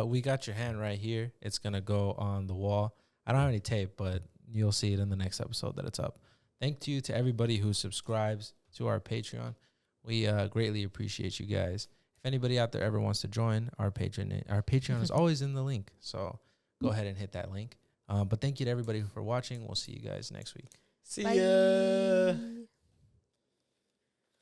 We got your hand right here. It's gonna go on the wall. I don't have any tape, but you'll see it in the next episode that it's up. Thank you to everybody who subscribes to our Patreon. We greatly appreciate you guys. If anybody out there ever wants to join our Patreon is always in the link. So go ahead and hit that link. But thank you to everybody for watching. We'll see you guys next week. See ya.